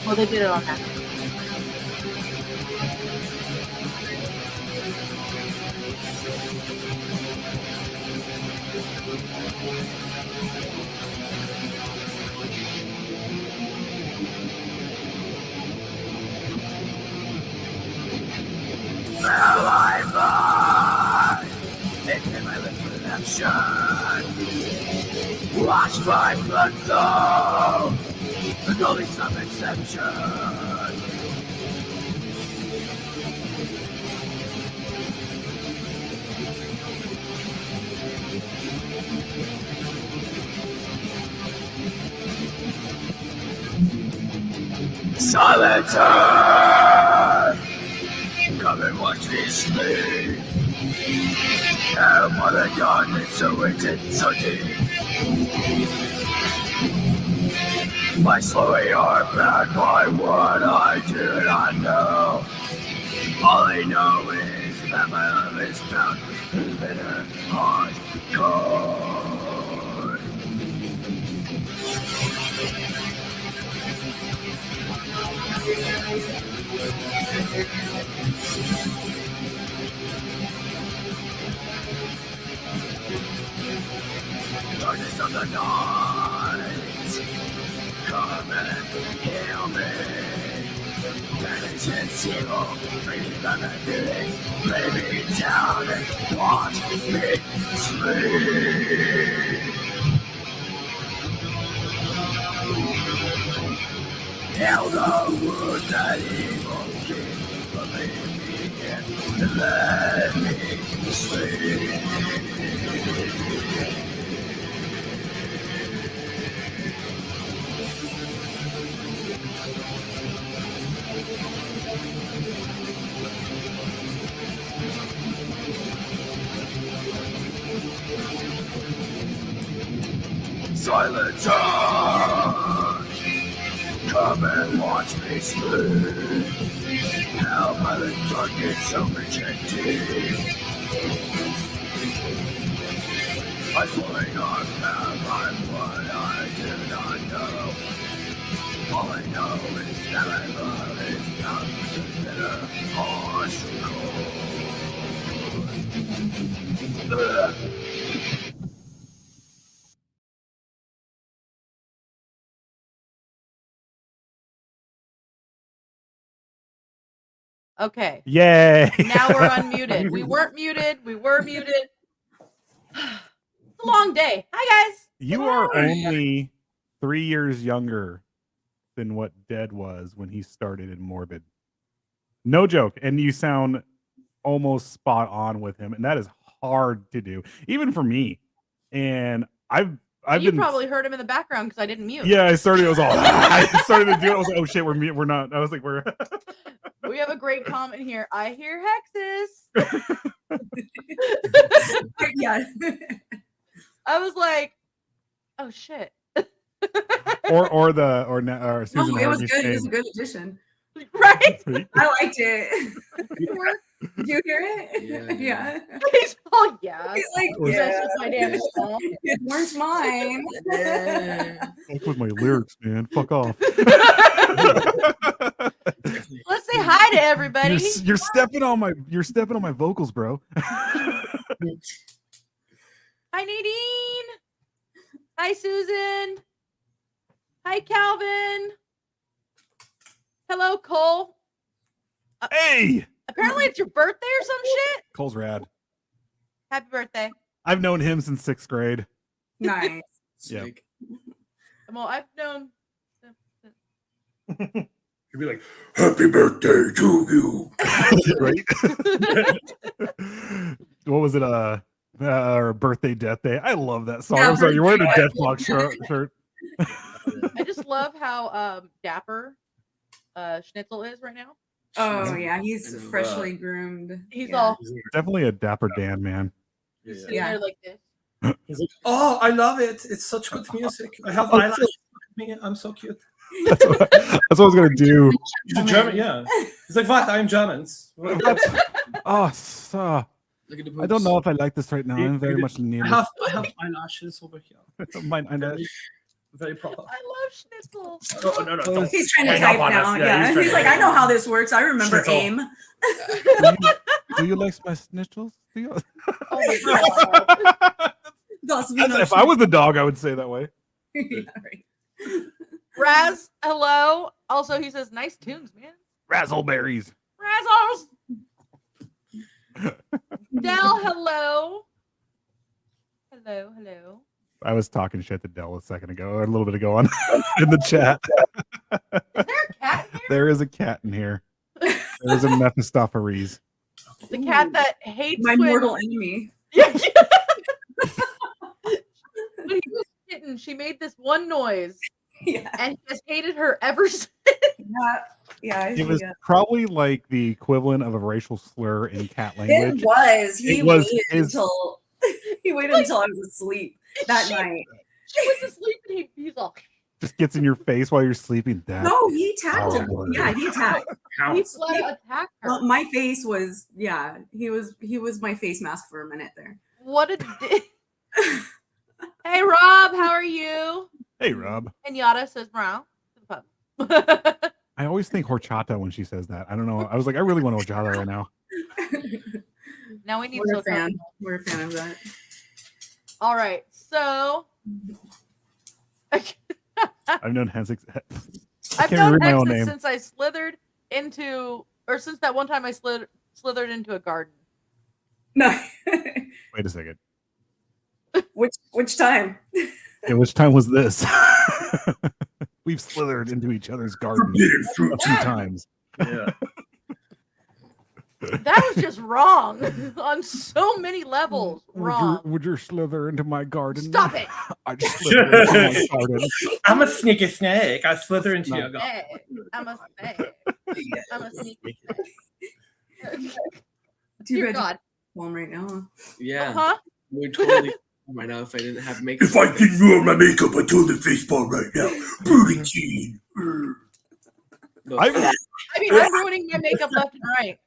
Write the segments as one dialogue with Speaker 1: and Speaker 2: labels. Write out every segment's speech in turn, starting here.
Speaker 1: Well, they did it on that.
Speaker 2: Watch my blood flow, and only some exception. Silencer! Come and watch me sleep. How mother God is so wicked, so deep. My slowing heart back by what I do not know. All I know is that my love is found in bitter, hard, cold. Darkness of the night, come and heal me. Vengeance evil, bring me back my feeling. Lay me down and watch me sleep. Heal the wound that evil gave, but leave me in and let me sleep. Silencer! Come and watch me sleep. How by the darkness so rejected. I swing on path, I'm what I do not know. All I know is that my love is not bitter, harsh, cold.
Speaker 1: Okay.
Speaker 3: Yay.
Speaker 1: Now we're unmuted. We weren't muted. We were muted. It's a long day. Hi, guys.
Speaker 3: You are only 3 years younger than what Dead was when he started in Morbid. No joke. And you sound almost spot on with him. And that is hard to do, even for me. And I've
Speaker 1: you
Speaker 3: been
Speaker 1: probably heard him in the background because I didn't mute.
Speaker 3: Yeah, I started. It was all. I started to do it. I was like, "Oh shit, we're mute. We're not." I was like, "We're."
Speaker 1: We have a great comment here. I hear hexes.
Speaker 4: Yeah.
Speaker 1: I was like, "Oh shit."
Speaker 3: or Susan.
Speaker 4: No, it was good. It was a good addition.
Speaker 1: Right?
Speaker 4: I liked it. Did you hear it?
Speaker 5: Yeah.
Speaker 1: He's all yeah.
Speaker 4: He's like,
Speaker 3: Or-
Speaker 4: yeah,
Speaker 1: That's just my damn song.
Speaker 4: it weren't mine.
Speaker 5: Yeah.
Speaker 3: Fuck with my lyrics, man. Fuck off.
Speaker 1: Let's say hi to everybody.
Speaker 3: You're stepping on my vocals, bro.
Speaker 1: Hi, Nadine. Hi, Susan. Hi, Calvin. Hello, Cole.
Speaker 3: Hey,
Speaker 1: Apparently it's your birthday or some shit.
Speaker 3: Cole's rad.
Speaker 1: Happy birthday.
Speaker 3: I've known him since 6th grade.
Speaker 4: Nice.
Speaker 3: Yeah.
Speaker 5: Sick.
Speaker 1: Well, I've known.
Speaker 2: You'd be like, "Happy birthday to you."
Speaker 3: Right? What was it? Or birthday, death day. I love that song.
Speaker 4: Yeah,
Speaker 3: I'm sorry, you're wearing a
Speaker 4: birthday.
Speaker 3: Death Block shirt.
Speaker 1: I just love how dapper Schnitzel is right now.
Speaker 4: Oh yeah,
Speaker 5: I
Speaker 4: he's
Speaker 5: know,
Speaker 4: freshly groomed.
Speaker 1: He's
Speaker 4: Yeah.
Speaker 1: all
Speaker 3: Definitely a dapper Dan, man.
Speaker 1: he's sitting
Speaker 4: Yeah.
Speaker 1: there like this.
Speaker 2: He's like, "Oh, I love it. It's such good music. I have eyelashes. I'm so cute."
Speaker 3: That's what I was gonna do.
Speaker 2: He's a German, yeah. He's like, "What? I'm German."
Speaker 3: Oh, so,
Speaker 5: Look at the
Speaker 3: I don't
Speaker 5: boobs.
Speaker 3: know if I like this right now. I'm very much
Speaker 2: I
Speaker 3: near.
Speaker 2: have eyelashes over here.
Speaker 3: Mine, I know.
Speaker 2: Very proper.
Speaker 1: I love Schnitzel.
Speaker 2: Oh, no, don't.
Speaker 4: He's trying to
Speaker 2: Hang up
Speaker 4: type
Speaker 2: on us.
Speaker 4: now.
Speaker 2: Yeah,
Speaker 4: Yeah,
Speaker 2: he's trying
Speaker 4: he's
Speaker 2: to
Speaker 4: like,
Speaker 2: hang
Speaker 4: I know
Speaker 2: up.
Speaker 4: how this works. I remember
Speaker 2: Schnitzel.
Speaker 4: AIM.
Speaker 3: Do you like my snitchels? Do you?
Speaker 1: Oh my god.
Speaker 3: If I was the dog, I would say that way.
Speaker 4: Yeah, right.
Speaker 1: Raz, hello. Also, he says nice tunes, man.
Speaker 3: Razzleberries.
Speaker 1: Razzles. Del, hello. Hello.
Speaker 3: I was talking shit to Dell a second ago, or a little bit ago on in the chat.
Speaker 1: Is there a cat in here?
Speaker 3: There is a cat in here. There's a Mephistopheles.
Speaker 1: The cat that hates
Speaker 4: My
Speaker 1: when-
Speaker 4: mortal enemy.
Speaker 1: Yeah. When he was kitten, she made this one noise,
Speaker 4: Yeah,
Speaker 1: and he has hated her ever since.
Speaker 4: yeah.
Speaker 3: It was
Speaker 4: yeah.
Speaker 3: probably like the equivalent of a racial slur in cat language.
Speaker 4: It was. He
Speaker 3: It was
Speaker 4: waited
Speaker 3: his-
Speaker 4: until he waited until I was asleep that night.
Speaker 1: She went to sleep, and he's all.
Speaker 3: Just gets in your face while you're sleeping. That
Speaker 4: No, he attacked him.
Speaker 3: Oh.
Speaker 4: Yeah, he attacked.
Speaker 1: He flat out attacked her.
Speaker 4: Well, my face was he was my face mask for a minute there.
Speaker 1: What a dick. Hey Rob, how are you?
Speaker 3: Hey, Rob.
Speaker 1: And Yada says brown to the pub.
Speaker 3: I always think horchata when she says that. I don't know. I was like, I really want horchata right now.
Speaker 1: Now we need
Speaker 4: We're a
Speaker 1: to
Speaker 4: fan. We're a fan of that.
Speaker 1: All right, so
Speaker 3: I've known Hensix.
Speaker 1: I've
Speaker 3: can't
Speaker 1: known
Speaker 3: read my own
Speaker 1: Hexus
Speaker 3: name.
Speaker 1: since I slithered into, or since that one time I slithered into a garden.
Speaker 4: No.
Speaker 3: Wait a second.
Speaker 4: Which time?
Speaker 3: Yeah, which time was this? We've slithered into each other's gardens
Speaker 2: Forbidden
Speaker 3: a
Speaker 2: fruit.
Speaker 3: few times.
Speaker 2: Yeah.
Speaker 1: That was just wrong on so many levels. Wrong.
Speaker 3: Would you slither into my garden?
Speaker 1: Stop it.
Speaker 3: I just slithered into my garden.
Speaker 2: I'm a sneaky snake. I slither into your garden.
Speaker 1: Hey, I'm a snake. I'm a sneaky snake.
Speaker 4: Too
Speaker 1: Dear
Speaker 4: bad you're
Speaker 1: God.
Speaker 4: home right now.
Speaker 5: Yeah.
Speaker 1: Huh?
Speaker 5: We're totally right now if I didn't have makeup.
Speaker 2: If I didn't ruin my makeup, I'd turn the face palm right now. Booty teen.
Speaker 5: No,
Speaker 3: I
Speaker 1: I mean, I'm ruining my makeup left and right.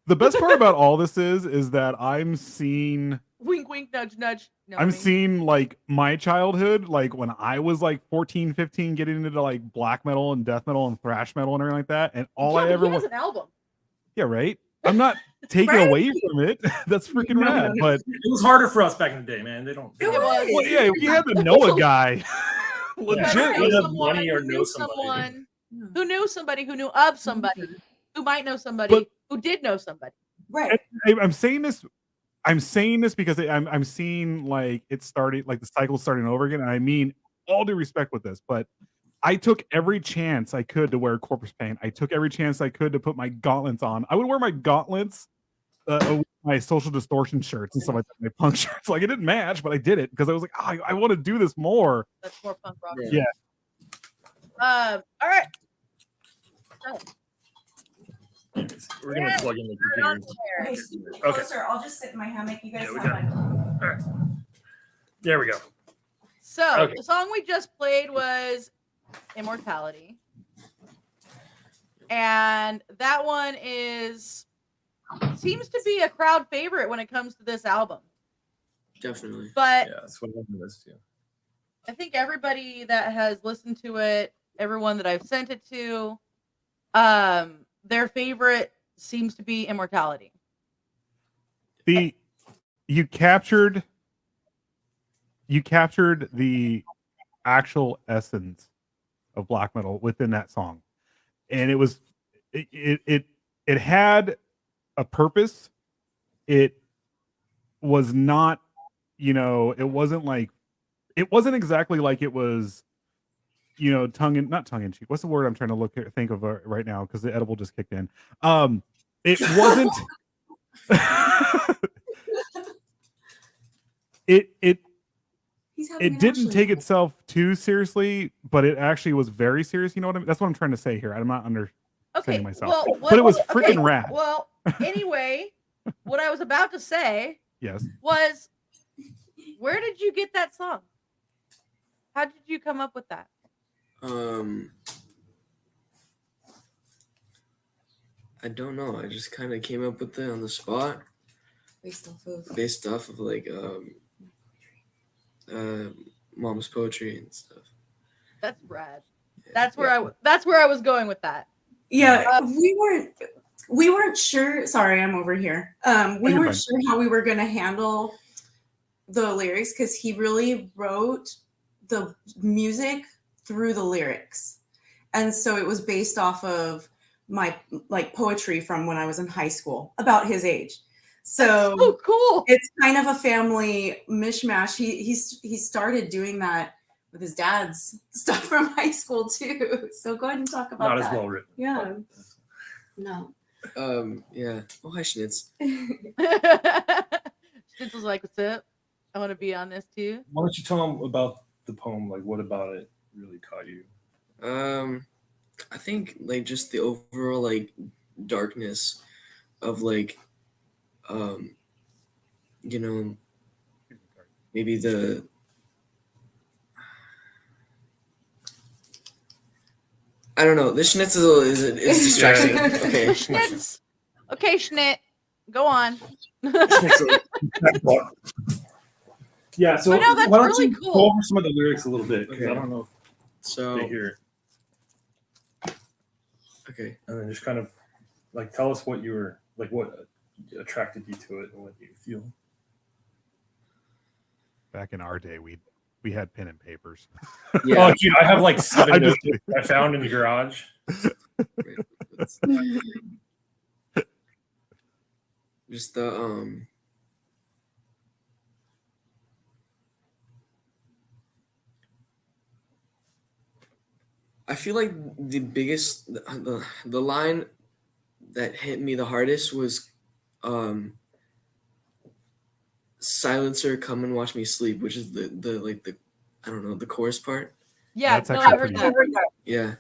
Speaker 3: the best part about all this is that I'm seeing
Speaker 1: Wink, wink, nudge, nudge. No,
Speaker 3: I'm
Speaker 1: wink.
Speaker 3: seeing like my childhood, like when I was like 14, 15, getting into like black metal and death metal and thrash metal and everything like that. And all
Speaker 1: Yeah,
Speaker 3: I
Speaker 1: but
Speaker 3: ever
Speaker 1: he has
Speaker 3: was,
Speaker 1: an album.
Speaker 3: yeah, right. I'm not taking
Speaker 4: Right?
Speaker 3: away from it. That's freaking
Speaker 4: No,
Speaker 3: rad.
Speaker 4: no,
Speaker 3: But
Speaker 2: It was harder for us back in the day, man. They don't.
Speaker 4: It
Speaker 1: was.
Speaker 3: well, yeah, we had the Noah guy.
Speaker 1: You
Speaker 3: Legit.
Speaker 1: ever
Speaker 2: we
Speaker 1: know
Speaker 2: have
Speaker 1: someone
Speaker 2: money or
Speaker 1: who
Speaker 2: know
Speaker 1: knew
Speaker 2: somebody.
Speaker 1: someone who knew somebody who knew of somebody who might know somebody
Speaker 3: But-
Speaker 1: who did know somebody.
Speaker 4: Right.
Speaker 3: I'm saying this. I'm saying this because I'm seeing like it started, like the cycle starting over again. And I mean, all due respect with this, but I took every chance I could to wear corpse paint. I took every chance I could to put my gauntlets on. I would wear my gauntlets, with my social distortion shirts and stuff like that, my punk shirts. Like it didn't match, but I did it because I was like, oh, I want to do this more.
Speaker 1: That's more punk rock.
Speaker 5: Yeah.
Speaker 1: All right. So,
Speaker 2: We're gonna plug in the
Speaker 1: turn on
Speaker 2: computer.
Speaker 1: the chair.
Speaker 2: Okay.
Speaker 4: Closer. I'll just sit in my hammock. You guys
Speaker 2: Yeah, we
Speaker 4: have
Speaker 2: got
Speaker 4: fun.
Speaker 2: There we go.
Speaker 1: So
Speaker 2: Okay.
Speaker 1: the song we just played was Immortality. And that one is seems to be a crowd favorite when it comes to this album.
Speaker 5: Definitely.
Speaker 1: But
Speaker 6: Yeah, that's what I noticed too.
Speaker 1: I think everybody that has listened to it, everyone that I've sent it to, their favorite seems to be Immortality.
Speaker 3: You captured the actual essence of black metal within that song, and it had a purpose. It was not, it wasn't exactly like it was, not tongue in cheek. What's the word I'm trying to think of right now? Because the edible just kicked in. It wasn't. It didn't take itself too seriously, but it actually was very serious. You know what I mean? That's what I'm trying to say here. I'm not understanding myself. But it was freaking rad.
Speaker 1: Well, anyway, what I was about to say
Speaker 3: yes
Speaker 1: was, where did you get that song? How did you come up with that?
Speaker 5: I don't know. I just kind of came up with it on the spot, based off of like mom's poetry and stuff.
Speaker 1: That's rad. That's where I was going with that.
Speaker 4: Yeah, we weren't sure. Sorry, I'm over here. We weren't sure how we were gonna handle the lyrics because he really wrote the music through the lyrics, and so it was based off of my poetry from when I was in high school about his age. So
Speaker 1: cool.
Speaker 4: It's kind of a family mishmash. He started doing that with his dad's stuff from high school too. So go ahead and talk about that.
Speaker 6: Not as well written.
Speaker 4: Yeah. No.
Speaker 5: Yeah. Oh, hi, Schnitz.
Speaker 1: Schnitz was like, "What's up? I want to be on this too."
Speaker 6: Why don't you tell them about the poem? Like, what about it really caught you?
Speaker 5: I think like just the overall like darkness of like, maybe the I don't know. This schnitzel is distracting. Okay.
Speaker 1: Schnitz. Okay, Schnit. Go on.
Speaker 6: Yeah, so
Speaker 1: But no, that's
Speaker 6: why don't
Speaker 1: really
Speaker 6: you
Speaker 1: cool.
Speaker 6: go over some of the lyrics a little bit? Because I don't know
Speaker 5: So
Speaker 6: if they hear it.
Speaker 5: Okay.
Speaker 6: And then just kind of like tell us what you were like, what attracted you to it and what you feel.
Speaker 3: Back in our day, we had pen and papers.
Speaker 5: Yeah.
Speaker 6: Oh, dude, I have like 7
Speaker 3: I'm
Speaker 6: notes
Speaker 3: just
Speaker 6: I found in the garage.
Speaker 5: Just the I feel like the biggest the line that hit me the hardest was silencer, come and watch me sleep, which is the I don't know, the chorus part.
Speaker 1: Yeah,
Speaker 3: That's
Speaker 1: no,
Speaker 3: actually
Speaker 1: I heard that.
Speaker 5: Yeah.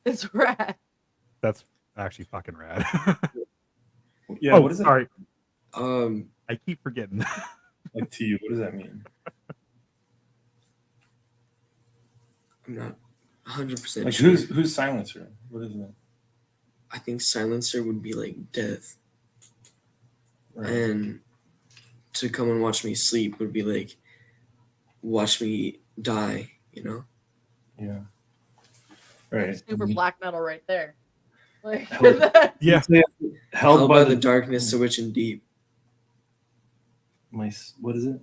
Speaker 1: It's rad.
Speaker 3: That's actually fucking rad.
Speaker 6: Yeah, what is it?
Speaker 3: Sorry.
Speaker 5: I
Speaker 3: keep forgetting.
Speaker 6: Like to you, what does that mean?
Speaker 5: I'm not 100%
Speaker 6: Like
Speaker 5: sure.
Speaker 6: who's silencer? What is that?
Speaker 5: I think silencer would be like death.
Speaker 6: Right.
Speaker 5: And to come and watch me sleep would be like watch me die, you know?
Speaker 6: Yeah. Right.
Speaker 1: Super black metal right there. Like,
Speaker 3: Yeah.
Speaker 5: Held by the darkness to which in deep.
Speaker 6: What is it?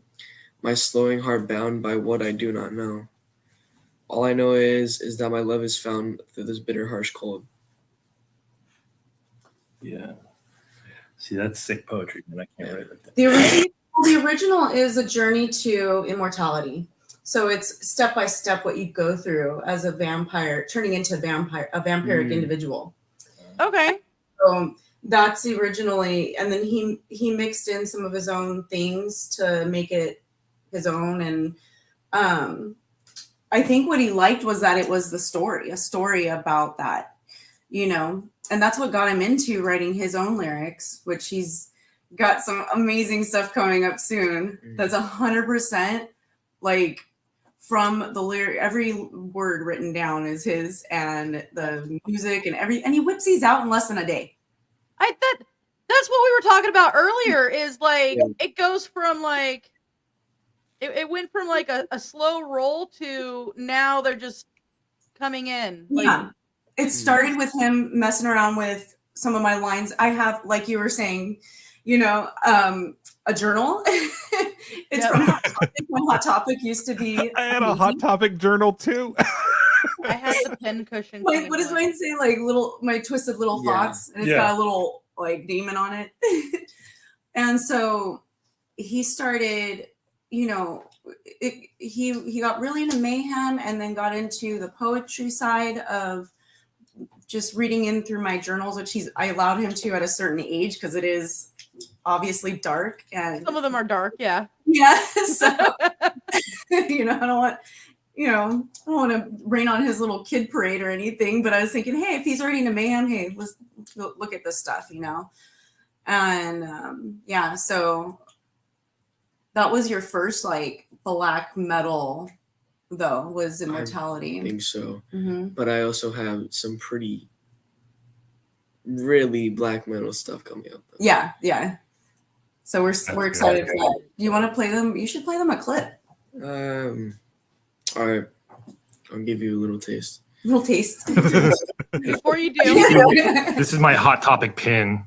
Speaker 5: My slowing heart bound by what I do not know. All I know is that my love is found through this bitter, harsh cold.
Speaker 6: Yeah. See, that's sick poetry, and I can't write like that.
Speaker 4: The original is a journey to immortality. So it's step by step what you go through as a vampire, turning into a vampiric individual.
Speaker 1: Okay.
Speaker 4: So that's originally, and then he mixed in some of his own things to make it his own. And I think what he liked was that it was a story about that, and that's what got him into writing his own lyrics, which he's got some amazing stuff coming up soon. That's 100% like from the lyric, every word written down is his, and the music and he whips these out in less than a day.
Speaker 1: That's that's what we were talking about earlier. Is like it goes from like it went from like a slow roll to now they're just coming in. Like,
Speaker 4: Yeah. It started with him messing around with some of my lines. I have, like you were saying, a journal. It's from Hot Topic when Hot Topic used to be.
Speaker 3: I had a Hot Topic journal too.
Speaker 1: I had the pin cushion.
Speaker 4: What does mine say? Like my twisted little thoughts, and it's got a little like demon on it. And so he started, he got really into mayhem, and then got into the poetry side of just reading in through my journals, which I allowed him to at a certain age because it is obviously dark, and
Speaker 1: some of them are dark. Yeah.
Speaker 4: So I don't want to rain on his little kid parade or anything, but I was thinking, hey, if he's already into mayhem, hey, let's look at this stuff, and so that was your first like black metal, though, was Immortality.
Speaker 5: I think so.
Speaker 4: Mm-hmm.
Speaker 5: But I also have some pretty really black metal stuff coming up.
Speaker 4: Yeah. So we're excited for that. Do you want to play them? You should play them a clip.
Speaker 5: All right. I'll give you a little taste.
Speaker 1: Before you do.
Speaker 6: This is my Hot Topic pin.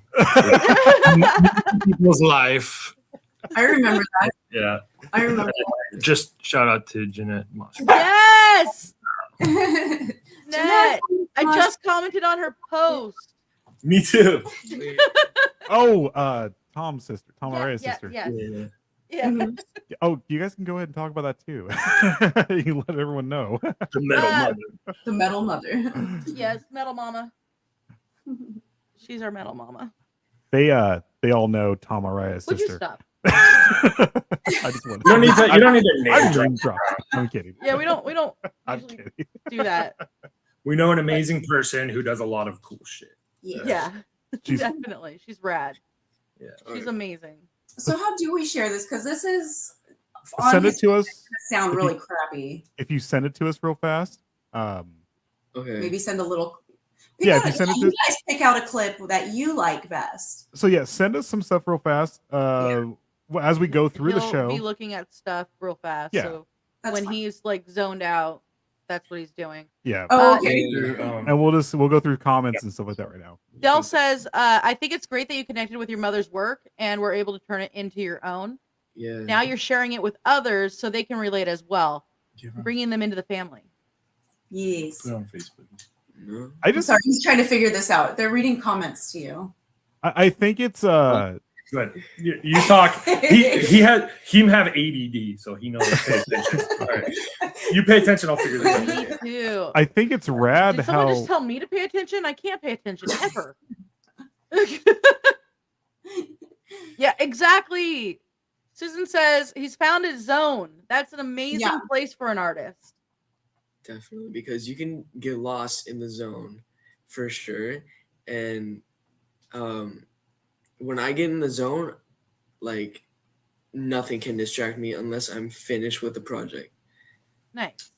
Speaker 6: People's life.
Speaker 4: I remember that.
Speaker 6: Yeah.
Speaker 4: I remember
Speaker 6: Just shout out to Jeanette Moss.
Speaker 1: Yes.
Speaker 4: that.
Speaker 1: Jeanette, I just commented on her post.
Speaker 6: Me too.
Speaker 3: Oh, Tom's sister, Tom Araya's sister.
Speaker 1: Yeah.
Speaker 4: Mhm.
Speaker 3: Oh, you guys can go ahead and talk about that too. You let everyone know.
Speaker 6: The metal mother.
Speaker 4: The metal mother.
Speaker 1: Yes, metal mama. She's our metal mama.
Speaker 3: They all know Tom Araya's
Speaker 1: Would you
Speaker 3: sister.
Speaker 1: stop?
Speaker 3: I just want
Speaker 6: You don't need to name drop.
Speaker 3: I'm kidding.
Speaker 1: Yeah, we don't
Speaker 3: I'm
Speaker 1: usually
Speaker 3: kidding.
Speaker 1: do that.
Speaker 6: We know an amazing person who does a lot of cool shit.
Speaker 1: Yeah.
Speaker 3: She's-
Speaker 1: Definitely. She's rad.
Speaker 6: Yeah.
Speaker 1: She's amazing.
Speaker 4: So how do we share this? Because this is
Speaker 3: Send it to us.
Speaker 4: sound
Speaker 3: if
Speaker 4: really
Speaker 3: you-
Speaker 4: crappy.
Speaker 3: If you send it to us real fast.
Speaker 5: Okay.
Speaker 4: Maybe send a little.
Speaker 3: If you send it to
Speaker 4: you guys pick out a clip that you like best.
Speaker 3: So yeah, send us some stuff real fast. As we go through the
Speaker 1: He'll
Speaker 3: show.
Speaker 1: be looking at stuff real fast.
Speaker 3: Yeah.
Speaker 1: So
Speaker 4: That's
Speaker 1: when
Speaker 4: fine.
Speaker 1: he's like zoned out, that's what he's doing.
Speaker 3: Yeah.
Speaker 4: Oh, okay.
Speaker 3: And we'll go through comments and stuff like that right now.
Speaker 1: Dell says, I think it's great that you connected with your mother's work and were able to turn it into your own.
Speaker 5: Yeah.
Speaker 1: Now you're sharing it with others so they can relate as well, bringing them into the family.
Speaker 4: Yes.
Speaker 6: Put it on Facebook.
Speaker 5: No.
Speaker 3: I just
Speaker 4: Sorry, he's trying to figure this out. They're reading comments to you.
Speaker 3: I think it's
Speaker 6: Good. You talk. He have ADD, so he knows to pay attention. All right. You pay attention, I'll figure this
Speaker 1: Me
Speaker 6: out.
Speaker 1: too.
Speaker 3: I think it's rad
Speaker 1: Did someone
Speaker 3: how
Speaker 1: just tell me to pay attention? I can't pay attention ever. Yeah, exactly. Susan says he's found his zone. That's an amazing place for an artist.
Speaker 5: Definitely, because you can get lost in the zone for sure. And when I get in the zone, like nothing can distract me unless I'm finished with the project.
Speaker 1: Nice.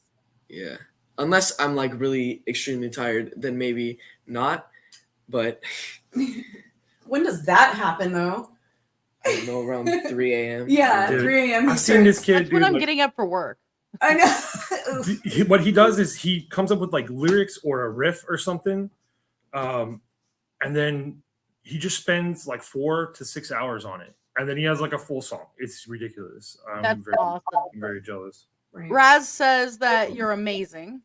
Speaker 5: Yeah. Unless I'm like really extremely tired, then maybe not. But
Speaker 4: When does that happen, though?
Speaker 5: I don't know, around 3 a.m.
Speaker 4: Yeah,
Speaker 6: Dude,
Speaker 4: 3 a.m.
Speaker 6: I've seen this kid,
Speaker 1: That's when
Speaker 6: dude.
Speaker 1: I'm
Speaker 6: like,
Speaker 1: getting up for work.
Speaker 4: I know.
Speaker 6: what he does is he comes up with like lyrics or a riff or something, and then he just spends like 4 to 6 hours on it, and then he has like a full song. It's ridiculous.
Speaker 1: That's awesome.
Speaker 6: I'm very jealous.
Speaker 4: Right.
Speaker 1: Raz says that you're amazing.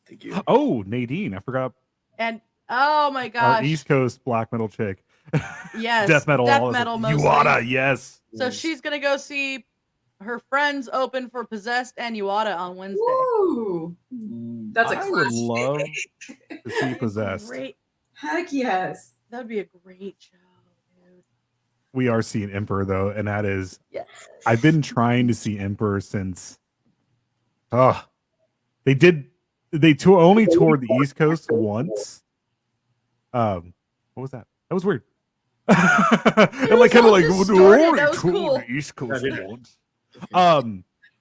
Speaker 5: Thank you.
Speaker 3: Oh, Nadine, I forgot
Speaker 1: And oh my
Speaker 3: our
Speaker 1: gosh.
Speaker 3: East Coast black metal chick.
Speaker 1: Yes.
Speaker 3: Death metal.
Speaker 1: Death
Speaker 3: all this-
Speaker 1: metal mostly.
Speaker 3: Uada, yes.
Speaker 1: So she's gonna go see her friends open for Possessed and Uada on Wednesday.
Speaker 4: Woo! That's a
Speaker 3: I would
Speaker 4: classic.
Speaker 3: love to see Possessed.
Speaker 1: Great.
Speaker 4: Heck yes.
Speaker 1: That would be a great show, dude.
Speaker 3: We are seeing Emperor though, and that is
Speaker 1: Yes.
Speaker 3: I've been trying to see Emperor since they only toured the East Coast once. What was that? That was weird. And like kind of like
Speaker 1: just
Speaker 3: they
Speaker 1: started.
Speaker 3: only
Speaker 1: That was
Speaker 3: toured
Speaker 1: cool.
Speaker 3: the East Coast
Speaker 6: Yeah, they did.
Speaker 3: once.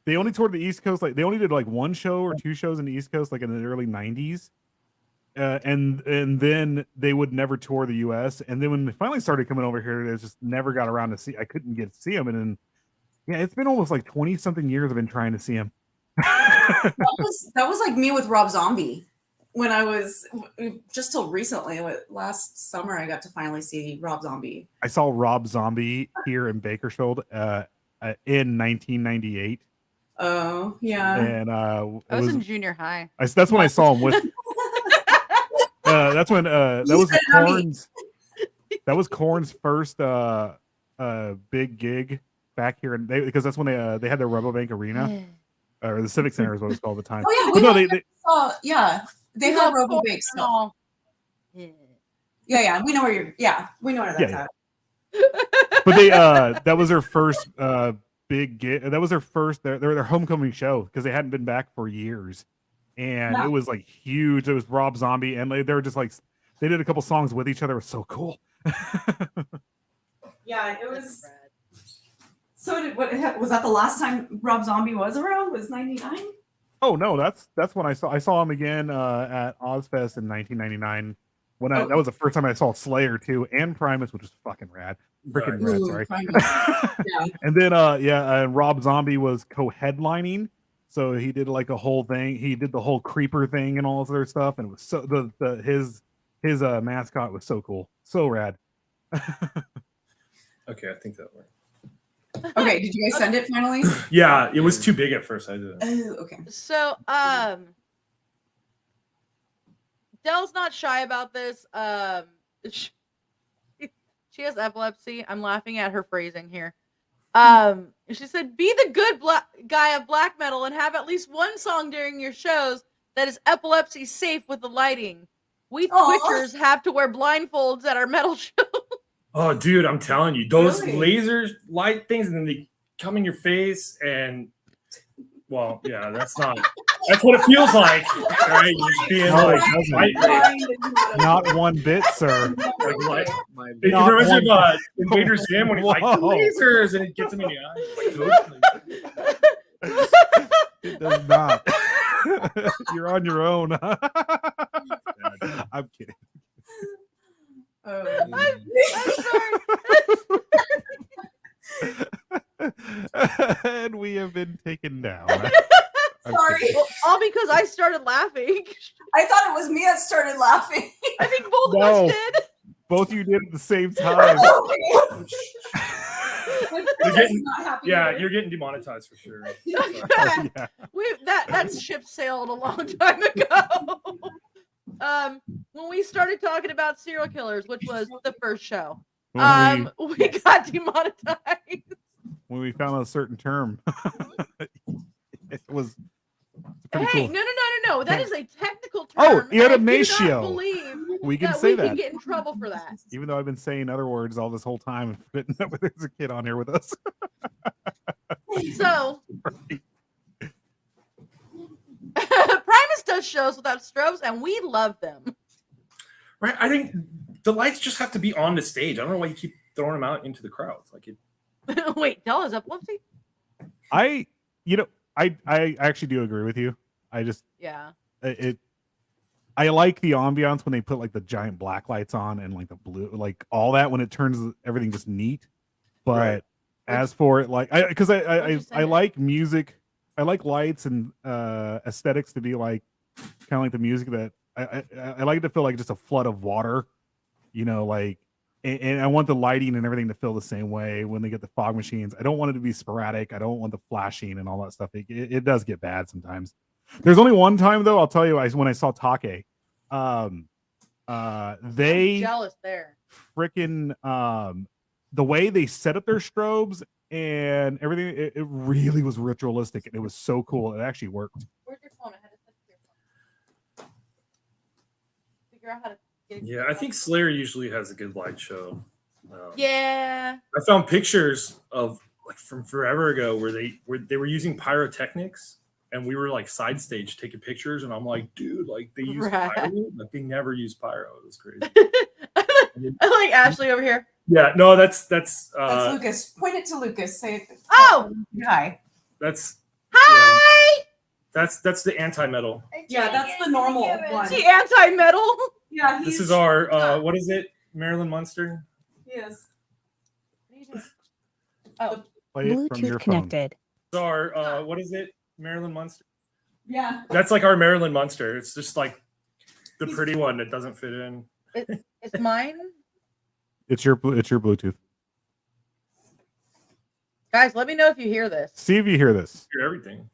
Speaker 3: They only toured the East Coast, like they only did like one show or two shows in the East Coast, like in the early 90s. and then they would never tour the U.S. And then when they finally started coming over here, they just never got around to see. I couldn't get to see them, and then yeah, it's been almost like 20 something years I've been trying to see him.
Speaker 4: that was like me with Rob Zombie when I was just till recently. Last summer, I got to finally see Rob Zombie.
Speaker 3: I saw Rob Zombie here in Bakersfield in 1998.
Speaker 4: Oh yeah,
Speaker 3: and
Speaker 1: I was in junior high.
Speaker 3: That's when I saw him with. That's when that was Korn's. That was Korn's first big gig back here, because that's when they had their Rabobank Arena, or the Civic Center is what it's called at the time.
Speaker 4: Oh
Speaker 3: yeah,
Speaker 4: they had Rabobank stuff. Yeah, we know where you're. Yeah, we know where that's at.
Speaker 3: But they that was their first big gig. That was their first their homecoming show, because they hadn't been back for years, and it was like huge. It was Rob Zombie, and they were just like, they did a couple songs with each other. It was so cool.
Speaker 4: Yeah, it was. So was that the last time Rob Zombie was around? Was 99?
Speaker 3: Oh no, that's when I saw him again at Ozfest in 1999. When that was the first time I saw Slayer too, and Primus, which was fucking rad. Freaking rad, sorry. Yeah. And then and Rob Zombie was co-headlining, so he did like a whole thing. He did the whole creeper thing and all this other stuff, and it was so his mascot was so cool, so rad.
Speaker 6: Okay, I think that worked.
Speaker 4: Okay, did you guys send it finally?
Speaker 6: Yeah, it was too big at first. I did.
Speaker 4: Oh, okay.
Speaker 1: So, Dell's not shy about this. She has epilepsy. I'm laughing at her phrasing here. She said, "Be the good guy of black metal and have at least one song during your shows that is epilepsy safe with the lighting. We Twitchers have to wear blindfolds at our metal shows."
Speaker 6: Oh, dude, I'm telling you, those
Speaker 4: Really?
Speaker 6: laser light things, and then they come in your face, and well, yeah, that's what it feels like, right? You're just being
Speaker 3: Not one bit, sir.
Speaker 6: It reminds me of Invader Zim when he's like, lasers, and it gets him in the eye.
Speaker 3: It does not. You're on your own. I'm kidding.
Speaker 1: I'm sorry.
Speaker 3: And we have been taken down.
Speaker 4: Sorry.
Speaker 1: Well, all because I started laughing.
Speaker 4: I thought it was me that started laughing.
Speaker 1: I think both of us did.
Speaker 3: Both of you did at the same time.
Speaker 6: You're getting demonetized for sure.
Speaker 1: Yeah. That ship sailed a long time ago. When we started talking about serial killers, which was the first show, we got demonetized.
Speaker 3: When we found a certain term, it was pretty cool.
Speaker 1: No. That is a technical term.
Speaker 3: Oh,
Speaker 1: animatio.
Speaker 3: I do not believe we can say
Speaker 1: we
Speaker 3: that.
Speaker 1: can get in trouble for that.
Speaker 3: Even though I've been saying other words all this whole time, there's a kid on here with us.
Speaker 1: So, Primus does shows without strobes, and we love them.
Speaker 6: Right? I think the lights just have to be on the stage. I don't know why you keep throwing them out into the crowds. Like it.
Speaker 1: Wait, Dell is epilepsy?
Speaker 3: I actually do agree with you. I like the ambiance when they put like the giant black lights on and like the blue, like all that, when it turns everything just neat. But as for it, like I like music, I like lights and aesthetics to be like kind of like the music that I like it to feel like just a flood of water, like, and I want the lighting and everything to feel the same way when they get the fog machines. I don't want it to be sporadic. I don't want the flashing and all that stuff. It does get bad sometimes. There's only one time though, I'll tell you, when I saw Take,
Speaker 1: I'm jealous there.
Speaker 3: Freaking the way they set up their strobes and everything, it really was ritualistic and it was so cool. It actually worked.
Speaker 1: Where's your phone? I had to touch your phone. Figure out how to get it.
Speaker 6: Yeah, I think Slayer usually has a good light show.
Speaker 1: Yeah.
Speaker 6: I found pictures of like from forever ago where they were using pyrotechnics, and we were like side stage taking pictures, and I'm like, dude, like they use pyro, like they never use pyro. It was crazy.
Speaker 1: I like Ashley over here.
Speaker 6: Yeah, no, that's
Speaker 4: Lucas. Point it to Lucas. Say it.
Speaker 1: Oh,
Speaker 4: hi.
Speaker 6: That's
Speaker 1: hi.
Speaker 6: That's the anti-metal.
Speaker 4: Yeah, that's the normal one.
Speaker 1: The anti-metal.
Speaker 4: Yeah,
Speaker 6: This is our what is it? Marilyn Munster.
Speaker 4: Yes.
Speaker 1: Oh,
Speaker 3: Play it from your
Speaker 7: Bluetooth connected.
Speaker 6: This is our what is it? Marilyn Munster.
Speaker 4: Yeah.
Speaker 6: That's like our Marilyn Munster. It's just like the pretty one that doesn't fit in.
Speaker 1: it's mine.
Speaker 3: It's your Bluetooth.
Speaker 1: Guys, let me know if you hear this.
Speaker 3: See if you hear this.
Speaker 6: Hear everything.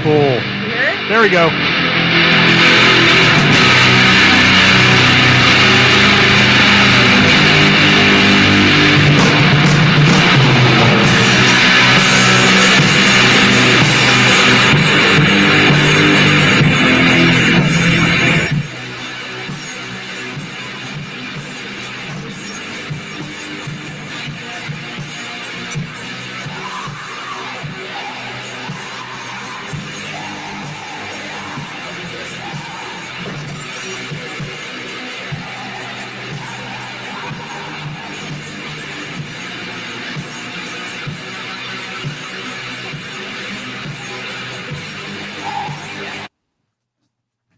Speaker 3: Cool.
Speaker 1: You hear it?
Speaker 3: There we go.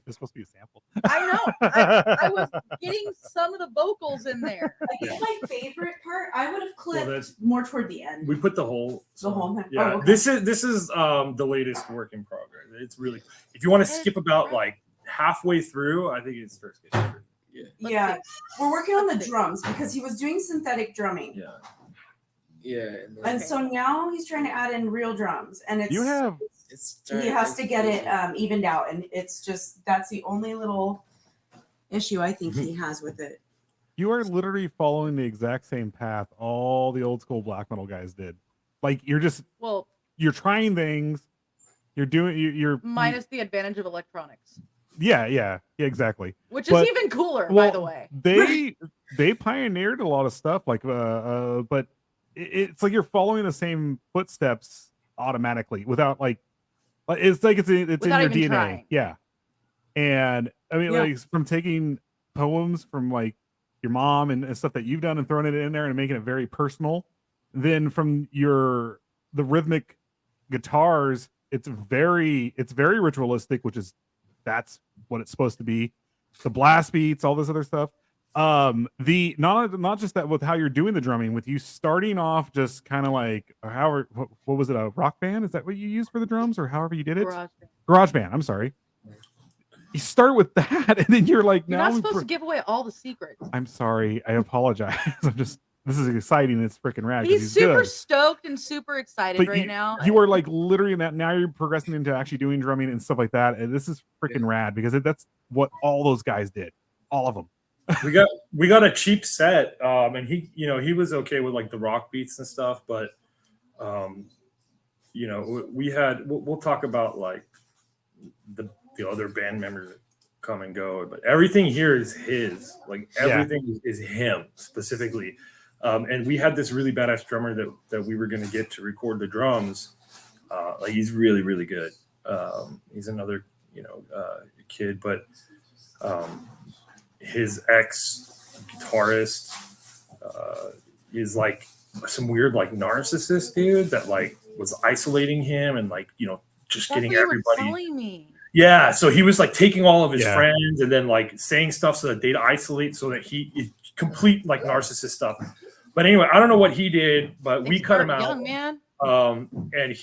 Speaker 3: It's supposed to be a sample.
Speaker 1: I know. I was getting some of the vocals in there.
Speaker 4: I guess my favorite part, I would have clipped
Speaker 6: that's-
Speaker 4: more toward the end.
Speaker 6: We put the whole
Speaker 4: whole thing?
Speaker 6: Yeah.
Speaker 4: Oh, okay.
Speaker 6: This is the latest work in progress. It's really if you want to skip about like halfway through, I think it's first gets better.
Speaker 4: Yeah. We're working on the drums because he was doing synthetic drumming.
Speaker 6: Yeah.
Speaker 5: Yeah.
Speaker 4: And so now he's trying to add in real drums. And it's
Speaker 3: You have
Speaker 4: he has to get it evened out. And it's just that's the only little issue I think he has with it.
Speaker 3: You are literally following the exact same path all the old school black metal guys did. Like you're trying things. You're
Speaker 1: minus the advantage of electronics.
Speaker 3: Yeah, exactly.
Speaker 1: Which is even cooler, by the way.
Speaker 3: They pioneered a lot of stuff, like but it's like you're following the same footsteps automatically without like it's like it's in your DNA.
Speaker 1: Trying.
Speaker 3: Yeah. And I mean, like from taking poems from like your mom and stuff that you've done and throwing it in there and making it very personal. Then from the rhythmic guitars, it's very ritualistic, which is that's what it's supposed to be. The blast beats, all this other stuff. The not just that with how you're doing the drumming, with you starting off just kind of like what was it, a rock band? Is that what you used for the drums, or however you did it? Garage band. I'm sorry. You start with that, and then you're like,
Speaker 1: you're
Speaker 3: now
Speaker 1: not supposed to give away all the secrets.
Speaker 3: I'm sorry. I apologize. This is exciting. It's freaking rad.
Speaker 1: He's super
Speaker 3: good.
Speaker 1: stoked and super excited right now.
Speaker 3: You are like literally in that. Now you're progressing into actually doing drumming and stuff like that. And this is freaking rad because that's what all those guys did. All of them.
Speaker 6: we got a cheap set, and he was okay with like the rock beats and stuff, but we had we'll talk about like the other band members that come and go, but everything here is his. Like everything is him specifically. And we had this really badass drummer that we were going to get to record the drums. Like he's really, really good. He's another, kid, but his ex guitarist is like some weird like narcissist dude that like was isolating him and like just getting everybody.
Speaker 1: Telling me.
Speaker 6: Yeah, so he was like taking all of his friends and then like saying stuff so that they'd isolate, so that he complete like narcissist stuff. But anyway, I don't know what he did, but we cut him out.
Speaker 1: Young man.
Speaker 6: And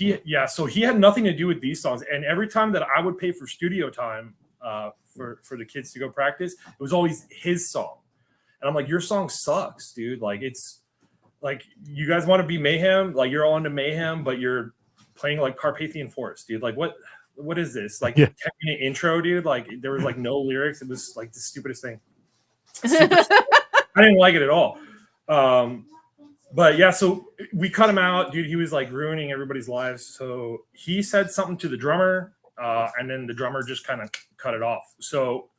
Speaker 6: so he had nothing to do with these songs. And every time that I would pay for studio time for the kids to go practice, it was always his song. And I'm like, your song sucks, dude. Like it's like you guys want to be mayhem, like you're all into mayhem, but you're playing like Carpathian Forest, dude. Like what is this? Like 10-minute intro, dude. Like there was like no lyrics. It was like the stupidest thing. I didn't like it at all. But yeah, so we cut him out, dude. He was like ruining everybody's lives. So he said something to the drummer, and then the drummer just kind of cut it off. So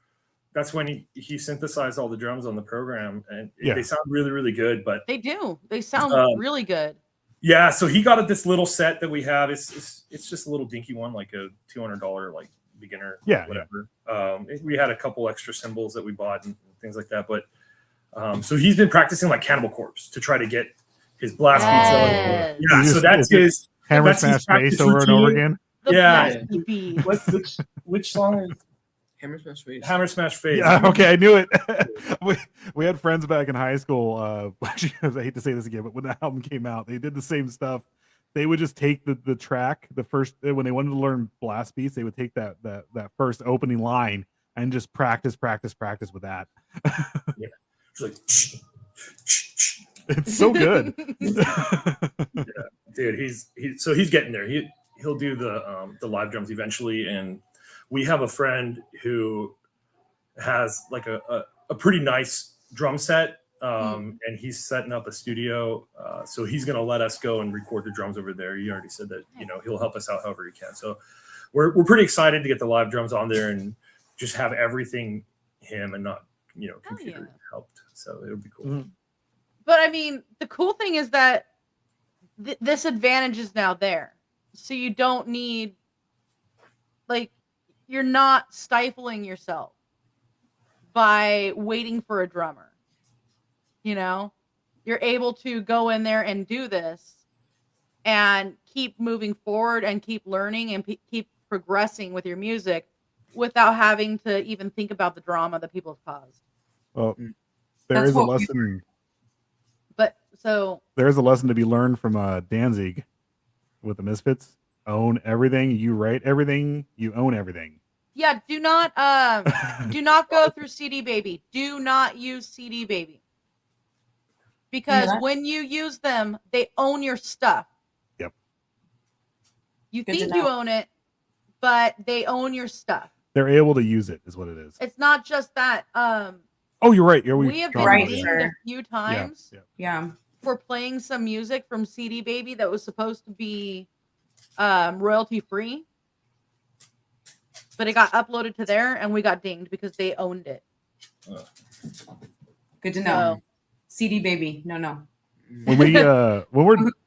Speaker 6: that's when he synthesized all the drums on the program, and they sound really, really good. But
Speaker 1: they do. They sound really good.
Speaker 6: Yeah. So he got this little set that we have. It's just a little dinky one, like a $200 like beginner, whatever. We had a couple extra cymbals that we bought and things like that, but. So he's been practicing like Cannibal Corpse to try to get his blast beats.
Speaker 1: Yes.
Speaker 6: Yeah,
Speaker 3: He
Speaker 6: so
Speaker 3: just-
Speaker 6: that's his
Speaker 3: Hammer
Speaker 6: that's his
Speaker 3: smash
Speaker 6: practice
Speaker 3: bass over and over
Speaker 6: routine.
Speaker 3: again.
Speaker 1: The
Speaker 6: Yeah.
Speaker 1: blasty beat.
Speaker 6: Which song is
Speaker 5: Hammer Smash Face.
Speaker 6: Hammer Smash Face?
Speaker 3: Yeah, okay, I knew it. we had friends back in high school. I hate to say this again, but when the album came out, they did the same stuff. They would just take the track, the first when they wanted to learn blast beats, they would take that first opening line and just practice with that.
Speaker 6: It's like,
Speaker 3: It's so good.
Speaker 6: dude, he's getting there. He'll do the live drums eventually, and we have a friend who has like a pretty nice drum set, and he's setting up a studio, so he's gonna let us go and record the drums over there. He already said that he'll help us out however he can. So we're pretty excited to get the live drums on there and just have everything him and not computer helped. So it'll be cool.
Speaker 3: Mhm.
Speaker 1: But I mean, the cool thing is that this advantage is now there. So you don't need, like, you're not stifling yourself by waiting for a drummer. You're able to go in there and do this and keep moving forward and keep learning and keep progressing with your music without having to even think about the drama that people have caused.
Speaker 3: Well,
Speaker 4: That's
Speaker 3: there's a
Speaker 4: what we
Speaker 3: lesson.
Speaker 1: But so
Speaker 3: There's a lesson to be learned from Danzig with the Misfits. Own everything. You write everything. You own everything.
Speaker 1: yeah, do not go through CD Baby. Do not use CD Baby. Because
Speaker 4: Yeah.
Speaker 1: when you use them, they own your stuff.
Speaker 3: Yep.
Speaker 1: You
Speaker 4: Good to
Speaker 1: think you
Speaker 4: know.
Speaker 1: own it, but they own your stuff.
Speaker 3: They're able to use it, is what it is.
Speaker 1: It's not just that.
Speaker 3: Oh, you're right. Yeah,
Speaker 1: We have been
Speaker 4: Right,
Speaker 1: dinged
Speaker 4: sure.
Speaker 1: a few times
Speaker 3: Yeah.
Speaker 4: Yeah.
Speaker 1: for playing some music from CD Baby that was supposed to be royalty free, but it got uploaded to there, and we got dinged because they owned it.
Speaker 4: Good to know.
Speaker 1: So,
Speaker 4: CD Baby. No.
Speaker 3: When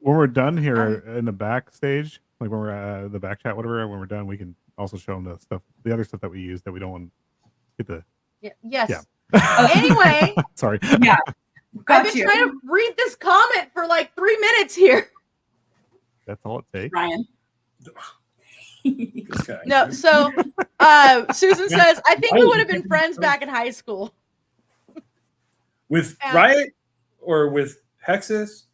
Speaker 3: we're done here in the backstage, like when we're the back chat, whatever, when we're done, we can also show them the other stuff that we use that we don't want to get the.
Speaker 1: yes.
Speaker 3: Yeah.
Speaker 1: Anyway,
Speaker 3: Sorry.
Speaker 4: Yeah.
Speaker 1: I've
Speaker 4: Got
Speaker 1: been
Speaker 4: you.
Speaker 1: trying to read this comment for like 3 minutes here.
Speaker 3: That's all it takes.
Speaker 4: Ryan.
Speaker 6: This guy.
Speaker 1: No, so Susan says, I think we would have been friends back in high school.
Speaker 6: With
Speaker 1: And-
Speaker 6: Riot or with Hexus?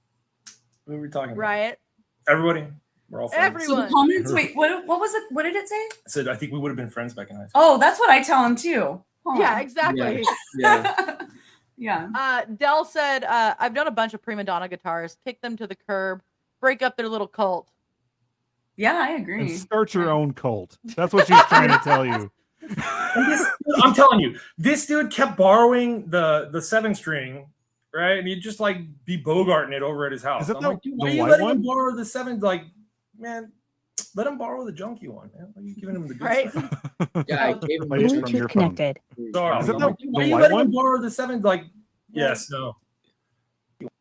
Speaker 6: What are we talking about?
Speaker 1: Riot.
Speaker 6: Everybody. We're all friends.
Speaker 1: Everyone.
Speaker 4: So the comments. Wait, what was it? What did it say?
Speaker 6: I said I think we would have been friends back in high school.
Speaker 4: Oh, that's what I tell him too. Huh.
Speaker 1: Yeah, exactly.
Speaker 5: Yeah.
Speaker 4: Yeah.
Speaker 1: Dell said, I've done a bunch of prima donna guitarists, kick them to the curb, break up their little cult.
Speaker 4: Yeah, I
Speaker 3: And
Speaker 4: agree.
Speaker 3: start your own cult. That's what she's trying to tell you.
Speaker 6: I'm telling you, this dude kept borrowing the 7-string, right? And he'd just like be bogarting it over at his house.
Speaker 3: Is that
Speaker 6: I'm
Speaker 3: the-
Speaker 6: like, dude, why
Speaker 3: the
Speaker 6: are you
Speaker 3: white
Speaker 6: letting
Speaker 3: one?
Speaker 6: him borrow the 7? Like, man, let him borrow the junky one, man. Why are you giving him the good
Speaker 1: Right?
Speaker 6: stuff?
Speaker 5: Yeah, I gave him
Speaker 3: Play it from
Speaker 7: Bluetooth
Speaker 3: your phone.
Speaker 7: connected.
Speaker 6: Sorry,
Speaker 3: Is it
Speaker 6: I'm
Speaker 3: the-
Speaker 6: like, dude, why
Speaker 3: the
Speaker 6: are you
Speaker 3: white
Speaker 6: letting
Speaker 3: one?
Speaker 6: him borrow the 7? Like, yes, no.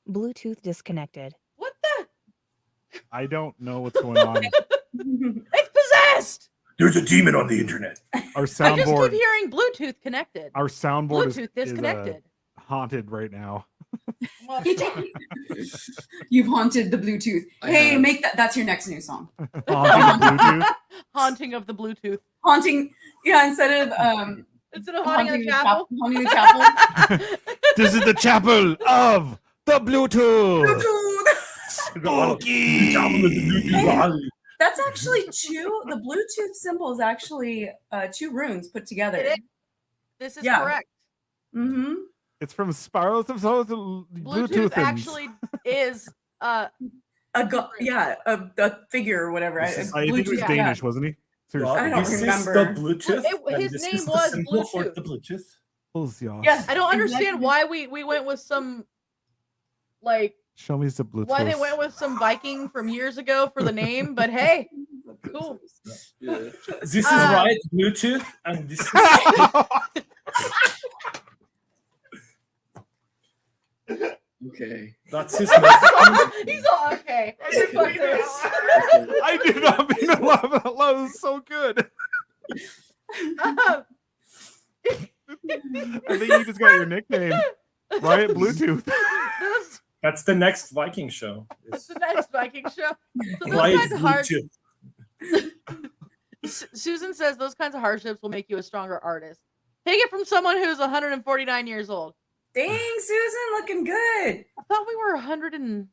Speaker 7: Bluetooth disconnected.
Speaker 1: What the?
Speaker 3: I don't know what's going on.
Speaker 1: It's possessed.
Speaker 6: There's a demon on the internet.
Speaker 3: Our
Speaker 1: I just keep
Speaker 3: soundboard.
Speaker 1: hearing Bluetooth connected.
Speaker 3: Our soundboard
Speaker 1: Bluetooth
Speaker 3: is
Speaker 1: disconnected.
Speaker 3: haunted right now.
Speaker 1: Well,
Speaker 4: You've haunted the Bluetooth.
Speaker 5: I
Speaker 4: Hey,
Speaker 5: have.
Speaker 4: make that's your next new song.
Speaker 3: Haunting Bluetooth.
Speaker 1: haunting of the Bluetooth.
Speaker 4: Haunting. Yeah, instead of
Speaker 1: Instead of haunting
Speaker 4: haunting
Speaker 1: the chapel.
Speaker 4: Haunting the chapel.
Speaker 3: This is the chapel of the Bluetooth.
Speaker 6: Spooky.
Speaker 4: That's actually the Bluetooth symbol is actually 2 runes put together.
Speaker 1: It is. This is
Speaker 4: Yeah.
Speaker 1: correct.
Speaker 4: Mm-hmm.
Speaker 3: It's from Spirals of
Speaker 1: Bluetooth
Speaker 3: Bluetooth.
Speaker 1: actually is
Speaker 4: A figure or whatever.
Speaker 3: I think it was
Speaker 1: yeah.
Speaker 3: Danish, wasn't he? Seriously.
Speaker 4: I don't
Speaker 6: This
Speaker 4: remember.
Speaker 6: is the Bluetooth.
Speaker 1: Well,
Speaker 6: and
Speaker 1: his
Speaker 6: this
Speaker 1: name
Speaker 6: is the
Speaker 1: was
Speaker 6: symbol for
Speaker 1: Bluetooth.
Speaker 6: the Bluetooth.
Speaker 4: Yeah.
Speaker 1: I don't understand
Speaker 4: Exactly.
Speaker 1: why we went with some like
Speaker 3: Show me the Bluetooth.
Speaker 1: why they went with some Viking from years ago for the name, but hey, cool.
Speaker 5: Yeah.
Speaker 6: This is
Speaker 1: Uh,
Speaker 6: Riot Bluetooth, and this is
Speaker 5: Okay.
Speaker 6: that's his.
Speaker 1: He's all okay. Fuck this.
Speaker 3: I did not mean to laugh out loud. It was so good.
Speaker 1: Um,
Speaker 3: I think you just got your nickname. Riot Bluetooth.
Speaker 6: That's the next Viking show.
Speaker 1: It's the next Viking show. So those
Speaker 6: Riot
Speaker 1: kinds of hard.
Speaker 6: Bluetooth.
Speaker 1: Susan says those kinds of hardships will make you a stronger artist. Take it from someone who's 149 years old.
Speaker 4: Dang, Susan, looking good.
Speaker 1: I thought we were 100 and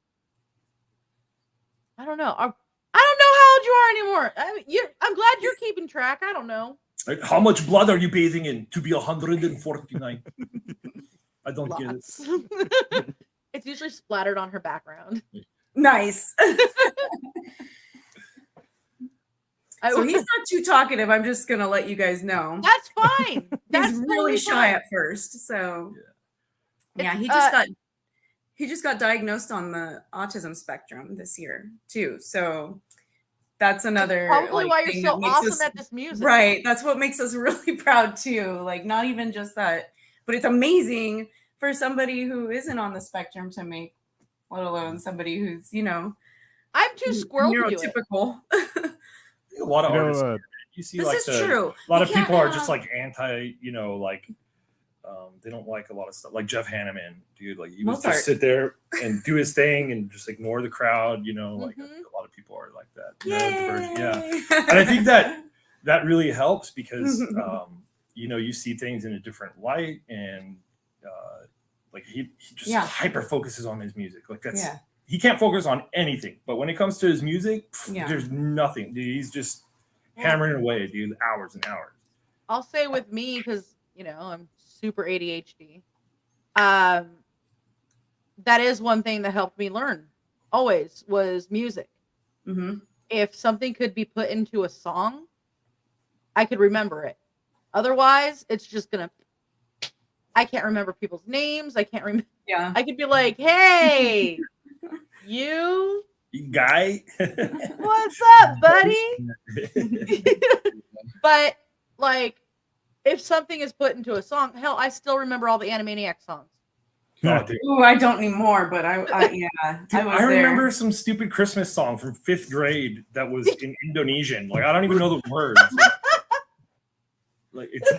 Speaker 1: I don't know. I don't know how old you are anymore. I'm glad you're keeping track. I don't know.
Speaker 6: Like, how much blood are you bathing in to be 149? I don't get it.
Speaker 1: It's usually splattered on her background.
Speaker 4: Nice. So he's not too talkative. I'm just gonna let you guys know.
Speaker 1: That's fine. That's
Speaker 4: He's really
Speaker 1: totally
Speaker 4: shy
Speaker 1: fine.
Speaker 4: at first. So yeah,
Speaker 1: It's,
Speaker 4: he just got diagnosed on the autism spectrum this year too. So that's another
Speaker 1: probably why
Speaker 4: thing
Speaker 1: you're so
Speaker 4: that makes
Speaker 1: awesome
Speaker 4: us-
Speaker 1: at this music.
Speaker 4: Right. That's what makes us really proud too. Like not even just that, but it's amazing for somebody who isn't on the spectrum to make, let alone somebody who's,
Speaker 1: I'm too squirrel to do it.
Speaker 4: neurotypical.
Speaker 6: A lot of
Speaker 3: You know,
Speaker 6: artists. You see,
Speaker 4: This
Speaker 6: like
Speaker 4: is
Speaker 6: the,
Speaker 4: true.
Speaker 6: a lot
Speaker 4: You
Speaker 6: of people
Speaker 4: can't
Speaker 6: are just
Speaker 4: have-
Speaker 6: like anti, they don't like a lot of stuff. Like Jeff Hanneman, dude, like he would
Speaker 4: Mozart.
Speaker 6: just sit there and do his thing and just ignore the crowd. Like
Speaker 1: Mhm.
Speaker 6: a lot of people are like that.
Speaker 4: Yay.
Speaker 6: Yeah, and I think that really helps because you see things in a different light, and like he just hyper focuses on his music. Like that's he can't focus on anything, but when it comes to his music, there's nothing. Dude, he's just hammering away, dude, hours and hours.
Speaker 1: I'll say with me, because I'm super ADHD. That is one thing that helped me learn always was music.
Speaker 4: Mm-hmm.
Speaker 1: If something could be put into a song, I could remember it. Otherwise, it's just I can't remember people's names. I can't remember.
Speaker 4: Yeah.
Speaker 1: I could be like, hey, you
Speaker 6: Guy,
Speaker 1: what's up, buddy? But like, if something is put into a song, hell, I still remember all the Animaniacs songs.
Speaker 6: Oh, dude.
Speaker 4: Ooh, I don't anymore, but I
Speaker 6: Dude,
Speaker 4: I was
Speaker 6: I remember
Speaker 4: there.
Speaker 6: some stupid Christmas song from 5th grade that was in Indonesian. Like I don't even know the words. Like it's,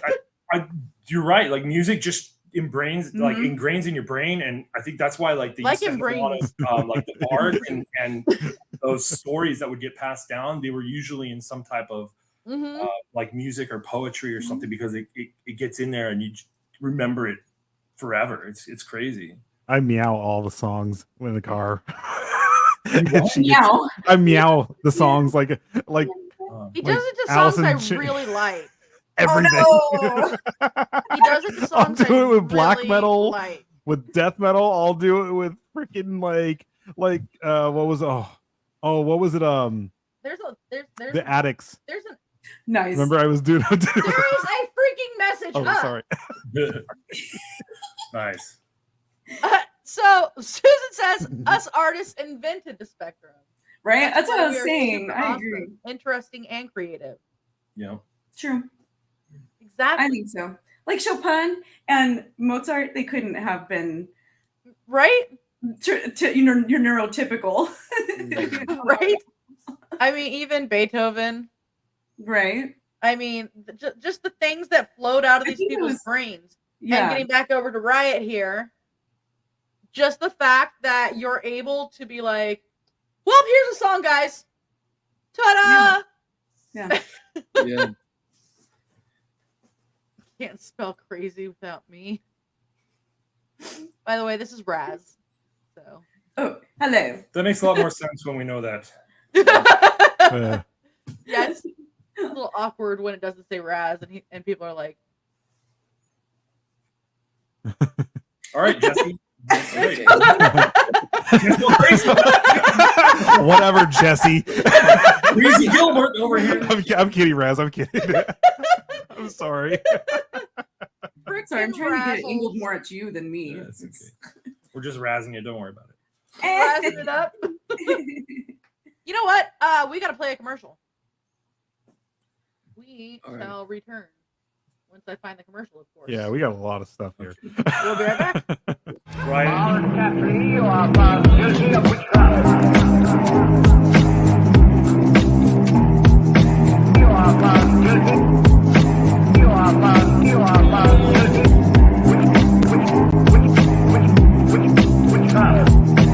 Speaker 6: you're right. Like music just ingrains in your brain, and I think that's why like they
Speaker 1: Like
Speaker 6: used to have a lot
Speaker 1: ingrains.
Speaker 6: of like the bards and those stories that would get passed down. They were usually in some type of
Speaker 1: Mm-hmm.
Speaker 6: like music or poetry or something because it gets in there and you remember it forever. It's crazy.
Speaker 3: I meow all the songs in the car.
Speaker 4: Meow.
Speaker 3: I meow the songs like
Speaker 1: He
Speaker 3: like
Speaker 1: does it to songs
Speaker 3: Allison
Speaker 1: I
Speaker 3: Ch-
Speaker 1: really like.
Speaker 3: everything.
Speaker 4: Oh,
Speaker 1: He does it to songs
Speaker 3: do
Speaker 1: I
Speaker 3: it with black
Speaker 1: really
Speaker 3: metal.
Speaker 1: like.
Speaker 3: With death metal, I'll do it with freaking like what was what was it
Speaker 1: There's
Speaker 3: the Addicts.
Speaker 1: there's an
Speaker 4: nice.
Speaker 3: Remember I was doing
Speaker 1: there is a freaking message
Speaker 3: oh
Speaker 1: up.
Speaker 3: sorry.
Speaker 6: Nice.
Speaker 1: So Susan says us artists invented the spectrum.
Speaker 4: Right? That's what
Speaker 1: why
Speaker 4: I was
Speaker 1: we are
Speaker 4: saying.
Speaker 1: super
Speaker 4: I
Speaker 1: awesome,
Speaker 4: agree.
Speaker 1: Interesting and creative.
Speaker 6: Yeah.
Speaker 4: True.
Speaker 1: Exactly.
Speaker 4: I think so. Like Chopin and Mozart, they couldn't have been
Speaker 1: Right?
Speaker 4: your neurotypical.
Speaker 1: Right? I mean, even Beethoven.
Speaker 4: Right?
Speaker 1: I mean, just the things that flowed out of
Speaker 4: I
Speaker 1: these
Speaker 4: think it
Speaker 1: people's
Speaker 4: was-
Speaker 1: brains. And
Speaker 4: Yeah.
Speaker 1: getting back over to Riot here, just the fact that you're able to be like, well, here's a song, guys. Ta-da!
Speaker 4: Yeah.
Speaker 5: Yeah.
Speaker 1: Can't spell crazy without me. By the way, this is Raz. So.
Speaker 4: Oh, hello.
Speaker 6: That makes a lot more sense when we know that.
Speaker 1: Yeah, it's a little awkward when it doesn't say Raz, and people are like,
Speaker 6: All right, Jesse.
Speaker 5: Okay.
Speaker 3: Whatever, Jesse.
Speaker 6: Breezy Gilbert over here.
Speaker 3: I'm kidding, Raz. I'm kidding. I'm sorry.
Speaker 4: Sorry, I'm
Speaker 1: "Frickin'
Speaker 4: trying to get it
Speaker 1: Razzles."
Speaker 4: angled more at you than me.
Speaker 6: Yeah, it's okay. We're just razzing you. Don't worry about it.
Speaker 1: Razzing it up. You know what? We got to play a commercial. We
Speaker 5: All right.
Speaker 1: shall return once I find the commercial, of course.
Speaker 3: Yeah, we got a lot of stuff here.
Speaker 1: We'll be right back.
Speaker 6: Ryan,
Speaker 2: You are found guilty of witchcraft. You are found guilty. You are found guilty. Witchcraft.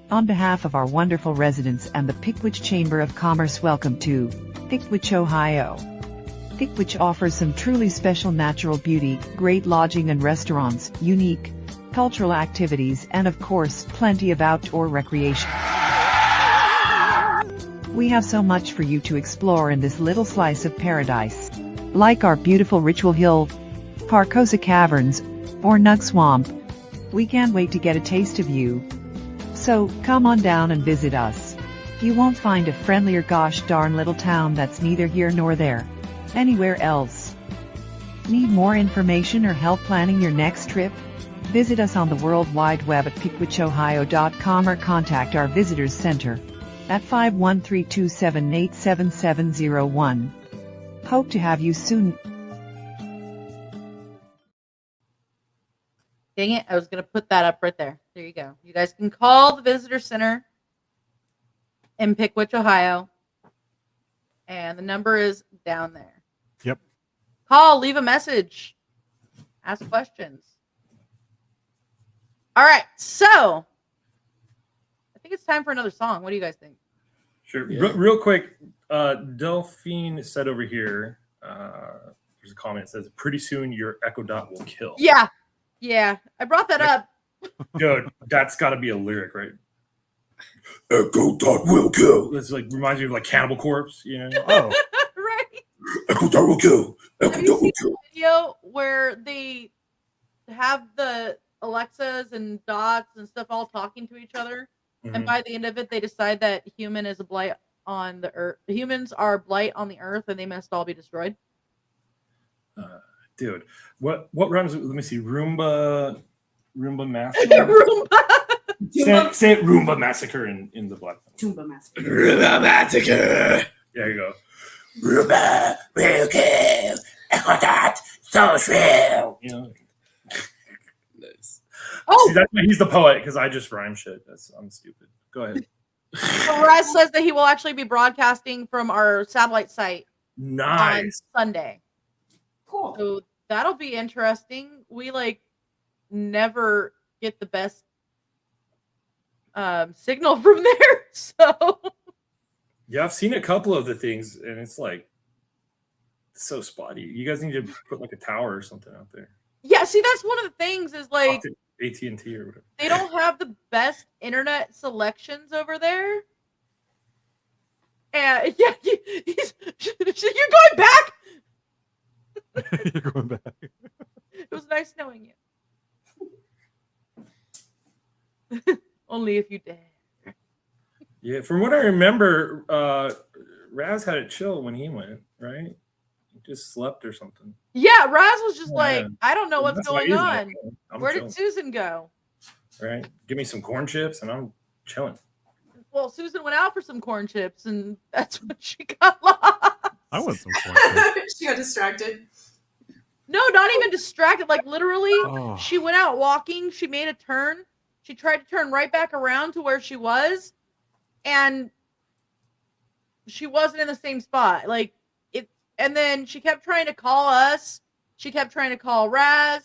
Speaker 8: On behalf of our wonderful residents and the Pickwich Chamber of Commerce, welcome to Pickwich, Ohio. Pickwich offers some truly special natural beauty, great lodging and restaurants, unique cultural activities, and of course, plenty of outdoor recreation. We have so much for you to explore in this little slice of paradise. Like our beautiful Ritual Hill, Parcosa Caverns, or Nug Swamp. We can't wait to get a taste of you. So, come on down and visit us. You won't find a friendlier gosh darn little town that's neither here nor there. Anywhere else. Need more information or help planning your next trip? Visit us on the World Wide Web at pickwichohio.com or contact our Visitors Center at 513-278-7701. Hope to have you soon.
Speaker 1: Dang it, I was going to put that up right there. There you go. You guys can call the Visitor Center in Pickwich, Ohio. And the number is down there.
Speaker 3: Yep.
Speaker 1: Call, leave a message, ask questions. All right, so I think it's time for another song. What do you guys think?
Speaker 6: Sure. Yeah. Real quick, Delphine said over here, there's a comment that says, pretty soon your Echo Dot will kill.
Speaker 1: Yeah, I brought that up.
Speaker 6: Dude, that's got to be a lyric, right?
Speaker 2: Echo Dot will kill.
Speaker 6: It's like reminds me of like Cannibal Corpse, you know?
Speaker 3: Oh,
Speaker 1: Right.
Speaker 2: Echo Dot will kill. Echo
Speaker 1: Have you
Speaker 2: Dot will
Speaker 1: seen
Speaker 2: kill.
Speaker 1: the video where they have the Alexas and Dots and stuff all talking to each other? And by the end of it, they decide that human is a blight on the earth. Humans are a blight on the earth, and they must all be destroyed.
Speaker 6: Dude, what rhymes? Let me see. Roomba massacre.
Speaker 1: Roomba.
Speaker 6: Say it, Roomba massacre in the Black.
Speaker 4: Roomba Master.
Speaker 2: Roomba massacre.
Speaker 6: There you go.
Speaker 2: Roomba will kill. Echo Dot so shrill.
Speaker 6: You know.
Speaker 5: Nice.
Speaker 1: Oh,
Speaker 6: See, that's why he's the poet, because I just rhyme shit. I'm stupid. Go ahead.
Speaker 1: Perez says that he will actually be broadcasting from our satellite site
Speaker 6: Nice.
Speaker 1: on Sunday.
Speaker 4: Cool.
Speaker 1: So that'll be interesting. We never get the best signal from there. So
Speaker 6: Yeah, I've seen a couple of the things, and it's like so spotty. You guys need to put like a tower or something out there.
Speaker 1: yeah, see, that's one of the things is like
Speaker 6: AT&T or whatever.
Speaker 1: they don't have the best internet selections over there. And yeah, you're going back.
Speaker 3: you're going back.
Speaker 1: It was nice knowing you. Only if you dare.
Speaker 6: Yeah, from what I remember, Raz had it chill when he went, right? He just slept or something.
Speaker 1: Yeah, Raz was just
Speaker 6: Yeah.
Speaker 1: like, I don't know what's
Speaker 6: That's why
Speaker 1: going
Speaker 6: he's
Speaker 1: on.
Speaker 6: like,
Speaker 1: Where
Speaker 6: chilling,
Speaker 1: did Susan go?
Speaker 6: right? Give me some corn chips and I'm chilling.
Speaker 1: Well, Susan went out for some corn chips, and that's when she got lost.
Speaker 3: I want some corn chips.
Speaker 4: She got distracted.
Speaker 1: No, not even distracted. Like literally,
Speaker 3: Oh.
Speaker 1: she went out walking. She made a turn. She tried to turn right back around to where she was, and she wasn't in the same spot. Like it, and then she kept trying to call us. She kept trying to call Raz.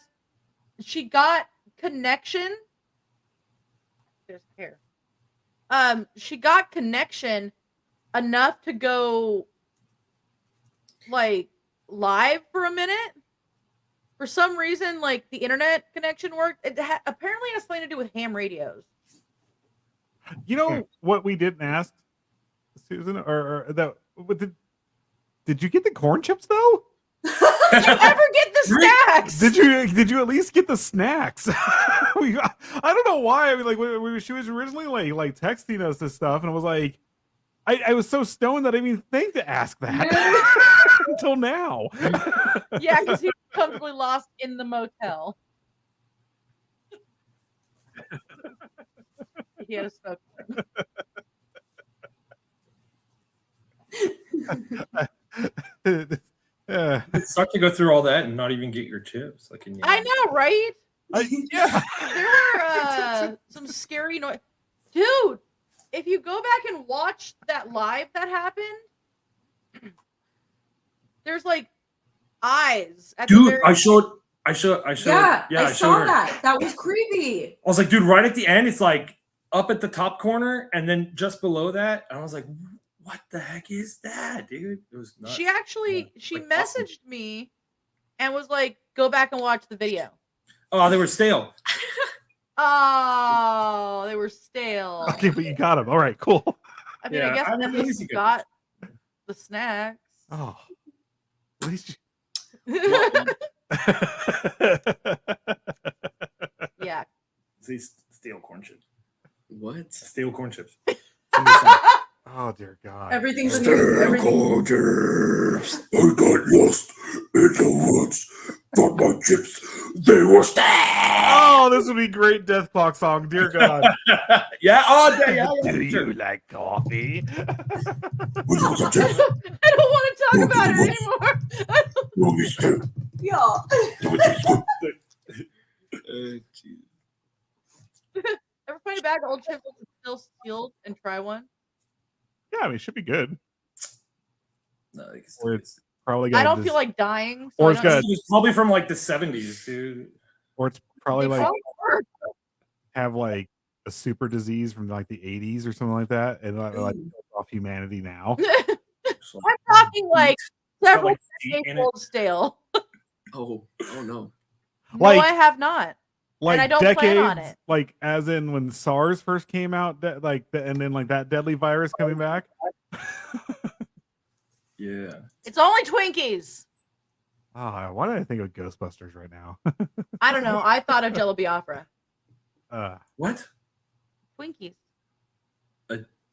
Speaker 1: She got connection. There's hair. She got connection enough to go like live for a minute. For some reason, like the internet connection worked. It apparently has something to do with ham radios.
Speaker 3: You know what we didn't ask, Susan, or that? Did you get the corn chips though?
Speaker 1: Did you ever get the snacks?
Speaker 3: Did you at least get the snacks? I don't know why. I mean, like she was originally like texting us this stuff, and I was like, I was so stoned that I didn't even think to ask that until now.
Speaker 1: Yeah, because he was comfortably lost in the motel. he had a smoke.
Speaker 6: It sucked to go through all that and not even get your chips. Like in
Speaker 1: I know, right?
Speaker 3: Yeah.
Speaker 1: There were some scary noise. Dude, if you go back and watch that live that happened, there's like eyes at the
Speaker 6: Dude,
Speaker 1: very
Speaker 6: I showed.
Speaker 4: Yeah,
Speaker 6: Yeah,
Speaker 4: I
Speaker 6: showed
Speaker 4: saw
Speaker 6: her.
Speaker 4: that. That was creepy.
Speaker 6: I was like, dude, right at the end, it's like up at the top corner, and then just below that, and I was like, what the heck is that, dude? It was nuts.
Speaker 1: She actually she
Speaker 6: like
Speaker 1: messaged me and was like, go back and watch the video.
Speaker 6: Oh, they were stale.
Speaker 1: Oh, they were stale.
Speaker 3: Okay, but you got him. All right, cool.
Speaker 1: I mean,
Speaker 6: Yeah,
Speaker 1: I guess
Speaker 6: I
Speaker 1: at
Speaker 6: mean,
Speaker 1: least
Speaker 6: easy
Speaker 1: you
Speaker 6: good.
Speaker 1: got the snacks.
Speaker 3: Oh, at least
Speaker 1: Yeah.
Speaker 6: These stale corn chips.
Speaker 5: What?
Speaker 6: Stale corn chips.
Speaker 3: Oh dear God.
Speaker 4: Everything's a
Speaker 2: Stale
Speaker 4: new. Everything.
Speaker 2: corn chips. I got lost in the woods. Got my chips. They were stale.
Speaker 3: Oh, this would be a great Death Clock song. Dear God.
Speaker 6: Yeah. Oh, yeah.
Speaker 3: Do you like coffee?
Speaker 2: Would you want chips?
Speaker 1: I don't want to talk about it anymore.
Speaker 2: Will be stale.
Speaker 4: Yeah.
Speaker 2: Do it taste good?
Speaker 5: Jeez.
Speaker 1: Ever find a bag of old chips that's still sealed and try one?
Speaker 3: Yeah, I mean, it should be good.
Speaker 5: No, I guess
Speaker 3: Or it's probably got.
Speaker 1: I don't feel like dying. So
Speaker 3: Or
Speaker 1: I
Speaker 3: it's
Speaker 1: don't-
Speaker 3: good.
Speaker 6: It's probably from like the 70s, dude.
Speaker 3: Or it's probably
Speaker 1: They
Speaker 3: like
Speaker 1: probably work.
Speaker 3: have like a super disease from like the 80s or something like that, and like kills off humanity now.
Speaker 6: So,
Speaker 1: I'm talking like
Speaker 6: got,
Speaker 1: several
Speaker 6: like, feet in
Speaker 1: decades
Speaker 6: it.
Speaker 1: old stale.
Speaker 5: Oh no.
Speaker 3: Like-
Speaker 1: no, I have not.
Speaker 3: Like
Speaker 1: I don't
Speaker 3: decades,
Speaker 1: plan on it.
Speaker 3: like as in when SARS first came out, and then like that deadly virus coming back.
Speaker 6: Yeah.
Speaker 1: It's only Twinkies.
Speaker 3: Why did I think of Ghostbusters right now?
Speaker 1: I don't know. I thought of Jello Biafra.
Speaker 6: What?
Speaker 1: Twinkies.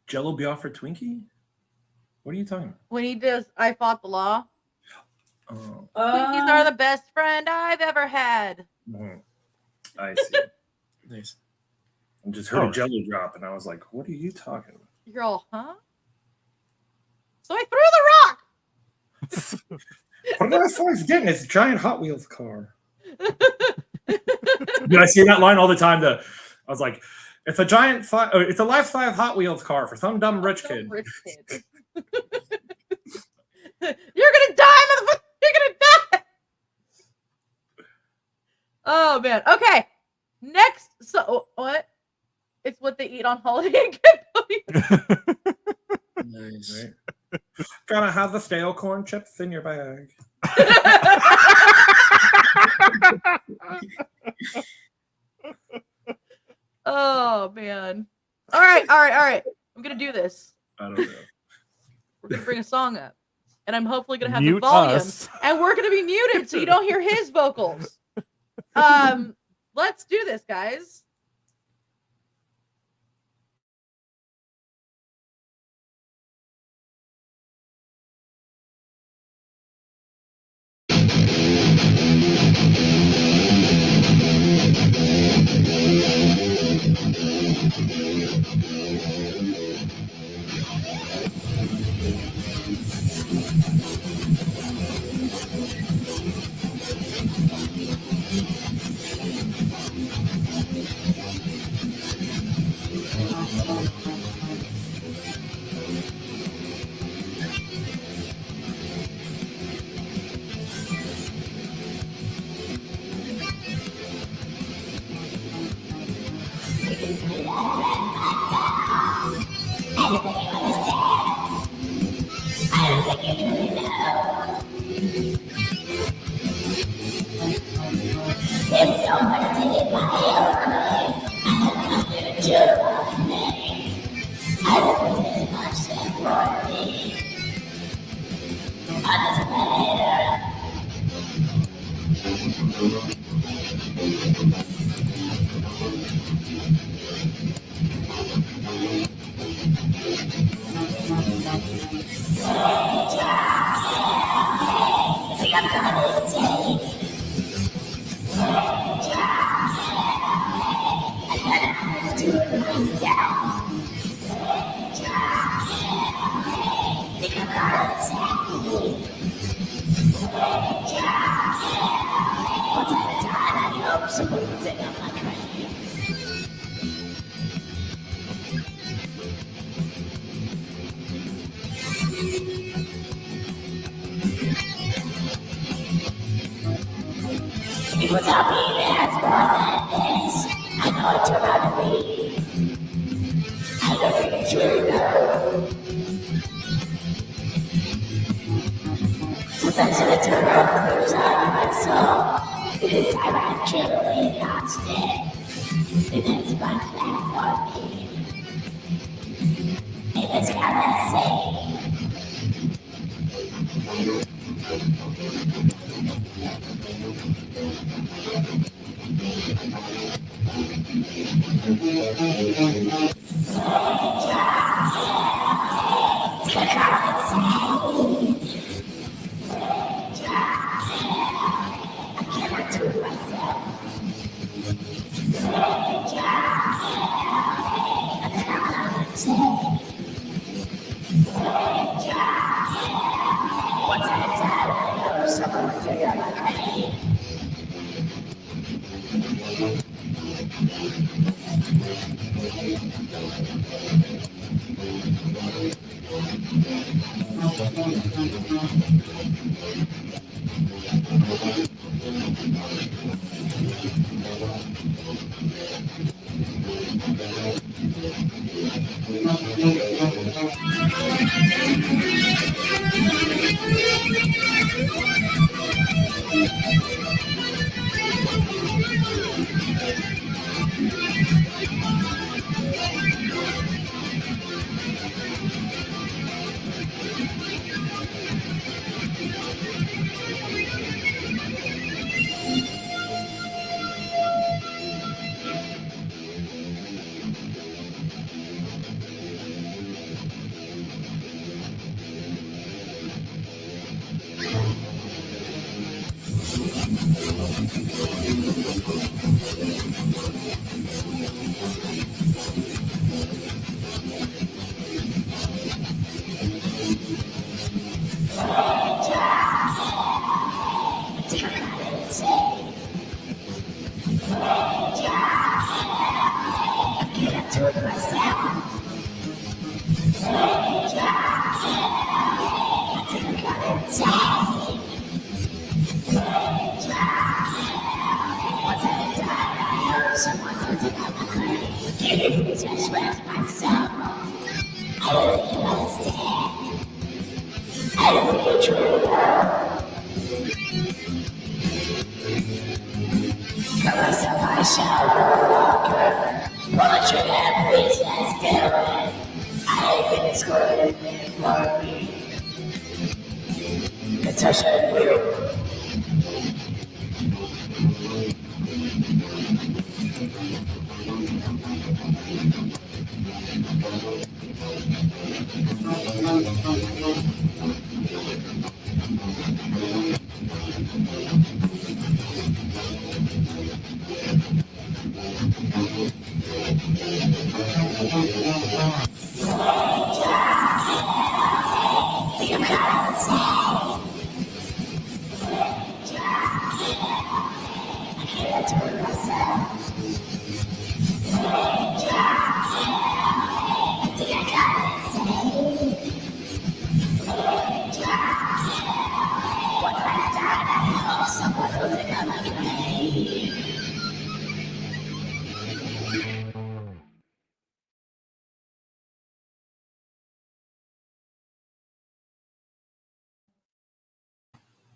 Speaker 6: Jello Biafra Twinkie? What are you talking about?
Speaker 1: When he does I Fought the Law.
Speaker 6: Oh,
Speaker 1: Twinkies are the best friend I've ever had.
Speaker 6: mhm. I see.
Speaker 5: Nice.
Speaker 6: I just heard
Speaker 3: Oh.
Speaker 6: a Jello drop, and I was like, "What are you talking about?"
Speaker 1: You're all, huh? So I threw the rock.
Speaker 6: What did I forget? It's a giant Hot Wheels car. Dude, I see that line all the time. I was like, "It's a giant, it's a life-size Hot Wheels car for some dumb rich kid."
Speaker 1: Rich kid. You're gonna die, motherfucker! You're gonna die. Oh man. Okay. Next. So what? It's what they eat on holiday in Cambodia.
Speaker 5: Nice.
Speaker 6: Right? Gotta have the stale corn chips in your bag.
Speaker 1: Oh man. All right. I'm gonna do this.
Speaker 6: I don't know.
Speaker 1: We're gonna bring a song up, and I'm hopefully gonna have the
Speaker 3: Mute
Speaker 1: volume,
Speaker 3: us.
Speaker 1: and we're gonna be muted so you don't hear his vocals. Let's do this, guys.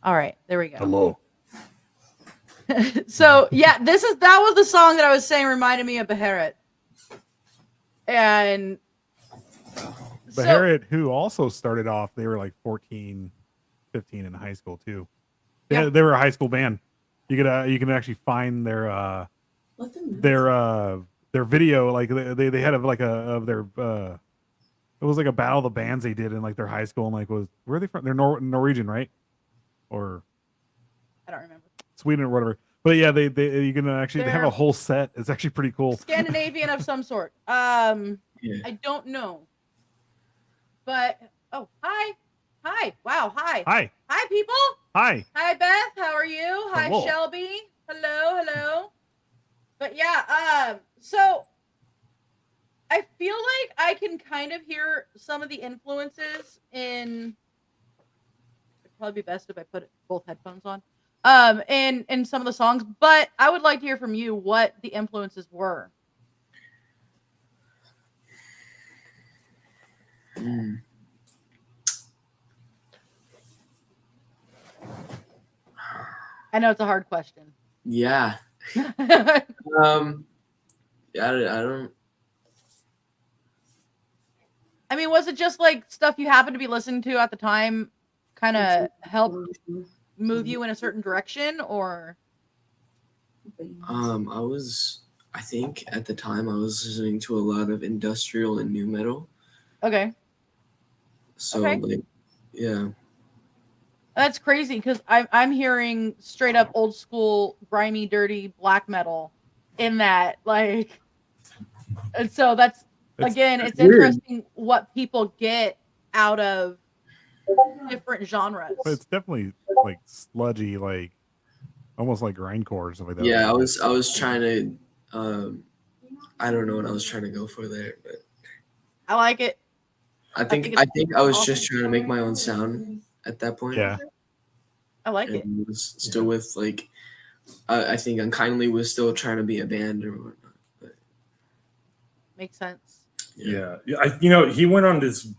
Speaker 1: All right, there we go.
Speaker 2: Hello.
Speaker 1: So yeah, that was the song that I was saying reminded me of Beharit. And
Speaker 3: Beharit, who also started off, they were like 14, 15 in high school too.
Speaker 1: Yeah.
Speaker 3: They were a high school band. You can actually find their video, like they had of their it was like a battle of the bands they did in like their high school, and like where are they from? They're Norwegian, right? Or
Speaker 1: I don't remember.
Speaker 3: Sweden or whatever. But yeah, you can actually they have
Speaker 1: They're-
Speaker 3: a whole set. It's actually pretty cool.
Speaker 1: Scandinavian of some sort.
Speaker 5: Yeah.
Speaker 1: I don't know. But hi. Wow, hi.
Speaker 3: Hi.
Speaker 1: Hi, people.
Speaker 3: Hi.
Speaker 1: Hi, Beth. How are you? Hi,
Speaker 3: Hello.
Speaker 1: Shelby. Hello. But yeah, so I feel like I can kind of hear some of the influences in. It'd probably be best if I put both headphones on. In some of the songs, but I would like to hear from you what the influences were.
Speaker 5: Mm.
Speaker 1: I know it's a hard question.
Speaker 5: Yeah. Yeah, I don't.
Speaker 1: I mean, was it just like stuff you happened to be listening to at the time kind of helped move you in a certain direction, or?
Speaker 5: I think at the time I was listening to a lot of industrial and new metal.
Speaker 1: Okay.
Speaker 5: So
Speaker 1: Okay.
Speaker 5: like, yeah.
Speaker 1: That's crazy because I'm hearing straight up old school, grimy, dirty black metal in that, like, and so that's again, it's
Speaker 5: weird.
Speaker 1: interesting what people get out of different genres.
Speaker 3: But it's definitely like sludgy, like almost like grindcore or something like that.
Speaker 5: Yeah, I was trying to I don't know what I was trying to go for there, but
Speaker 1: I like it.
Speaker 5: I think I was just trying to make my own sound at that point.
Speaker 3: Yeah.
Speaker 1: I like it.
Speaker 5: And was still with like I think Unkindly was still trying to be a band or whatnot. But
Speaker 1: Makes sense.
Speaker 6: Yeah. He went on this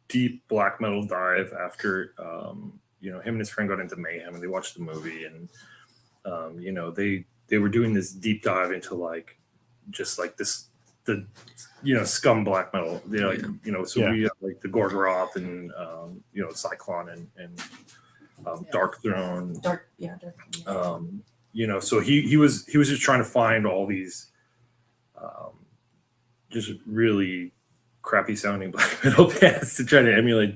Speaker 6: deep black metal dive after him and his friend got into Mayhem and they watched the movie and they were doing this deep dive into like just like the scum black metal. We have like the Gorgoroth and Cyclone and Dark Throne.
Speaker 4: Dark.
Speaker 6: So he was just trying to find all these just really crappy sounding black metal bands to try to emulate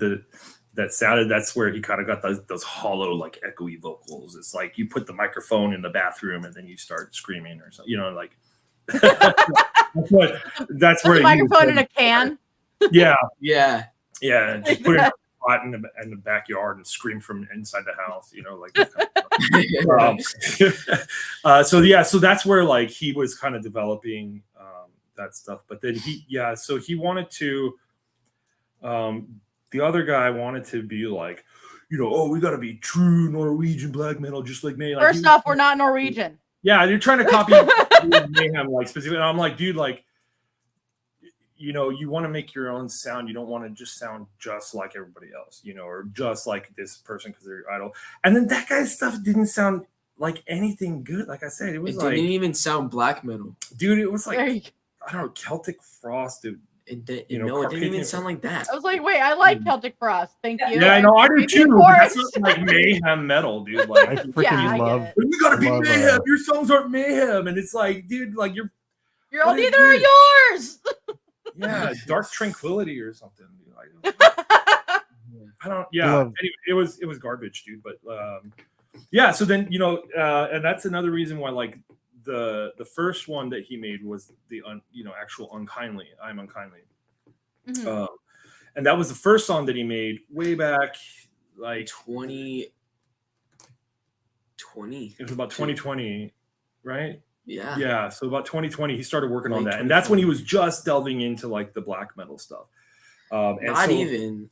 Speaker 6: that sounded. That's where he kind of got those hollow, like echoey vocals. It's like you put the microphone in the bathroom and then you start screaming or something, like that's where
Speaker 1: the microphone in a can.
Speaker 6: Yeah. Just put it in a pot in the backyard and scream from inside the house, so that's where like he was kind of developing that stuff. But then he wanted to the other guy wanted to be like, we got to be true Norwegian black metal just like me. Like,
Speaker 1: First off, we're not Norwegian.
Speaker 6: Yeah, you're trying to copy Mayhem, like specifically. And I'm like, dude, like, you want to make your own sound. You don't want to just sound just like everybody else, or just like this person because they're your idol. And then that guy's stuff didn't sound like anything good. Like I said, it was
Speaker 5: didn't even sound black metal,
Speaker 6: dude. It was like I don't know, Celtic Frost, dude.
Speaker 5: It didn't even sound like that.
Speaker 1: I was like, wait, I like Celtic Frost. Thank you.
Speaker 6: Yeah, I know, I do too. That's not like Mayhem metal, dude. Like,
Speaker 3: I freaking love.
Speaker 6: We gotta be Mayhem. Your songs aren't Mayhem, and it's like, dude, like you're
Speaker 1: all neither are yours.
Speaker 6: Yeah, Dark Tranquility or something. I don't. Yeah. Anyway, it was garbage, dude. But so then and that's another reason why like the first one that he made was the actual Unkindly. I'm Unkindly.
Speaker 1: Mm-hmm.
Speaker 6: And that was the first song that he made way back, like
Speaker 5: 2020.
Speaker 6: It was about 2020, right?
Speaker 5: Yeah.
Speaker 6: Yeah. So about 2020, he started working on that, and that's when he was just delving into like the black metal stuff. I didn't
Speaker 5: even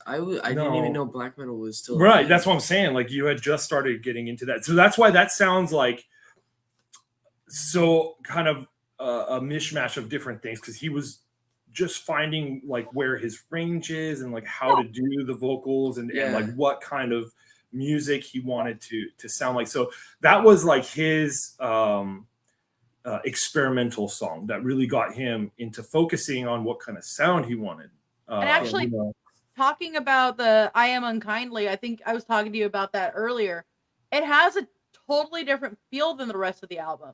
Speaker 5: know black metal was still
Speaker 6: right. That's what I'm saying. Like you had just started getting into that, so that's why that sounds like so kind of a mishmash of different things because he was just finding like where his range is and like how to do the vocals and like what kind of music he wanted to sound like. So that was like his experimental song that really got him into focusing on what kind of sound he wanted.
Speaker 1: And actually, talking about the I Am Unkindly, I think I was talking to you about that earlier. It has a totally different feel than the rest of the album.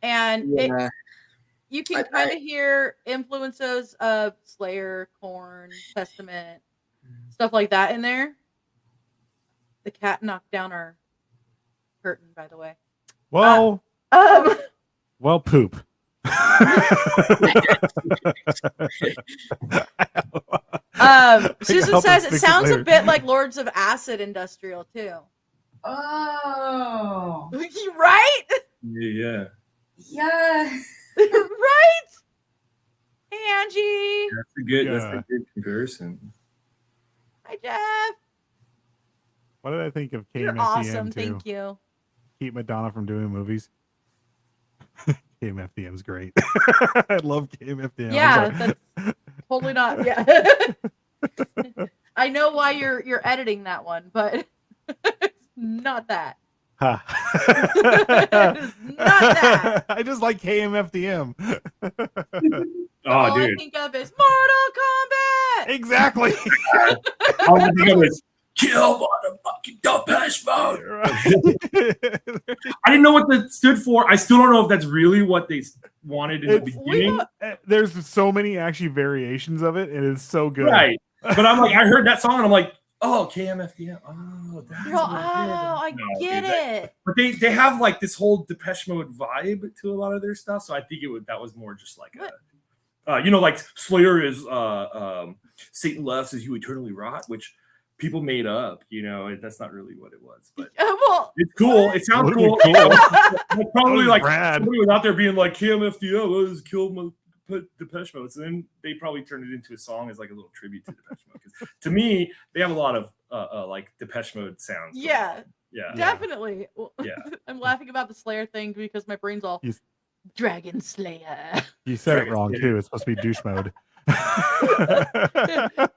Speaker 1: And you can kind of hear influences of Slayer, Korn, Testament, stuff like that in there. The cat knocked down our curtain, by the way.
Speaker 3: Well,
Speaker 1: Um,
Speaker 3: well, poop.
Speaker 1: Susan says it sounds a bit like Lords of Acid Industrial too.
Speaker 4: Oh.
Speaker 1: Right?
Speaker 6: Yeah.
Speaker 4: Yeah.
Speaker 1: Right? Hey, Angie.
Speaker 6: That's a good comparison.
Speaker 1: Hi, Jeff.
Speaker 3: What did I think of KMFDM
Speaker 1: You're awesome.
Speaker 3: too?
Speaker 1: Thank you.
Speaker 3: Keep Madonna from doing movies. KMFDM's great. I love KMFDM.
Speaker 1: Yeah, that's totally not. Yeah. I know why you're editing that one, but it's not that.
Speaker 3: Huh.
Speaker 1: It's not that.
Speaker 3: I just like KMFDM.
Speaker 6: Oh,
Speaker 1: All
Speaker 6: dude.
Speaker 1: I think of is Mortal Kombat.
Speaker 3: Exactly.
Speaker 6: All I think of is kill motherfucking Depeche Mode. I didn't know what that stood for. I still don't know if that's really what they wanted in the beginning.
Speaker 3: There's so many actually variations of it, and it's so good.
Speaker 6: Right. But I'm like, I heard that song and I'm like, oh, KMFDM. Oh, that's
Speaker 1: You're all, I get it.
Speaker 6: But they have like this whole Depeche Mode vibe to a lot of their stuff. So I think that was more just like like Slayer is Satan Loves As You Eternally Rot, which people made up, that's not really what it was, but it's cool. It sounds cool. It's probably like somebody was out there being like KMFDM was killed my Depeche Mode. So then they probably turned it into a song as like a little tribute to Depeche Mode. 'Cause to me, they have a lot of like Depeche Mode sounds.
Speaker 1: Yeah.
Speaker 6: Yeah.
Speaker 1: Definitely.
Speaker 6: Yeah.
Speaker 1: I'm laughing about the Slayer thing because my brain's all Dragon Slayer.
Speaker 3: You said it wrong too. It's supposed to be douche mode.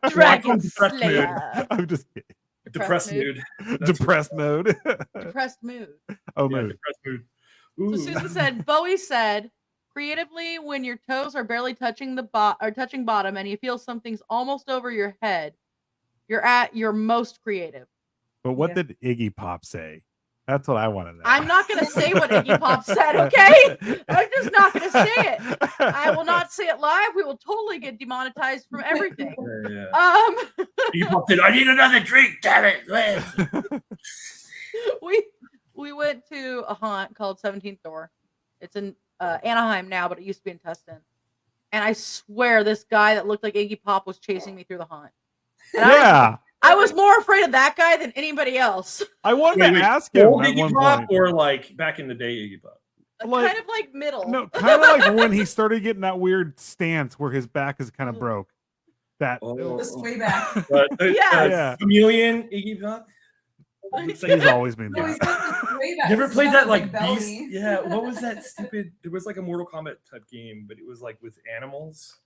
Speaker 1: Dragon Slayer.
Speaker 3: I'm just kidding.
Speaker 6: Depressed mood.
Speaker 3: Depressed mode.
Speaker 1: Depressed mood.
Speaker 3: Oh,
Speaker 6: yeah,
Speaker 3: mood.
Speaker 6: Depressed mood.
Speaker 1: So Susan said, Bowie said, creatively, when your toes are barely touching touching bottom and you feel something's almost over your head, you're at your most creative.
Speaker 3: But what did Iggy Pop say? That's what I want to know.
Speaker 1: I'm not going to say what Iggy Pop said, okay? I'm just not going to say it. I will not say it live. We will totally get demonetized from everything.
Speaker 6: Yeah. Iggy Pop said, I need another drink, damn it.
Speaker 1: We went to a haunt called 17th Door. It's in Anaheim now, but it used to be in Tustin. And I swear this guy that looked like Iggy Pop was chasing me through the haunt. And I was more afraid of that guy than anybody else.
Speaker 3: I wanted to ask him
Speaker 6: old
Speaker 3: at
Speaker 6: Iggy
Speaker 3: one
Speaker 6: Pop
Speaker 3: point.
Speaker 6: or like back in the day Iggy Pop?
Speaker 1: Kind of like middle.
Speaker 3: No, kind of like when he started getting that weird stance where his back is kind of broke. That
Speaker 4: this way back.
Speaker 6: Chameleon Iggy Pop.
Speaker 3: He's always been there.
Speaker 6: You ever played that like Beast? Yeah, what was that stupid? There was like a Mortal Kombat type game, but it was like with animals.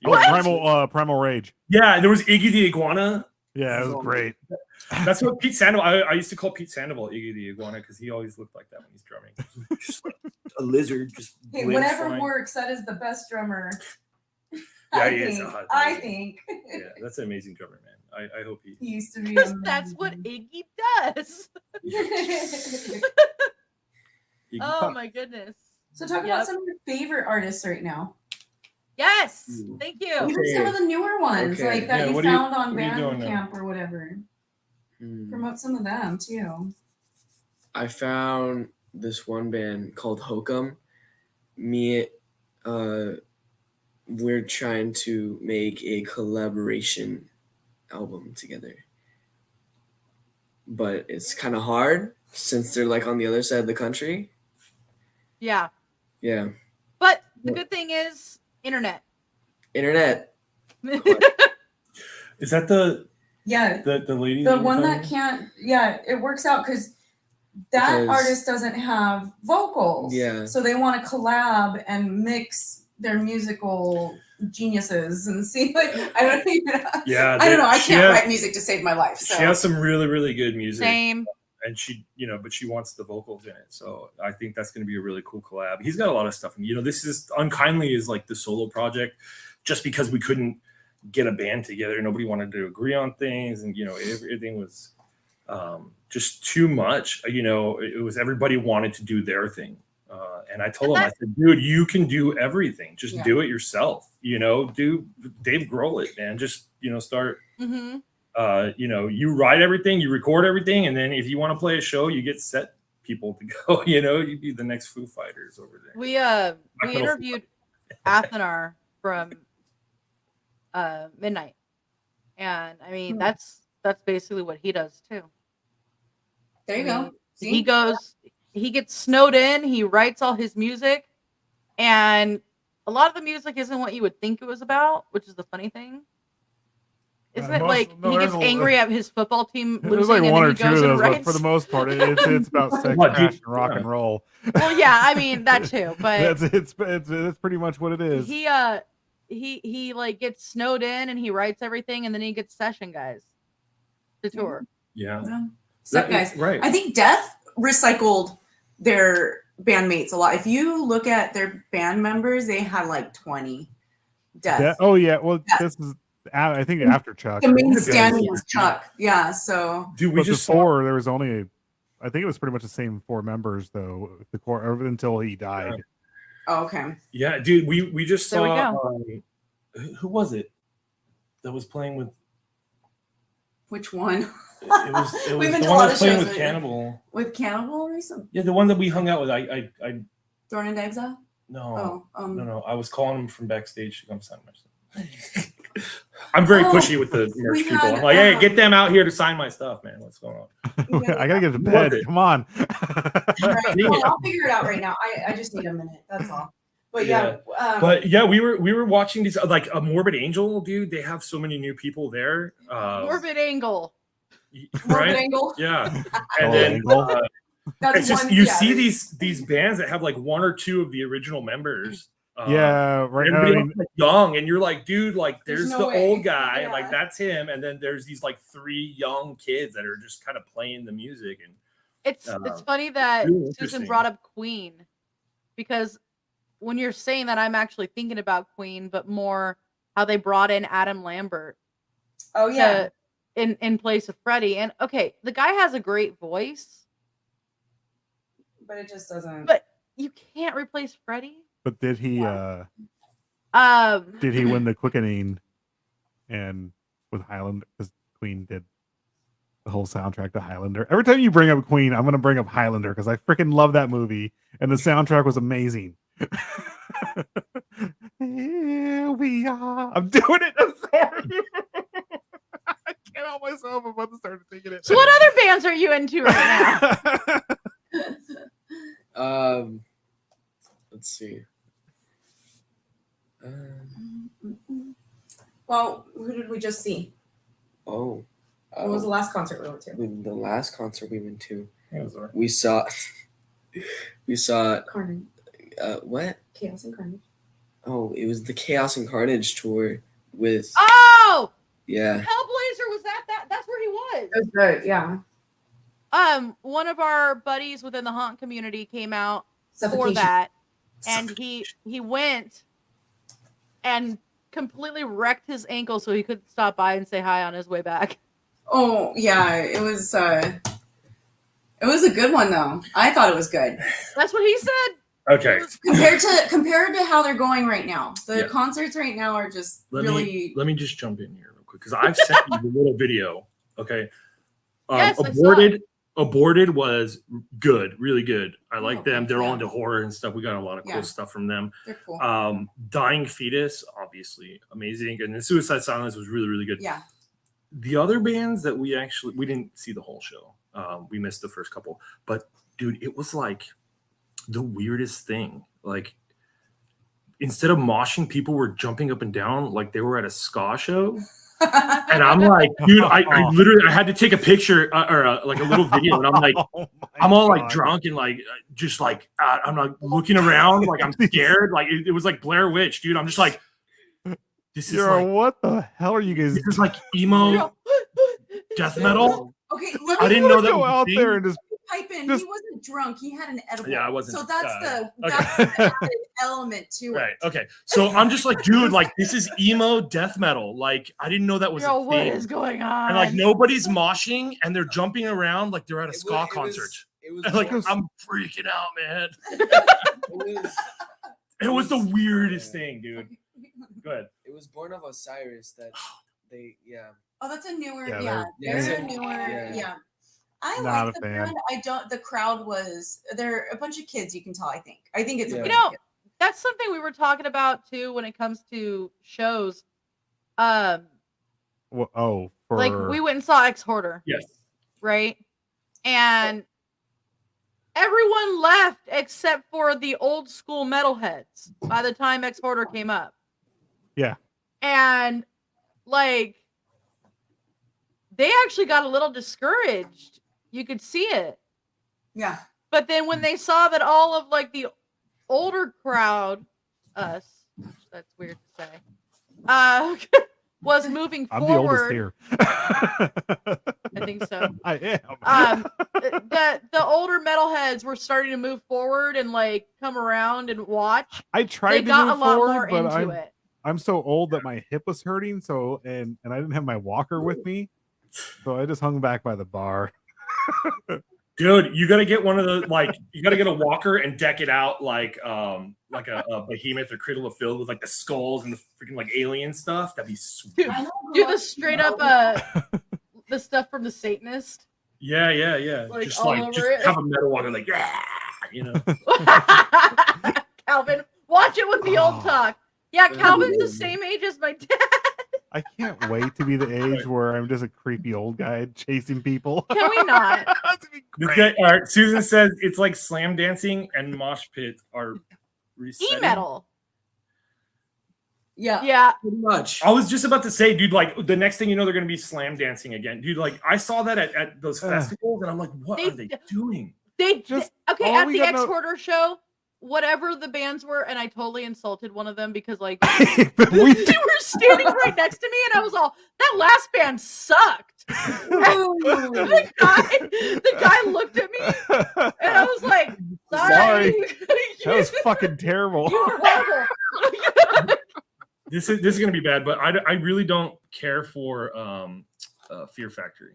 Speaker 3: Primal Rage.
Speaker 6: Yeah, there was Iggy the Iguana.
Speaker 3: Yeah, it was great.
Speaker 6: That's what Pete Sandoval. I used to call Pete Sandoval Iggy the Iguana because he always looked like that when he's drumming. Just like a lizard, just
Speaker 4: whatever works. That is the best drummer.
Speaker 6: Yeah,
Speaker 4: I think.
Speaker 6: Yeah, that's an amazing drummer, man. I hope he
Speaker 4: used to be.
Speaker 1: Because that's what Iggy does. Oh my goodness.
Speaker 4: So talk about some of your favorite artists right now.
Speaker 1: Yes, thank you.
Speaker 4: Even some of the newer ones, like that you found on Bandcamp or whatever. Promote some of them too.
Speaker 5: I found this one band called Hokum. We're trying to make a collaboration album together, but it's kind of hard since they're like on the other side of the country.
Speaker 1: Yeah. But the good thing is internet.
Speaker 6: Is that the lady?
Speaker 4: The one that can't. Yeah, it works out because artist doesn't have vocals.
Speaker 5: Yeah.
Speaker 4: So they want to collab and mix their musical geniuses and see. Like, I don't even.
Speaker 6: Yeah.
Speaker 4: I don't know. I can't write music to save my life. So.
Speaker 6: She has some really, really good music.
Speaker 1: Same.
Speaker 6: And she, but she wants the vocals in it. So I think that's going to be a really cool collab. He's got a lot of stuff. And, this is Unkindly is like the solo project just because we couldn't get a band together. Nobody wanted to agree on things. And, everything was just too much. It was everybody wanted to do their thing. And I told him, I said, dude, you can do everything. Just do it yourself. Do Dave Grohl it, man. Just, start. Mm-hmm. You write everything, you record everything, and then if you want to play a show, you get set people to go. You know, you'd be the next Foo Fighters over there.
Speaker 1: We
Speaker 6: Metal
Speaker 1: interviewed Athenar from Midnight, and I mean that's basically what he does too.
Speaker 4: There you go.
Speaker 1: He goes, he gets snowed in, he writes all his music, and a lot of the music isn't what you would think it was about, which is the funny thing. Isn't it like he gets angry at his football team losing?
Speaker 3: There's like
Speaker 1: and
Speaker 3: one
Speaker 1: then
Speaker 3: or
Speaker 1: he
Speaker 3: two
Speaker 1: goes
Speaker 3: of
Speaker 1: and
Speaker 3: those, but
Speaker 1: writes?
Speaker 3: for the most part, it's about sex,
Speaker 6: What,
Speaker 3: trash,
Speaker 6: dude?
Speaker 3: and rock and roll.
Speaker 1: Well, yeah, I mean that too, but
Speaker 3: it's pretty much what it is.
Speaker 1: he like gets snowed in and he writes everything, and then he gets session guys to tour.
Speaker 6: Yeah.
Speaker 4: Sup, guys.
Speaker 6: Right.
Speaker 4: I think Death recycled their bandmates a lot. If you look at their band members, they had like 20. Death.
Speaker 3: Oh yeah, well this is I think after Chuck.
Speaker 4: The main
Speaker 3: Yeah.
Speaker 4: standing was Chuck. Yeah, so
Speaker 6: Dude, we
Speaker 3: But
Speaker 6: just
Speaker 3: before there was only, I think it was pretty much the same 4 members though. The core until he died.
Speaker 4: oh, okay.
Speaker 6: Yeah, dude, we just
Speaker 1: There we
Speaker 6: saw. Who was it that was playing with?
Speaker 4: Which one?
Speaker 6: It was
Speaker 4: We've been
Speaker 6: the
Speaker 4: to a
Speaker 6: one
Speaker 4: lot
Speaker 6: that was
Speaker 4: of
Speaker 6: playing
Speaker 4: shows
Speaker 6: with
Speaker 4: lately.
Speaker 6: Cannibal.
Speaker 4: With Cannibal recently?
Speaker 6: Yeah, the one that we hung out with. I
Speaker 4: Thrown into Exile?
Speaker 6: no,
Speaker 4: Oh,
Speaker 6: no. I was calling him from backstage to come sign my stuff. I'm very pushy with the merch
Speaker 4: we
Speaker 6: people.
Speaker 4: had,
Speaker 6: I'm like, hey, get them out here to sign my stuff, man. What's going on?
Speaker 3: I gotta get to
Speaker 6: Love
Speaker 3: bed.
Speaker 6: it.
Speaker 3: Come on.
Speaker 4: Right. Well, I'll figure it out right now. I just need a minute. That's all. But yeah.
Speaker 6: But yeah, we were watching these like a Morbid Angel, dude. They have so many new people there.
Speaker 1: Morbid Angle.
Speaker 4: Morbid
Speaker 6: Right?
Speaker 4: Angle.
Speaker 6: Yeah.
Speaker 3: Oh,
Speaker 6: And then
Speaker 3: Angle.
Speaker 4: That's
Speaker 6: it's just
Speaker 4: one,
Speaker 6: you
Speaker 4: yeah,
Speaker 6: see
Speaker 4: there's-
Speaker 6: these bands that have like 1 or 2 of the original members.
Speaker 3: Yeah, right now. I
Speaker 6: Everybody
Speaker 3: mean,
Speaker 6: else is, like, young, and you're like, dude, like there's
Speaker 4: no
Speaker 6: the
Speaker 4: way.
Speaker 6: old guy, and like
Speaker 4: Yeah.
Speaker 6: that's him, and then there's these like 3 young kids that are just kind of playing the music. And
Speaker 1: It's funny that
Speaker 6: really
Speaker 1: Susan
Speaker 6: interesting.
Speaker 1: brought up Queen, because when you're saying that, I'm actually thinking about Queen, but more how they brought in Adam Lambert
Speaker 4: Oh yeah.
Speaker 1: in place of Freddie. And okay, the guy has a great voice,
Speaker 4: But it just doesn't.
Speaker 1: but you can't replace Freddie.
Speaker 3: but did he
Speaker 1: Did
Speaker 3: win the quickening and with Highlander? Because Queen did the whole soundtrack to Highlander. Every time you bring up Queen, I'm gonna bring up Highlander because I freaking love that movie and the soundtrack was amazing. Here we are. I'm doing it. I'm sorry. I can't help myself. I'm about to start thinking it.
Speaker 1: So what other bands are you into right now?
Speaker 5: Let's see.
Speaker 4: Well, who did we just see?
Speaker 5: Oh,
Speaker 4: What was the last concert we went to?
Speaker 5: the last concert we went to?
Speaker 6: Yeah, sorry.
Speaker 5: We saw
Speaker 4: Carnage.
Speaker 5: what?
Speaker 4: Chaos and Carnage.
Speaker 5: Oh, it was the Chaos and Carnage tour with
Speaker 1: Oh,
Speaker 5: yeah.
Speaker 1: Hellblazer was that's where he was.
Speaker 4: It was good, yeah.
Speaker 1: One of our buddies within the haunt community came out for
Speaker 4: Suffocation.
Speaker 1: that, and he went and completely wrecked his ankle, so he couldn't stop by and say hi on his way back.
Speaker 4: Oh yeah, it was a good one though. I thought it was good.
Speaker 1: That's what he said.
Speaker 6: Okay,
Speaker 4: Compared to how they're going right now. The
Speaker 6: Yeah.
Speaker 4: concerts right now are just
Speaker 6: let
Speaker 4: really
Speaker 6: me just jump in here real quick because I've sent you the little video. Okay,
Speaker 1: Yes, I saw it.
Speaker 6: Aborted was good, really good. I like
Speaker 4: Oh,
Speaker 6: them. They're all
Speaker 4: yeah.
Speaker 6: into horror and stuff. We got a lot of cool
Speaker 4: Yeah.
Speaker 6: stuff from them.
Speaker 4: they're cool.
Speaker 6: Dying Fetus, obviously amazing, and then Suicide Silence was really, really good.
Speaker 4: Yeah.
Speaker 6: The other bands that we didn't see the whole show. We missed the first couple, but dude, it was like the weirdest thing. Like instead of moshing, people were jumping up and down like they were at a ska show. And I'm like, dude, I literally I had to take a picture or like a little video, and I'm like,
Speaker 3: Oh
Speaker 6: I'm all
Speaker 3: my
Speaker 6: like
Speaker 3: God.
Speaker 6: drunk and like just like I'm like looking around like I'm scared. Like it was like Blair Witch, dude. I'm just like, this is
Speaker 3: You're
Speaker 6: like
Speaker 3: what the hell are you guys?
Speaker 6: this is like emo death metal.
Speaker 4: Okay,
Speaker 6: I didn't know that
Speaker 3: go
Speaker 6: was a
Speaker 3: out
Speaker 6: thing.
Speaker 3: there and just
Speaker 4: pipe in.
Speaker 3: Just-
Speaker 4: He wasn't drunk. He had an edible.
Speaker 6: Yeah, I wasn't.
Speaker 4: So that's
Speaker 6: okay.
Speaker 4: that's the added element to
Speaker 6: Right.
Speaker 4: it.
Speaker 6: Okay. So I'm just like, dude, like this is emo death metal. Like I didn't know that was
Speaker 1: Yo,
Speaker 6: a
Speaker 1: what
Speaker 6: thing.
Speaker 1: is going on?
Speaker 6: And like nobody's moshing and they're jumping around like they're at a ska concert.
Speaker 5: It was
Speaker 6: And, like
Speaker 5: born-
Speaker 6: I'm freaking out, man.
Speaker 5: it was
Speaker 6: It was the weirdest thing, dude. Go ahead.
Speaker 5: it was Born of Osiris that they
Speaker 4: Oh, that's a newer.
Speaker 3: Yeah,
Speaker 4: Yeah,
Speaker 5: they're-
Speaker 4: they're a
Speaker 5: yeah,
Speaker 4: newer.
Speaker 5: yeah.
Speaker 4: Yeah. I
Speaker 3: Not
Speaker 4: like
Speaker 3: a
Speaker 4: the
Speaker 3: fan.
Speaker 4: band. I don't. The crowd was they're a bunch of kids. You can tell. I think it's a
Speaker 5: Yeah.
Speaker 4: bunch
Speaker 1: You know,
Speaker 4: of kids.
Speaker 1: that's something we were talking about too when it comes to shows. Um,
Speaker 3: For
Speaker 1: like we went and saw Ex Hoarder,
Speaker 6: Yes.
Speaker 1: right? And everyone left except for the old school metalheads by the time Ex Hoarder came up.
Speaker 3: Yeah.
Speaker 1: And like they actually got a little discouraged. You could see it.
Speaker 4: Yeah.
Speaker 1: But then when they saw that all of like the older crowd, us, that's weird to say, was moving
Speaker 3: I'm the oldest
Speaker 1: forward.
Speaker 3: here.
Speaker 1: I think so.
Speaker 3: I am.
Speaker 1: The older metalheads were starting to move forward and like come around and watch.
Speaker 3: I
Speaker 1: They
Speaker 3: tried to
Speaker 1: got
Speaker 3: move
Speaker 1: a lot
Speaker 3: forward,
Speaker 1: more
Speaker 3: but
Speaker 1: into it.
Speaker 3: I'm so old that my hip was hurting, so and I didn't have my walker with me, so I just hung back by the bar.
Speaker 6: Dude, you gotta get one of the you gotta get a walker and deck it out like a behemoth or cradle of filth with like the skulls and the freaking like alien stuff. That'd be sweet.
Speaker 1: Dude, do the straight up the stuff from the Satanist.
Speaker 6: Yeah.
Speaker 1: Like,
Speaker 6: Just
Speaker 1: all
Speaker 6: like
Speaker 1: over
Speaker 6: just
Speaker 1: it.
Speaker 6: have a metal walker like you know.
Speaker 1: Calvin, watch it with the old talk. Yeah, Calvin's the same age as my dad.
Speaker 3: I can't wait to be the age where I'm just a creepy old guy chasing people.
Speaker 1: Can we not?
Speaker 3: That'd be
Speaker 6: This
Speaker 3: great.
Speaker 6: guy, all right, Susan says it's like slam dancing and mosh pit are resetting.
Speaker 1: E-metal.
Speaker 4: Yeah.
Speaker 1: Yeah.
Speaker 5: Pretty much.
Speaker 6: I was just about to say, dude, like the next thing you know, they're gonna be slam dancing again. Dude, like I saw that at those festivals, and I'm like, what are they doing?
Speaker 1: They
Speaker 3: Just
Speaker 1: okay
Speaker 3: all
Speaker 1: at
Speaker 3: we
Speaker 1: the
Speaker 3: got
Speaker 1: Ex Hoarder show, whatever the bands were, and I totally insulted one of them because like
Speaker 3: But we
Speaker 1: they were standing right next to me, and I was all, that last band sucked. the guy looked at me, and I was like, sorry.
Speaker 3: That was fucking terrible.
Speaker 1: You were horrible.
Speaker 6: This is gonna be bad, but I really don't care for Fear Factory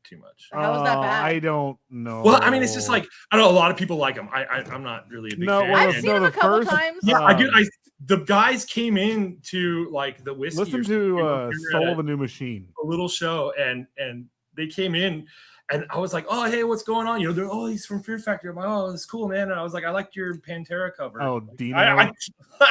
Speaker 6: too much.
Speaker 1: How was that bad?
Speaker 3: I don't know.
Speaker 6: Well, I mean, it's just like I don't know. A lot of people like them. I'm not really a big fan.
Speaker 1: I've
Speaker 6: And-
Speaker 1: seen them a couple times.
Speaker 6: Yeah, I do. The guys came in to like the whiskey.
Speaker 3: Listen
Speaker 6: or
Speaker 3: to
Speaker 6: something,
Speaker 3: Soul of a New Machine.
Speaker 6: a little show, and they came in, and I was like, oh hey, what's going on? You know, they're he's from Fear Factory. I'm like, oh, that's cool, man. And I was like, I liked your Pantera cover.
Speaker 3: Oh, Dino.
Speaker 6: I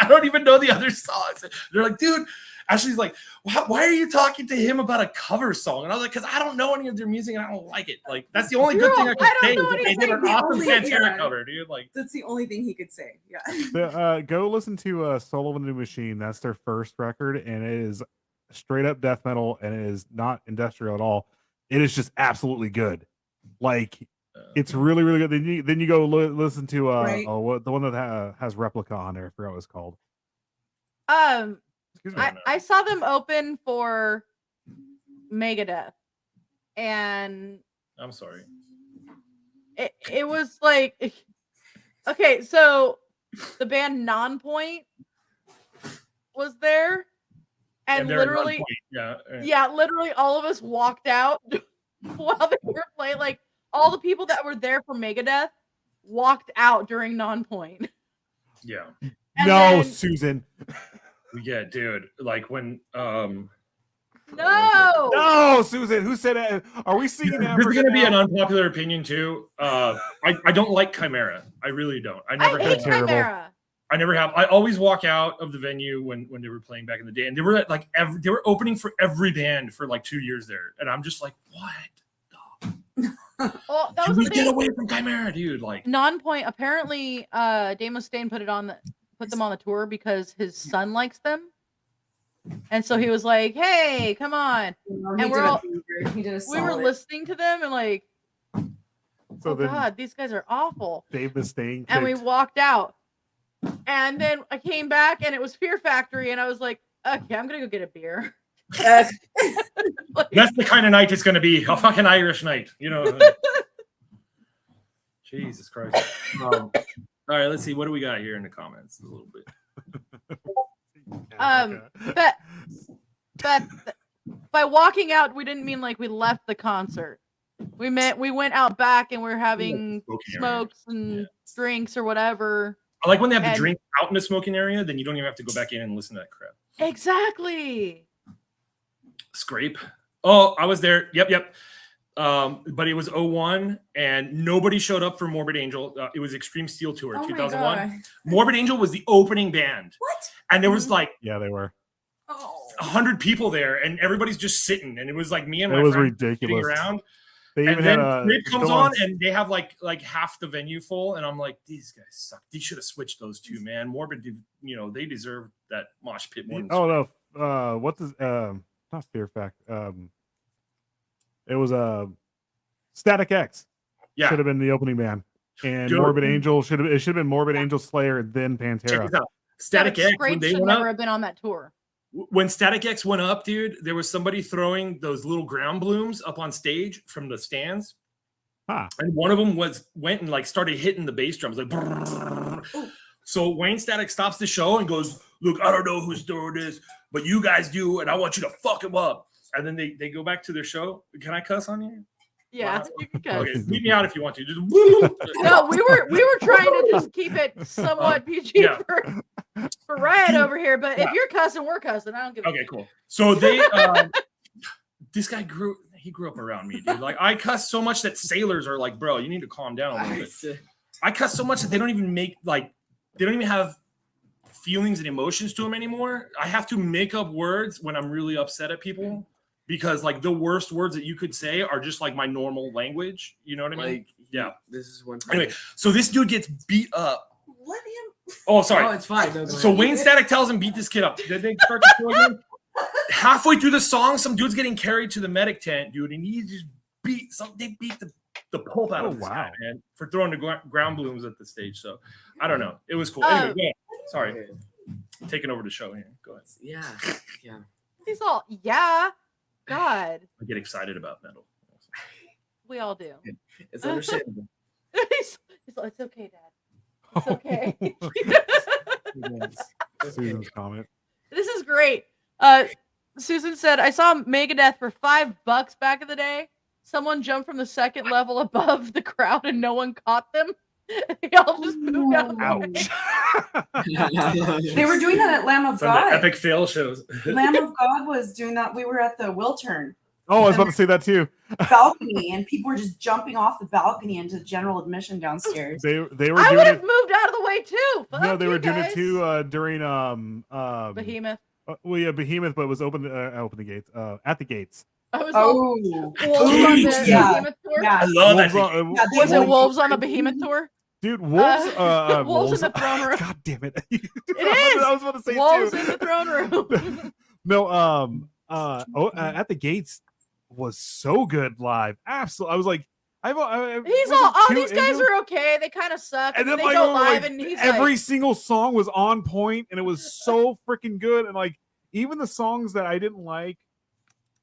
Speaker 6: don't even know the other songs. They're like, dude. Ashley's like, why are you talking to him about a cover song? And I was like, because I don't know any of their music and I don't like it. Like, that's the only good thing I can say. Is that they did an awesome Pantera cover, dude. Like,
Speaker 4: That's the only thing he could say. Yeah.
Speaker 3: Go listen to Soul of a New Machine. That's their first record, and it is straight up death metal, and it is not industrial at all. It is just absolutely good. Like, it's really, really good. Then you go listen to the one that has Replica on there. I forgot what it's called.
Speaker 1: I saw them open for Megadeth, and
Speaker 6: I'm sorry.
Speaker 1: It was like, okay, so the band Nonpoint was there, and
Speaker 6: they're
Speaker 1: literally, literally all of us walked out while they were playing. Like all the people that were there for Megadeth walked out during Nonpoint.
Speaker 6: Yeah.
Speaker 1: And
Speaker 3: no,
Speaker 1: then-
Speaker 3: Susan.
Speaker 6: Yeah, dude. Like when
Speaker 1: No,
Speaker 3: Susan. Who said that? Are we seeing that?
Speaker 6: This is gonna be an unpopular opinion too. I don't like Chimera. I really don't. I never
Speaker 1: hate
Speaker 6: have.
Speaker 1: Chimera.
Speaker 6: I never have. I always walk out of the venue when they were playing back in the day, and they were like they were opening for every band for like 2 years there, and I'm just like, what?
Speaker 1: Well, that
Speaker 6: Should
Speaker 1: was
Speaker 6: we
Speaker 1: the
Speaker 6: get
Speaker 1: thing.
Speaker 6: away from Chimera, dude? Like
Speaker 1: Nonpoint. Apparently, Dave Mustaine put them on the tour because his son likes them, and so he was like, "Hey, come on!" And we were listening to them and like,
Speaker 3: So
Speaker 1: oh
Speaker 3: then
Speaker 1: god, these guys are awful.
Speaker 3: Dave Mustaine.
Speaker 1: And we walked out, and then I came back and it was Fear Factory, and I was like, okay, I'm gonna go get a beer.
Speaker 6: that's the kind of night it's gonna be, a fucking Irish night, you know. Jesus Christ. All right, let's see. What do we got here in the comments? A little bit.
Speaker 1: But by walking out, we didn't mean like we left the concert. We meant we went out back and we're having smokes and drinks or whatever.
Speaker 6: I like when they have the drink out in the smoking area, then you don't even have to go back in and listen to that crap.
Speaker 1: Exactly.
Speaker 6: Scrape. Oh, I was there. Yep. But it was 01 and nobody showed up for Morbid Angel. It was Extreme Steel Tour 2001. Morbid Angel was the opening band.
Speaker 4: What?
Speaker 6: And there was like
Speaker 3: Yeah, they were.
Speaker 6: 100 people there, and everybody's just sitting, and it was like me and my
Speaker 3: It was
Speaker 6: friend
Speaker 3: ridiculous.
Speaker 6: sitting around.
Speaker 3: They
Speaker 6: And
Speaker 3: even
Speaker 6: then
Speaker 3: had
Speaker 6: Rip comes on, and they have like half the venue full, and I'm like, these guys suck. They should have switched those two, man. Morbid, they deserve that mosh pit more.
Speaker 3: Oh no, what's this? Not Fear Fact. It was Static X.
Speaker 6: Yeah,
Speaker 3: should have been the opening band, and
Speaker 6: Dude.
Speaker 3: Morbid Angel should have been Morbid Angel, Slayer, then
Speaker 6: check
Speaker 3: Pantera.
Speaker 6: this out. Static X, when they
Speaker 1: should
Speaker 6: went
Speaker 1: never
Speaker 6: up,
Speaker 1: have been on that tour.
Speaker 6: when Static X went up, dude, there was somebody throwing those little ground blooms up on stage from the stands.
Speaker 3: Huh.
Speaker 6: And one of them went and like started hitting the bass drums like brrr. So Wayne Static stops the show and goes, look, I don't know who's doing this, but you guys do, and I want you to fuck him up. And then they go back to their show. Can I cuss on you?
Speaker 1: Yeah,
Speaker 6: Wow.
Speaker 1: you can cuss.
Speaker 6: Okay, leave me out if you want to. Just
Speaker 1: No, we were trying to just keep it somewhat PG
Speaker 6: Yeah.
Speaker 1: for Riot over here, but if you're cussing, we're cussing. I don't give a
Speaker 6: Okay, cool. So they this guy grew up around me, dude. Like I cuss so much that sailors are like, bro, you need to calm down a little bit. I cuss so much that they don't even have feelings and emotions to them anymore. I have to make up words when I'm really upset at people because like the worst words that you could say are just like my normal language. You know what I mean?
Speaker 5: Like,
Speaker 6: yeah.
Speaker 5: This is one time.
Speaker 6: Anyway, so this dude gets beat up.
Speaker 4: Let him.
Speaker 6: Oh, sorry.
Speaker 5: Oh, it's fine. No, go
Speaker 6: So
Speaker 5: ahead.
Speaker 6: Wayne Static tells him beat this kid up. Then they start the show again. Halfway through the song, some dude's getting carried to the medic tent, dude, and he just beat they beat the pulp out of this guy, man, for throwing the ground blooms at the stage. So I don't know. It was cool. Anyway, yeah. Sorry. Taking over the show here. Go ahead.
Speaker 5: Yeah.
Speaker 1: He's all, yeah. God.
Speaker 6: I get excited about metal.
Speaker 1: We all do.
Speaker 5: It's understandable.
Speaker 1: He's like, it's okay, Dad. It's okay.
Speaker 3: Susan's comment.
Speaker 1: This is great. Susan said, I saw Megadeth for $5 back in the day. Someone jumped from the second level above the crowd and no one caught them. They all just moved out of the way.
Speaker 4: They were doing that at Lamb of
Speaker 6: Some of
Speaker 4: God.
Speaker 6: the epic fail shows.
Speaker 4: Lamb of God was doing that. We were at the Wiltern
Speaker 3: Oh, I was about to say that too.
Speaker 4: balcony, and people were just jumping off the balcony into general admission downstairs.
Speaker 3: They were
Speaker 1: I
Speaker 3: doing
Speaker 1: would have
Speaker 3: it.
Speaker 1: moved out of the way too. Fuck
Speaker 3: No, they
Speaker 1: you
Speaker 3: were doing
Speaker 1: guys.
Speaker 3: it too during
Speaker 1: Behemoth.
Speaker 3: well, yeah, Behemoth, but it was open the gates. At the gates.
Speaker 1: I was
Speaker 4: Oh,
Speaker 1: Wolves on the
Speaker 4: yeah.
Speaker 1: Behemoth tour.
Speaker 4: Yeah.
Speaker 6: I love that.
Speaker 3: Wolves
Speaker 6: thing.
Speaker 3: on-
Speaker 4: Yeah, they
Speaker 1: Was it
Speaker 4: went-
Speaker 1: Wolves on the Behemoth tour?
Speaker 3: Dude, Wolves.
Speaker 1: Wolves in the throne room.
Speaker 3: God damn it!
Speaker 1: It is.
Speaker 3: I was about to say it
Speaker 1: Wolves
Speaker 3: too.
Speaker 1: in the throne room.
Speaker 3: No, at the gates was so good live. Absolutely, I was like,
Speaker 1: He's
Speaker 3: wasn't
Speaker 1: all, oh,
Speaker 3: too
Speaker 1: these guys
Speaker 3: into it.
Speaker 1: are okay. They kind of suck.
Speaker 3: And then
Speaker 1: they
Speaker 3: like,
Speaker 1: go live, and he's
Speaker 3: every
Speaker 1: like,
Speaker 3: single song was on point, and it was so freaking good. And like, even the songs that I didn't like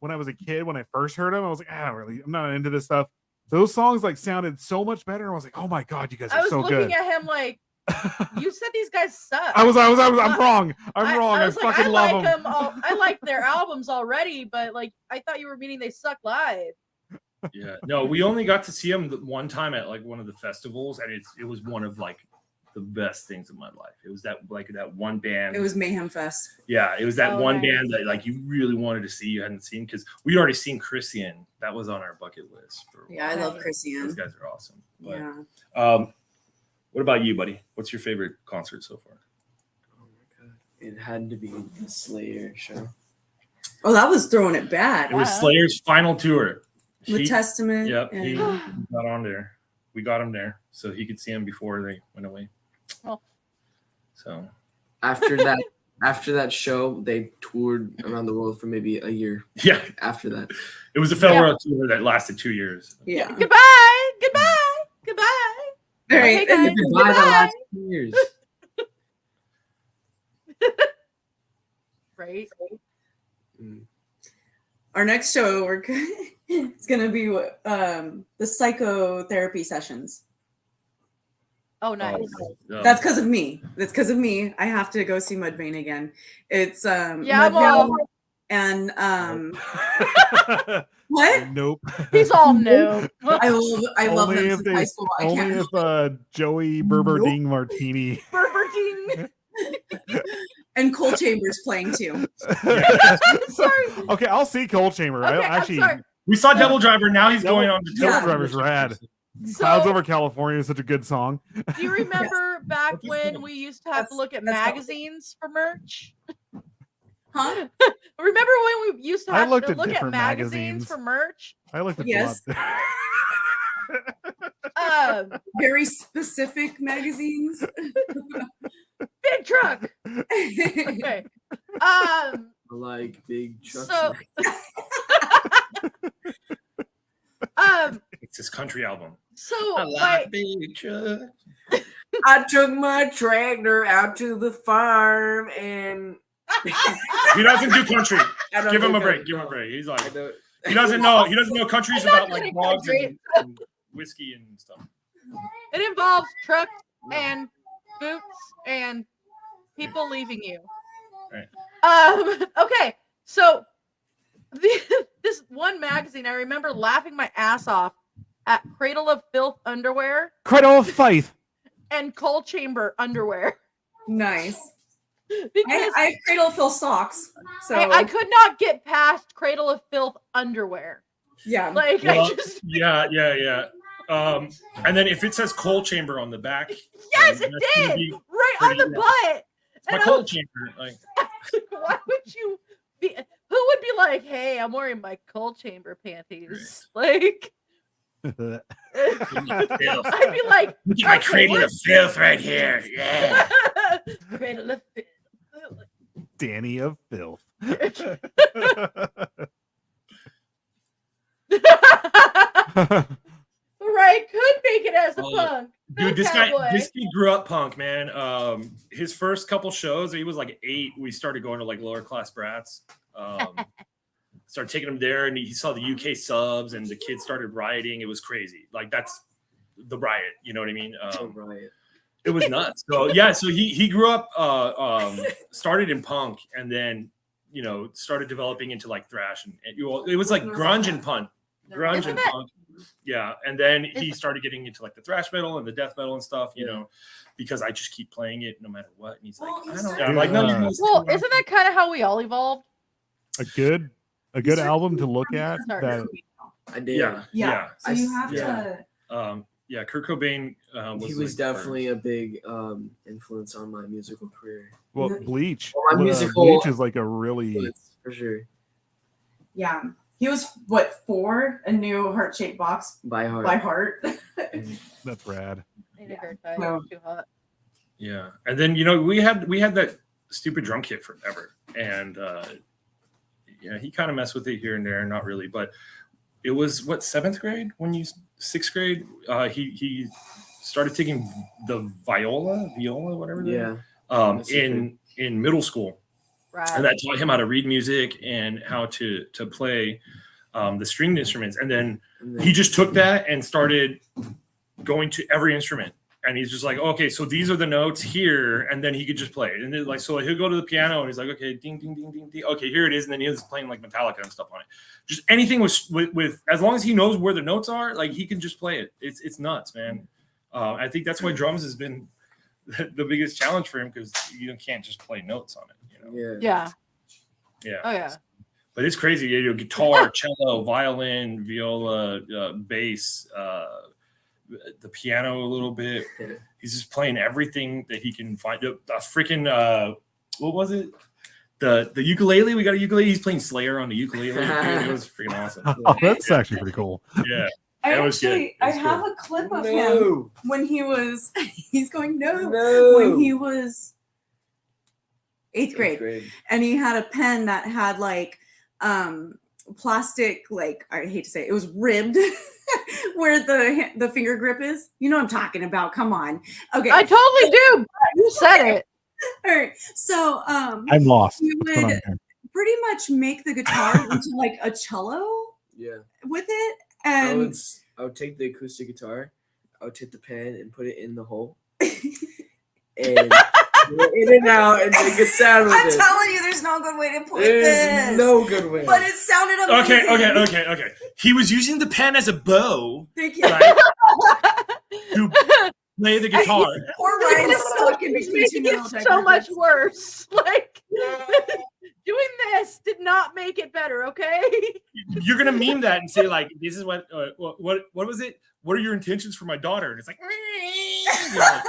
Speaker 3: when I was a kid, when I first heard them, I was like, I'm not into this stuff. Those songs like sounded so much better. And I was like, oh my god, you guys
Speaker 1: I
Speaker 3: are
Speaker 1: was
Speaker 3: so
Speaker 1: looking
Speaker 3: good.
Speaker 1: at him like, you said these guys suck.
Speaker 3: I'm wrong. I'm wrong. I
Speaker 1: was like,
Speaker 3: fucking love them.
Speaker 1: I like their albums already, but like, I thought you were meaning they suck live.
Speaker 6: Yeah, no, we only got to see him one time at like one of the festivals, and it was one of like the best things of my life. It was that one band.
Speaker 4: It was Mayhem Fest.
Speaker 6: Yeah, it was that one
Speaker 1: nice.
Speaker 6: band that like you really wanted to see, you hadn't seen, because we'd already seen Christian. That was on our bucket list.
Speaker 4: Yeah, I love
Speaker 6: Those
Speaker 4: Christian.
Speaker 6: guys are awesome. But,
Speaker 4: Yeah.
Speaker 6: what about you, buddy? What's your favorite concert so far?
Speaker 5: Oh my god. It had to be the Slayer show.
Speaker 4: Oh, that was throwing it bad.
Speaker 6: It was Slayer's final tour.
Speaker 4: With Testament.
Speaker 6: Yep,
Speaker 4: and-
Speaker 6: he got on there. We got him there, so he could see him before they went away.
Speaker 1: Oh.
Speaker 6: So
Speaker 5: After that show, they toured around the world for maybe a year
Speaker 6: yeah,
Speaker 5: after that.
Speaker 6: it was a farewell tour that lasted 2 years.
Speaker 4: Yeah.
Speaker 1: Goodbye.
Speaker 4: All right.
Speaker 1: Okay, guys.
Speaker 5: Goodbye the last 2 years.
Speaker 1: Right.
Speaker 4: Our next show, it's gonna be the psychotherapy sessions.
Speaker 1: Oh, nice.
Speaker 4: That's because of me. That's because of me. I have to go see Mudvayne again. It's
Speaker 1: Yeah, I'm
Speaker 4: Mudvayne
Speaker 1: all-
Speaker 4: and what?
Speaker 3: Nope.
Speaker 1: He's all new.
Speaker 4: I love
Speaker 3: Only
Speaker 4: them
Speaker 3: if
Speaker 4: since
Speaker 3: they-
Speaker 4: high school. I
Speaker 3: Only
Speaker 4: can't.
Speaker 3: if Joey Berberding Martini.
Speaker 1: Berbertine.
Speaker 4: And Coal Chambers playing too.
Speaker 1: Sorry.
Speaker 3: Okay, I'll see Cold Chamber.
Speaker 1: Okay,
Speaker 3: I actually,
Speaker 1: I'm sorry.
Speaker 6: We saw Devil Driver. Now he's going on to
Speaker 3: Devil Driver's rad. Clouds Over California is such a good song.
Speaker 1: Do you remember back when we used to have to look at magazines for merch?
Speaker 4: Huh?
Speaker 1: Remember when we used to have to look at
Speaker 3: different
Speaker 1: magazines for merch?
Speaker 3: I looked at
Speaker 4: Yes. Very specific magazines.
Speaker 1: Big truck. Okay.
Speaker 5: I like big trucks.
Speaker 1: So,
Speaker 6: It's his country album.
Speaker 1: So,
Speaker 5: I like big trucks.
Speaker 9: I took my tractor out to the farm and
Speaker 6: He doesn't do country.
Speaker 9: I don't
Speaker 6: Give him
Speaker 9: do
Speaker 6: a break.
Speaker 9: country.
Speaker 6: Give him a break. He's like,
Speaker 5: I don't-
Speaker 6: he doesn't know. He doesn't know country's
Speaker 1: I'm not
Speaker 6: about like
Speaker 1: doing
Speaker 6: dogs
Speaker 1: country.
Speaker 6: and whiskey and stuff.
Speaker 1: it involves trucks and boots and people leaving you.
Speaker 6: Right.
Speaker 1: Okay, so this one magazine, I remember laughing my ass off at Cradle of Filth underwear
Speaker 3: Cradle of Faith.
Speaker 1: and Coal Chamber underwear.
Speaker 4: Nice.
Speaker 1: Because
Speaker 4: I have Cradle of Filth socks. So
Speaker 1: I could not get past Cradle of Filth underwear.
Speaker 4: yeah.
Speaker 1: Like
Speaker 6: Well,
Speaker 1: I just
Speaker 6: yeah. And then if it says coal chamber on the back,
Speaker 1: yes,
Speaker 6: then
Speaker 1: it
Speaker 6: that's gonna
Speaker 1: did
Speaker 6: be
Speaker 1: right on the
Speaker 6: pretty-
Speaker 1: butt.
Speaker 6: It's my
Speaker 1: And I
Speaker 6: coal
Speaker 1: was
Speaker 6: chamber. Like,
Speaker 1: why would you be? Who would be like, "Hey, I'm wearing my coal chamber panties"? Like,
Speaker 6: filth.
Speaker 1: I'd be like,
Speaker 6: Look at my
Speaker 1: "Okay,
Speaker 6: cradle
Speaker 1: what-
Speaker 6: of filth right here. Yeah.
Speaker 1: Cradle of Filth.
Speaker 3: Danny of Filth.
Speaker 1: Right, could make it as a
Speaker 6: Oh,
Speaker 1: punk. No
Speaker 6: Dude, this
Speaker 1: cowboy.
Speaker 6: guy grew up punk, man. His first couple shows, he was like 8. We started going to like lower class brats. Started taking him there, and he saw the UK subs, and the kids started rioting. It was crazy. Like that's the riot. You know what I mean?
Speaker 5: Riot.
Speaker 6: It was nuts. So yeah, so he grew up, started in punk, and then started developing into like thrash, and it was like grunge and punk, grunge and punk. Yeah, and then he started getting into like the thrash metal and the death metal and stuff, because I just keep playing it no matter what. And he's like, I don't. I'm like, no,
Speaker 1: Well, isn't that kind of how we all evolved?
Speaker 3: A good album to look at. That
Speaker 5: I did.
Speaker 6: Yeah.
Speaker 4: So you have to.
Speaker 6: Kurt Cobain
Speaker 5: He was definitely a big influence on my musical career.
Speaker 3: well, Bleach.
Speaker 5: My musical
Speaker 3: Bleach is like a really
Speaker 5: for sure.
Speaker 4: Yeah. He was 4? A new heart-shaped box
Speaker 5: By heart.
Speaker 4: by heart.
Speaker 3: that's rad.
Speaker 1: Need a haircut.
Speaker 4: No.
Speaker 1: It's too hot.
Speaker 6: Yeah, and then we had that stupid drum kit forever, and he kind of messed with it here and there, not really, but it was what 7th grade when you 6th grade. He started taking the viola, whatever.
Speaker 5: Yeah.
Speaker 6: In middle school,
Speaker 1: Right.
Speaker 6: and that taught him how to read music and how to play the stringed instruments, and then he just took that and started going to every instrument. And he's just like, okay, so these are the notes here, and then he could just play it. And then so he'll go to the piano and he's like, okay, ding, ding, ding, ding, ding. Okay, here it is. And then he was playing like Metallica and stuff on it. Just anything with as long as he knows where the notes are, like he can just play it. It's nuts, man. I think that's why drums has been the biggest challenge for him, because you can't just play notes on it.
Speaker 1: Yeah.
Speaker 6: Yeah.
Speaker 1: Oh yeah.
Speaker 6: But it's crazy. Guitar, cello, violin, viola, bass, the piano a little bit. He's just playing everything that he can find. A freaking what was it? The ukulele. We got a ukulele. He's playing Slayer on the ukulele. It was freaking awesome.
Speaker 3: Oh, that's actually pretty cool.
Speaker 6: Yeah.
Speaker 4: I
Speaker 6: That was good.
Speaker 4: I have a clip of him when he was. He's going when he was 8th grade, and he had a pen that had like plastic, like I hate to say it was ribbed where the finger grip is. You know what I'm talking about. Come on. Okay.
Speaker 1: I totally do. You said it.
Speaker 4: All right. So
Speaker 3: I'm lost.
Speaker 4: you
Speaker 3: What's going on
Speaker 4: would
Speaker 3: here?
Speaker 4: pretty much make the guitar into like a cello
Speaker 5: Yeah.
Speaker 4: with it.
Speaker 5: I
Speaker 4: And
Speaker 5: would take the acoustic guitar, I would take the pen and put it in the hole. And go in and out and make a sound with
Speaker 4: I'm
Speaker 5: it.
Speaker 4: telling you, there's no good way to put
Speaker 5: There's
Speaker 4: this.
Speaker 5: no good way.
Speaker 4: But it sounded amazing.
Speaker 6: Okay. He was using the pen as a bow,
Speaker 4: Thank you.
Speaker 6: right, to play the guitar.
Speaker 4: Poor Ryan's stuck in
Speaker 1: It's
Speaker 4: between two
Speaker 1: making
Speaker 4: metal
Speaker 1: it so much
Speaker 4: detectors.
Speaker 1: worse. Like doing this did not make it better. Okay.
Speaker 6: you're gonna meme that and say like, "This is what was it? What are your intentions for my daughter?" And it's like, you know,
Speaker 1: Have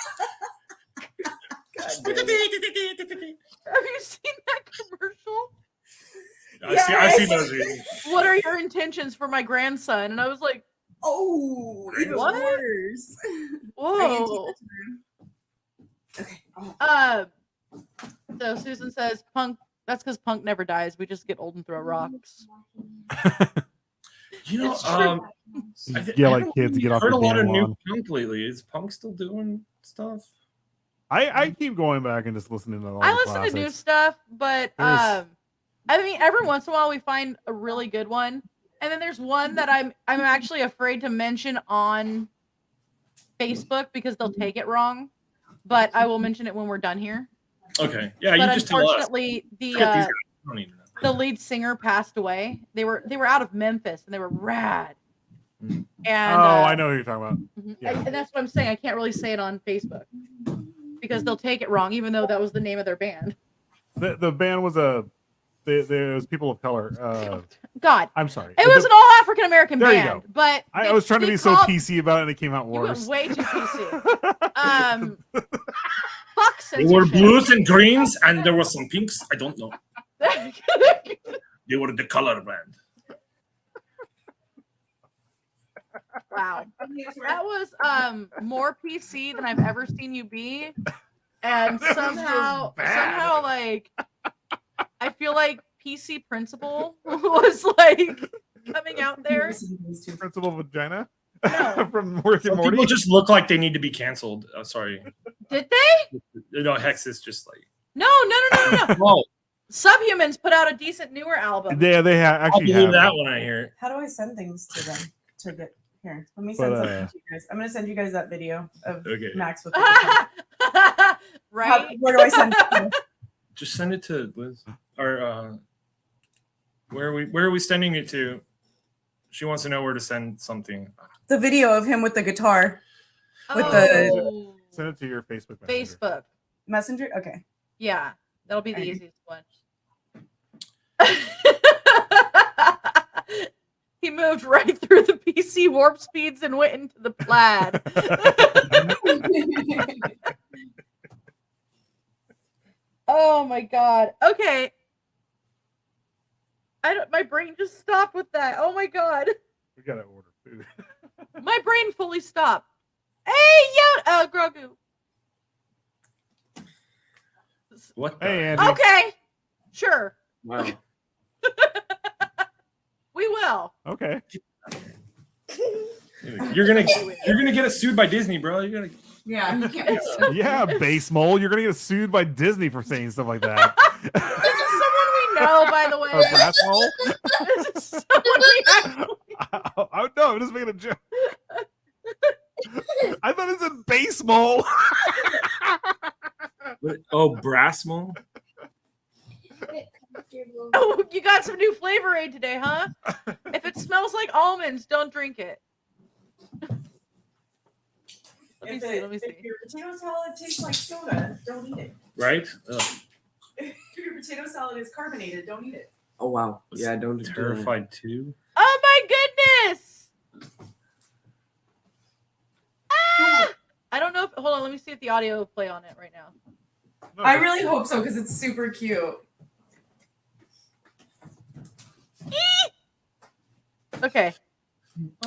Speaker 1: you seen that commercial?
Speaker 6: I've seen those videos.
Speaker 1: What are your intentions for my grandson? And I was like,
Speaker 4: Oh, even
Speaker 1: What?
Speaker 4: worse.
Speaker 1: whoa.
Speaker 4: Okay.
Speaker 1: So Susan says, Punk, that's because Punk never dies. We just get old and throw rocks.
Speaker 6: You know,
Speaker 1: It's true.
Speaker 3: Yeah, like kids get off
Speaker 6: heard
Speaker 3: the
Speaker 6: a lot of
Speaker 3: damn
Speaker 6: new
Speaker 3: lawn.
Speaker 6: Punk lately. Is Punk still doing stuff?
Speaker 3: I keep going back and just listening to all
Speaker 1: I
Speaker 3: the
Speaker 1: listen to new
Speaker 3: classics.
Speaker 1: stuff, but
Speaker 3: There's-
Speaker 1: I mean, every once in a while we find a really good one, and then there's one that I'm actually afraid to mention on Facebook because they'll take it wrong. But I will mention it when we're done here.
Speaker 6: Okay, yeah,
Speaker 1: But
Speaker 6: you just tell us.
Speaker 1: unfortunately,
Speaker 6: Forget these guys. I don't need to know.
Speaker 1: the lead singer passed away. They were out of Memphis and they were rad.
Speaker 6: Mm.
Speaker 1: And
Speaker 3: I know who you're talking about.
Speaker 1: mhm.
Speaker 3: Yeah.
Speaker 1: And that's what I'm saying. I can't really say it on Facebook because they'll take it wrong, even though that was the name of their band.
Speaker 3: The band was there was people of color.
Speaker 1: God,
Speaker 3: I'm sorry.
Speaker 1: it was an all African American
Speaker 3: There you
Speaker 1: band,
Speaker 3: go.
Speaker 1: but
Speaker 3: I was trying to
Speaker 1: they
Speaker 3: be so
Speaker 1: called-
Speaker 3: PC about it, and it came out
Speaker 1: You went
Speaker 3: worse.
Speaker 1: way too PC. Fuck
Speaker 6: They were
Speaker 1: censorship.
Speaker 6: blues and greens, and there was some pinks. I don't know. They were the color band.
Speaker 1: Wow, that was more PC than I've ever seen you be, and
Speaker 3: That was
Speaker 1: somehow
Speaker 3: just bad.
Speaker 1: like I feel like PC Principal was like coming out there.
Speaker 3: Principal Vagina
Speaker 1: No.
Speaker 3: from Rick and
Speaker 6: Some
Speaker 3: Morty.
Speaker 6: people just look like they need to be canceled. Sorry.
Speaker 1: Did they?
Speaker 6: You know, Hex is just like.
Speaker 1: No.
Speaker 6: Whoa,
Speaker 1: Subhumans put out a decent newer album.
Speaker 3: They
Speaker 6: I'll
Speaker 3: actually
Speaker 6: believe
Speaker 3: have
Speaker 6: that
Speaker 3: it.
Speaker 6: when I hear it.
Speaker 4: How do I send things to them to get here? Let me send
Speaker 3: But,
Speaker 4: something to you guys. I'm gonna send you guys that video of
Speaker 6: Okay.
Speaker 4: Max with the guitar.
Speaker 1: Right?
Speaker 4: Where do I send it?
Speaker 6: Just send it to Liz. Or where are we sending it to? She wants to know where to send something.
Speaker 4: The video of him with the guitar. With the-
Speaker 1: Oh,
Speaker 3: Send it to your Facebook. Messenger.
Speaker 1: Facebook.
Speaker 4: Messenger? Okay.
Speaker 1: Yeah, that'll be the
Speaker 4: Okay.
Speaker 1: easiest one. He moved right through the PC warp speeds and went into the plaid. Oh my god. Okay. My brain just stopped with that. Oh my god.
Speaker 3: We gotta order food.
Speaker 1: My brain fully stopped. Hey, yo, Grogu.
Speaker 6: What? The-
Speaker 3: Hey, Andy.
Speaker 1: Okay. Sure.
Speaker 5: Wow.
Speaker 1: We will.
Speaker 3: Okay.
Speaker 6: You're gonna get us sued by Disney, bro. You gotta.
Speaker 4: Yeah, you can't.
Speaker 3: Yeah, base mole. You're gonna get sued by Disney for saying stuff like that.
Speaker 1: This is someone we know, by the way.
Speaker 3: A brass mole?
Speaker 1: This is someone we actually
Speaker 3: No, I'm just making a joke. I thought it said base mole.
Speaker 6: What? Oh, brass mole.
Speaker 1: Oh, you got some new flavor aid today, huh? If it smells like almonds, don't drink it. Let me see.
Speaker 4: If your potato salad tastes like soda, don't eat it.
Speaker 6: Right? Ugh.
Speaker 4: If your potato salad is carbonated, don't eat it.
Speaker 5: Oh wow. Yeah, don't do that.
Speaker 6: Terrified too.
Speaker 1: Oh my goodness! Ah! I don't know if. Hold on, let me see if the audio will play on it right now.
Speaker 4: I really hope so because it's super cute.
Speaker 1: Okay.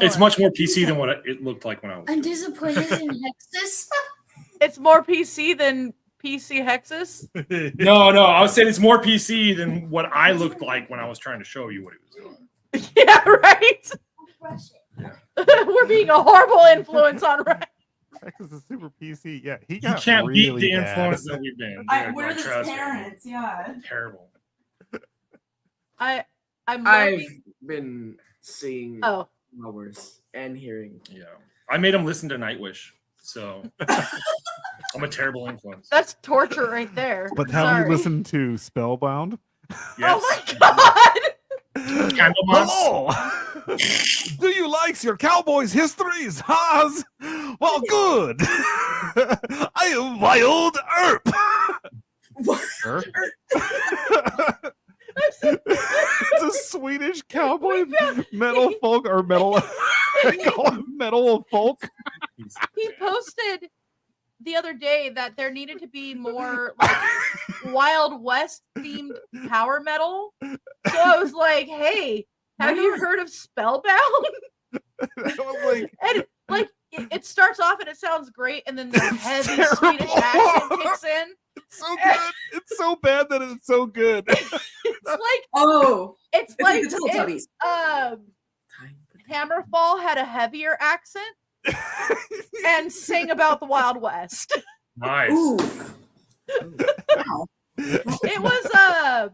Speaker 6: It's
Speaker 1: Hold on.
Speaker 6: much more PC than what it looked like when I was.
Speaker 10: I'm disappointed in Hexus.
Speaker 1: It's more PC than PC Hexus.
Speaker 6: No, I was saying it's more PC than what I looked like when I was trying to show you what it was doing.
Speaker 1: Yeah, right. We're being a horrible influence on Ryan.
Speaker 3: Texas is super PC. Yeah, he
Speaker 6: You
Speaker 3: got
Speaker 6: can't
Speaker 3: really
Speaker 6: beat the
Speaker 3: bad.
Speaker 6: influence that we've been.
Speaker 4: We're
Speaker 6: Dude,
Speaker 4: the
Speaker 6: trust me.
Speaker 4: parents, yeah.
Speaker 6: Terrible.
Speaker 1: I'm
Speaker 5: I've
Speaker 1: loving.
Speaker 5: been seeing
Speaker 1: Oh,
Speaker 5: hours and hearing.
Speaker 6: Yeah. I made him listen to Nightwish. So I'm a terrible influence.
Speaker 1: that's torture right there.
Speaker 3: But have
Speaker 1: Sorry.
Speaker 3: you listened to Spellbound?
Speaker 6: Yes.
Speaker 1: Oh my god!
Speaker 6: Candlemas.
Speaker 3: Hello! Do you like your Cowboys histories, Haas? Well, good. I am Wild Earp. Earp? It's a Swedish cowboy Metal folk or metal. I call it metal folk.
Speaker 1: He posted the other day that there needed to be more like Wild West themed power metal. So I was like, "Hey, have you heard of Spellbound?"
Speaker 3: I was like,
Speaker 1: And like it starts off and it sounds great, and then the heavy
Speaker 3: terrible.
Speaker 1: Swedish accent kicks in.
Speaker 3: It's so good. It's so bad that it's so good.
Speaker 1: It's like it's like
Speaker 4: the Teletubbies.
Speaker 1: if, Hammerfall had a heavier accent and sang about the Wild West.
Speaker 6: Nice.
Speaker 1: It was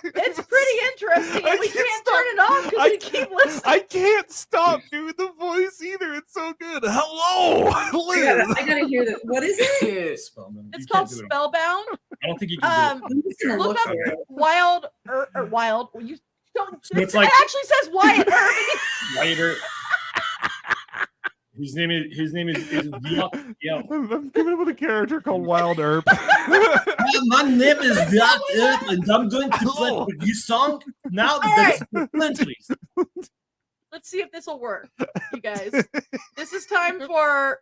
Speaker 1: it's pretty interesting, and we can't turn it off because we keep listening.
Speaker 3: I can't stop doing the voice either. It's so good. Hello, Liz.
Speaker 4: I gotta hear that. What is it?
Speaker 6: Spellman.
Speaker 1: It's
Speaker 6: You
Speaker 1: called
Speaker 6: can't do it.
Speaker 1: Spellbound.
Speaker 6: I don't think you can do it.
Speaker 4: I'm just gonna
Speaker 1: Look
Speaker 4: look
Speaker 1: up
Speaker 4: for it.
Speaker 1: Wild or Wild. You don't.
Speaker 6: It's
Speaker 1: It
Speaker 6: like-
Speaker 1: actually says Wyatt Earp.
Speaker 6: Later. His name is Yuck. Yeah.
Speaker 3: I'm coming up with a character called Wild Earp.
Speaker 9: My name is Doc Earth, and I'm going to play for you song. Now
Speaker 1: right.
Speaker 9: that's please.
Speaker 1: Let's see if this will work, you guys. This is time for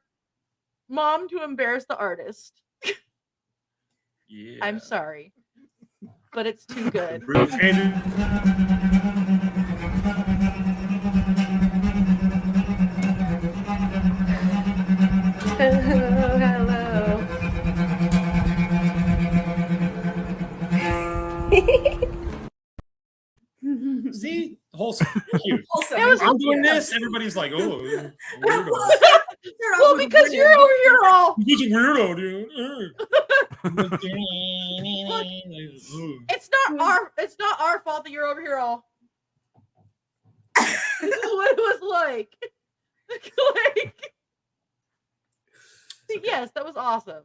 Speaker 1: Mom to embarrass the artist.
Speaker 6: Yeah.
Speaker 1: I'm sorry, but it's too good.
Speaker 6: See, wholesome, cute.
Speaker 1: That was-
Speaker 6: I'm doing this. Everybody's like, "Oh, weirdo."
Speaker 1: Well, because you're over here all.
Speaker 6: He's a weirdo, dude.
Speaker 1: It's not our fault that you're over here all. This is what it was like. Yes, that was awesome.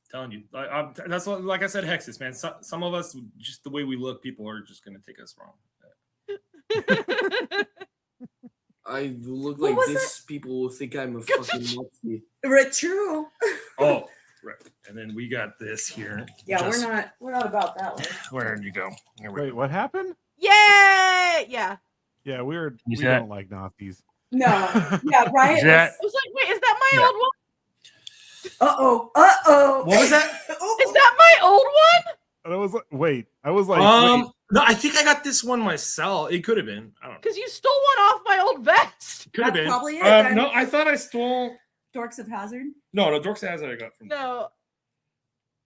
Speaker 6: Telling you, that's what, like I said, Hexus, man. Some of us, just the way we look, people are just gonna take us wrong.
Speaker 5: I look
Speaker 4: What
Speaker 5: like
Speaker 4: was
Speaker 5: this. People will think I'm a fucking Nazi.
Speaker 4: Right, true.
Speaker 6: Oh, right. And then we got this here.
Speaker 4: Yeah,
Speaker 6: Just-
Speaker 4: we're not about that one.
Speaker 6: Where did you go? Here we
Speaker 3: Wait,
Speaker 6: go.
Speaker 3: what happened?
Speaker 1: Yay! Yeah.
Speaker 3: Yeah, we
Speaker 6: see that?
Speaker 3: don't like Nazis.
Speaker 4: No. Yeah, Riot.
Speaker 6: Is that-
Speaker 1: I was like, wait, is that my
Speaker 6: Yeah.
Speaker 1: old one?
Speaker 4: Uh-oh.
Speaker 6: What was that?
Speaker 1: Is that my old one?
Speaker 3: And I was like, wait. I was like, wait.
Speaker 6: No, I think I got this one myself. It could have been. I don't know.
Speaker 1: Because you stole one off my old vest.
Speaker 6: Could have
Speaker 4: That's
Speaker 6: been.
Speaker 4: probably it, then.
Speaker 6: No, I thought I stole.
Speaker 4: Dorks of Hazard.
Speaker 6: No, Dorks Hazard I got from.
Speaker 1: No,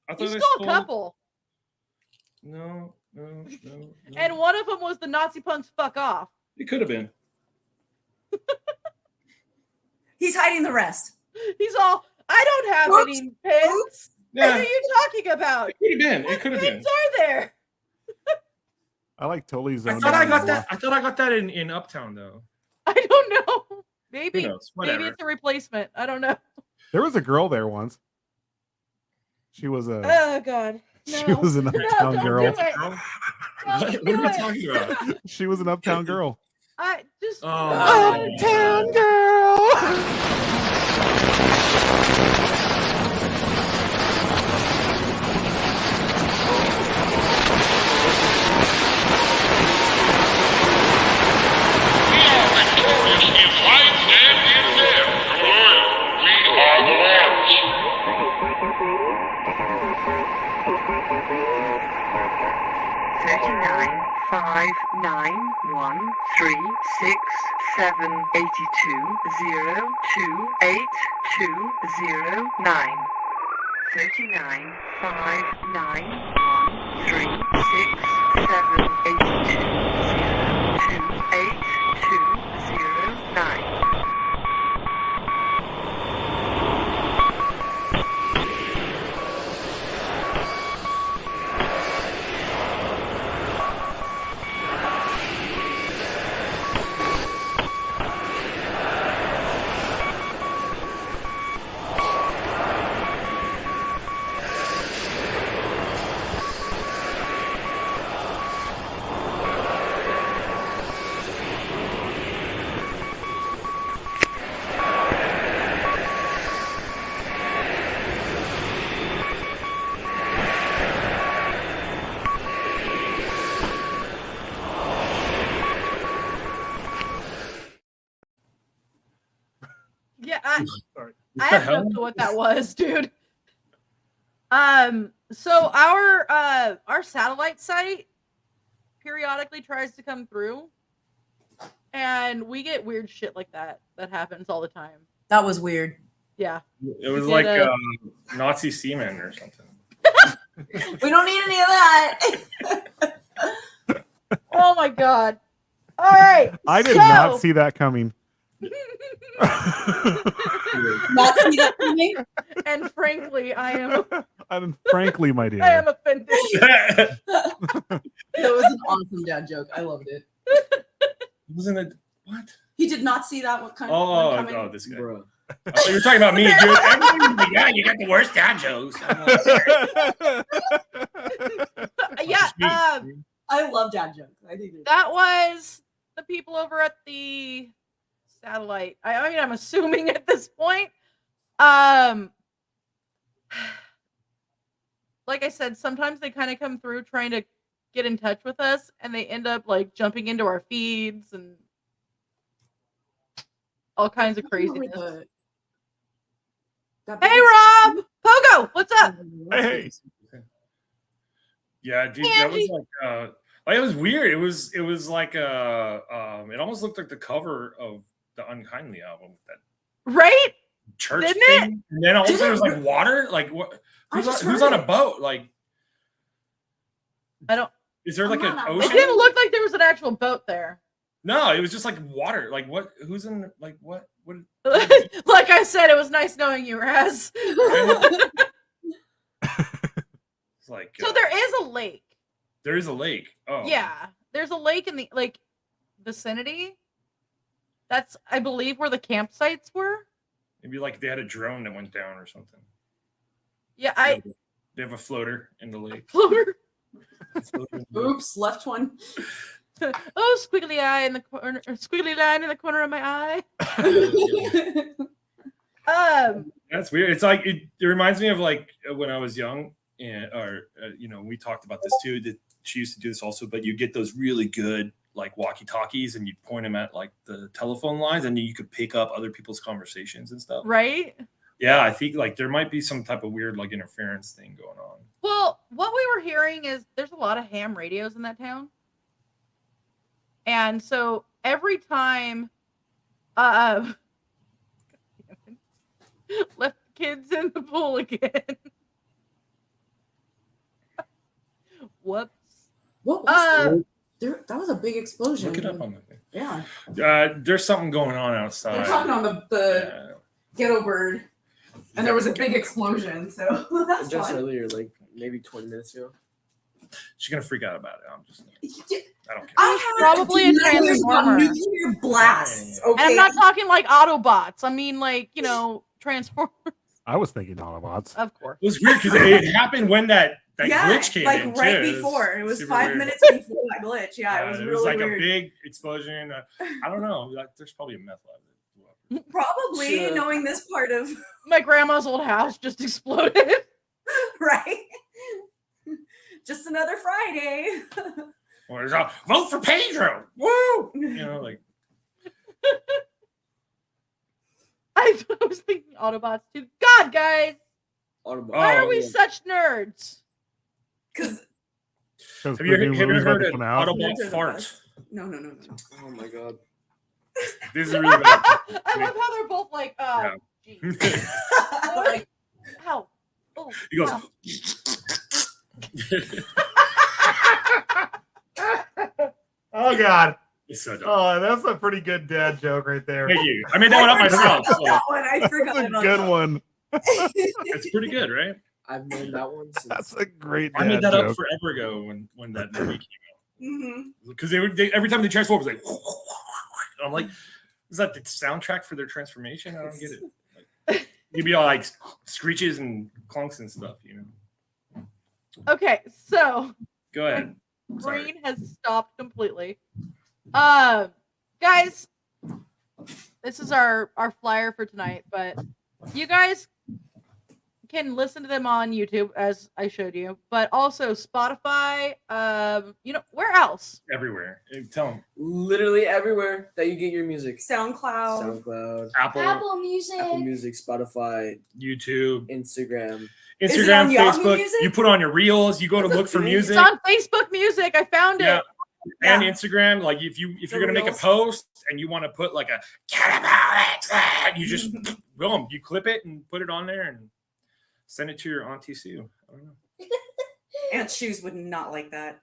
Speaker 6: I
Speaker 1: you
Speaker 6: thought I
Speaker 1: stole a couple.
Speaker 6: No.
Speaker 1: And one of them was the Nazi punks fuck off.
Speaker 6: It could have been.
Speaker 4: He's hiding the rest.
Speaker 1: He's all, I don't have
Speaker 4: Oops.
Speaker 1: any pins. What
Speaker 6: Yeah,
Speaker 1: are you talking about?
Speaker 6: it could have been. It
Speaker 1: What
Speaker 6: could have been.
Speaker 1: pins are there?
Speaker 3: I like totally
Speaker 6: I
Speaker 3: zoned
Speaker 6: thought I
Speaker 3: out
Speaker 6: got
Speaker 3: and
Speaker 6: that. I thought I got that in Uptown though.
Speaker 1: I don't know. Maybe.
Speaker 6: Who knows?
Speaker 1: Maybe
Speaker 6: Whatever.
Speaker 1: it's a replacement. I don't know.
Speaker 3: There was a girl there once. She was a
Speaker 1: Oh God. No.
Speaker 3: she was an uptown
Speaker 1: don't
Speaker 3: girl.
Speaker 1: do it.
Speaker 6: Girl?
Speaker 1: Don't
Speaker 6: What
Speaker 1: do
Speaker 6: are you
Speaker 1: it.
Speaker 6: talking about?
Speaker 3: She was an uptown girl.
Speaker 1: I just.
Speaker 6: Oh.
Speaker 3: Uptown girl.
Speaker 8: Five, 9, 1, 3, 6, 7, 82, 0, 2, 8, 2, 0, 9. 39, 5, 9, 1, 3, 6, 7, 82, 0, 2, 8, 2, 0, 9.
Speaker 3: Sorry.
Speaker 1: I have no clue what that was, dude. So our satellite site periodically tries to come through, and we get weird shit like that happens all the time.
Speaker 4: That was weird.
Speaker 1: Yeah.
Speaker 6: It was
Speaker 1: We
Speaker 6: like
Speaker 1: did,
Speaker 6: Nazi semen or something.
Speaker 4: We don't need any of that.
Speaker 1: Oh my god. All right.
Speaker 3: I did not see that coming.
Speaker 4: Not see that coming.
Speaker 1: And frankly,
Speaker 3: frankly, my dear.
Speaker 1: I am offended.
Speaker 4: That was an awesome dad joke. I loved it.
Speaker 6: Wasn't it? What?
Speaker 4: He did not see that one coming.
Speaker 6: Oh, this guy.
Speaker 5: Bro.
Speaker 6: Oh, you're talking about me, dude. Everybody's like, yeah, you got the worst dad jokes. I'm like,
Speaker 1: Yeah.
Speaker 4: I love dad jokes. I think
Speaker 1: That was the people over at the satellite. I mean, I'm assuming at this point. Like I said, sometimes they kind of come through trying to get in touch with us, and they end up like jumping into our feeds and all kinds of craziness. Hey, Rob! Pogo, what's up?
Speaker 3: Hey.
Speaker 6: yeah, dude, that was like it was weird. It was like it almost looked like the cover of the Unkindly album with that
Speaker 1: Right?
Speaker 6: church
Speaker 1: Didn't
Speaker 6: thing.
Speaker 1: it?
Speaker 6: And then also there was like water. Like what? Who's on a boat? Like
Speaker 1: I don't.
Speaker 6: Is there like an
Speaker 1: It
Speaker 6: ocean?
Speaker 1: didn't look like there was an actual boat there.
Speaker 6: No, it was just like water. Like what? Who's in? Like what? What?
Speaker 1: Like I said, it was nice knowing you, Raz.
Speaker 6: It's like
Speaker 1: So there is a lake.
Speaker 6: there is a lake. Oh
Speaker 1: Yeah, there's a lake in the vicinity. That's, I believe, where the campsites were.
Speaker 6: Maybe like they had a drone that went down or something.
Speaker 1: Yeah,
Speaker 6: They have a floater in the lake.
Speaker 1: floater.
Speaker 4: Oops, left one.
Speaker 1: Oh, squiggly eye in the corner, or squiggly line in the corner of my eye.
Speaker 6: That's weird. It's like it reminds me of like when I was young, and we talked about this too. That she used to do this also, but you get those really good like walkie-talkies, and you point them at like the telephone lines, and you could pick up other people's conversations and stuff.
Speaker 1: Right?
Speaker 6: Yeah, I think like there might be some type of weird like interference thing going on.
Speaker 1: Well, what we were hearing is there's a lot of ham radios in that town. And so every time left kids in the pool again. Whoops.
Speaker 4: What was that? That was a big explosion.
Speaker 6: Look it up on the thing.
Speaker 4: Yeah.
Speaker 6: There's something going on outside.
Speaker 4: They're talking on the ghetto bird, and there was a big explosion. So that's
Speaker 5: Just
Speaker 4: fun.
Speaker 5: earlier, like maybe 20 minutes ago.
Speaker 6: She's gonna freak out about it. I'm just. I don't care.
Speaker 4: I have
Speaker 1: Probably a
Speaker 4: deniers about
Speaker 1: transformer.
Speaker 4: nuclear blasts. Okay.
Speaker 1: And I'm not talking like Autobots. I mean, like, Transformers.
Speaker 3: I was thinking Autobots.
Speaker 1: Of course.
Speaker 6: It was weird because it happened when that glitch came
Speaker 4: like
Speaker 6: in.
Speaker 4: right
Speaker 6: too.
Speaker 4: before. It was
Speaker 6: super
Speaker 4: 5
Speaker 6: weird.
Speaker 4: minutes before that glitch. Yeah, it was really
Speaker 6: like
Speaker 4: weird.
Speaker 6: a big explosion. I don't know. Like, there's probably a meth lab.
Speaker 4: Probably
Speaker 5: Sure.
Speaker 4: knowing this part of
Speaker 1: My grandma's old house just exploded.
Speaker 4: right. Just another Friday.
Speaker 6: Or there's a vote for Pedro. Woo! Like
Speaker 1: I was thinking Autobots too. God, guys, why are we
Speaker 6: yeah.
Speaker 1: such nerds?
Speaker 4: Because
Speaker 6: Have you heard an Autobot fart?
Speaker 4: no.
Speaker 5: Oh my god.
Speaker 6: This is really bad.
Speaker 1: I love how they're both like, geez. Like, ow. Oh,
Speaker 6: He goes.
Speaker 1: ow.
Speaker 3: Oh God.
Speaker 6: It's so dumb.
Speaker 3: Oh, that's a pretty good dad joke right there.
Speaker 6: Thank you. I made that one up myself. So
Speaker 4: that one, I forgot
Speaker 3: That's a
Speaker 4: about
Speaker 3: good
Speaker 4: that.
Speaker 3: one.
Speaker 6: it's pretty good, right?
Speaker 5: I've known that one since.
Speaker 3: That's a great
Speaker 6: I
Speaker 3: dad
Speaker 6: made that
Speaker 3: joke.
Speaker 6: up forever ago when that movie came
Speaker 4: Mhm.
Speaker 6: out. Because they every time they transform, it was like. I'm like, is that the soundtrack for their transformation? I don't get it. Like, you'd be all like screeches and clunks and stuff,
Speaker 1: Okay, so
Speaker 6: Go ahead.
Speaker 1: brain has stopped completely. Guys, this is our flyer for tonight, but you guys can listen to them on YouTube, as I showed you, but also Spotify. Where else?
Speaker 6: Everywhere. Tell them.
Speaker 5: Literally everywhere that you get your music.
Speaker 4: SoundCloud,
Speaker 10: Apple Music,
Speaker 5: Spotify,
Speaker 6: YouTube,
Speaker 5: Instagram.
Speaker 4: Is it on Yahoo
Speaker 6: Facebook.
Speaker 4: Music?
Speaker 6: You put on your reels. You go to look for music.
Speaker 1: It's on Facebook Music. I found
Speaker 6: Yeah.
Speaker 1: it.
Speaker 6: And
Speaker 4: Yeah.
Speaker 6: Instagram, like if you're gonna make a
Speaker 4: Reels.
Speaker 6: post and you want to put like a catabolic, you just boom, you clip it and put it on there and send it to your Auntie Sue. I don't know.
Speaker 4: Aunt Shoes would not like that.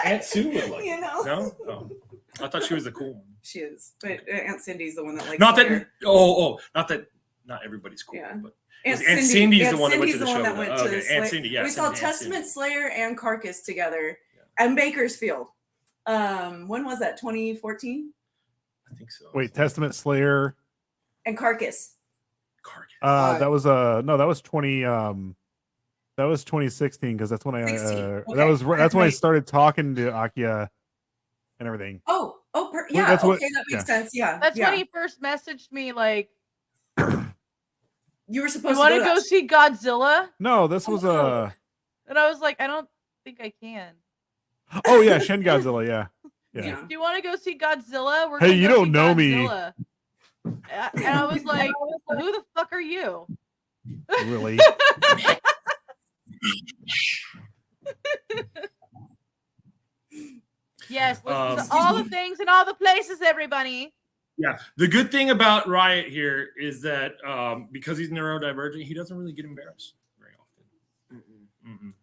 Speaker 6: Aunt Sue would like
Speaker 4: You
Speaker 6: it.
Speaker 4: know.
Speaker 6: No? Oh. I thought she was the cool one.
Speaker 4: She is, but Aunt Cindy's the one that likes.
Speaker 6: Not that
Speaker 4: Slayer.
Speaker 6: not that not everybody's cool,
Speaker 4: Yeah.
Speaker 6: but
Speaker 4: Aunt
Speaker 6: Cindy's
Speaker 4: Aunt
Speaker 6: the one that went to
Speaker 4: Cindy's
Speaker 6: the
Speaker 4: the one
Speaker 6: show.
Speaker 4: that went
Speaker 6: with
Speaker 4: to
Speaker 6: us. Okay,
Speaker 4: Slayer.
Speaker 6: Aunt Cindy, yeah.
Speaker 4: We saw
Speaker 6: Cindy, Aunt
Speaker 4: Testament,
Speaker 6: Cindy.
Speaker 4: Slayer, and Carcass together, and Bakersfield. When was that? 2014.
Speaker 6: I think so.
Speaker 3: Wait, Testament, Slayer.
Speaker 4: And Carcass.
Speaker 6: Carcass.
Speaker 3: That was that was 2016 because that's when I
Speaker 4: 16,
Speaker 3: that's
Speaker 4: okay.
Speaker 3: when I
Speaker 4: Right.
Speaker 3: started talking to Akia and everything.
Speaker 4: Yeah.
Speaker 3: that's what-
Speaker 4: Okay, that makes
Speaker 3: yeah.
Speaker 4: sense. Yeah.
Speaker 1: That's
Speaker 4: yeah.
Speaker 1: when he first messaged me, like,
Speaker 4: You were
Speaker 1: you
Speaker 4: supposed
Speaker 1: want
Speaker 4: to
Speaker 1: to go see Godzilla?
Speaker 3: No, this was
Speaker 1: And I was like, I don't think I can.
Speaker 3: oh yeah, Shin Godzilla, yeah.
Speaker 4: Yeah.
Speaker 1: Do you want to go see Godzilla? We're
Speaker 3: Hey,
Speaker 1: gonna
Speaker 3: you
Speaker 1: go
Speaker 3: don't
Speaker 1: see
Speaker 3: know me.
Speaker 1: Godzilla." And I was like, who the fuck are you?
Speaker 3: Really?
Speaker 1: Yes, listen to all the things and all the places, everybody.
Speaker 6: Yeah, the good thing about Riot here is that because he's neurodivergent, he doesn't really get embarrassed very often.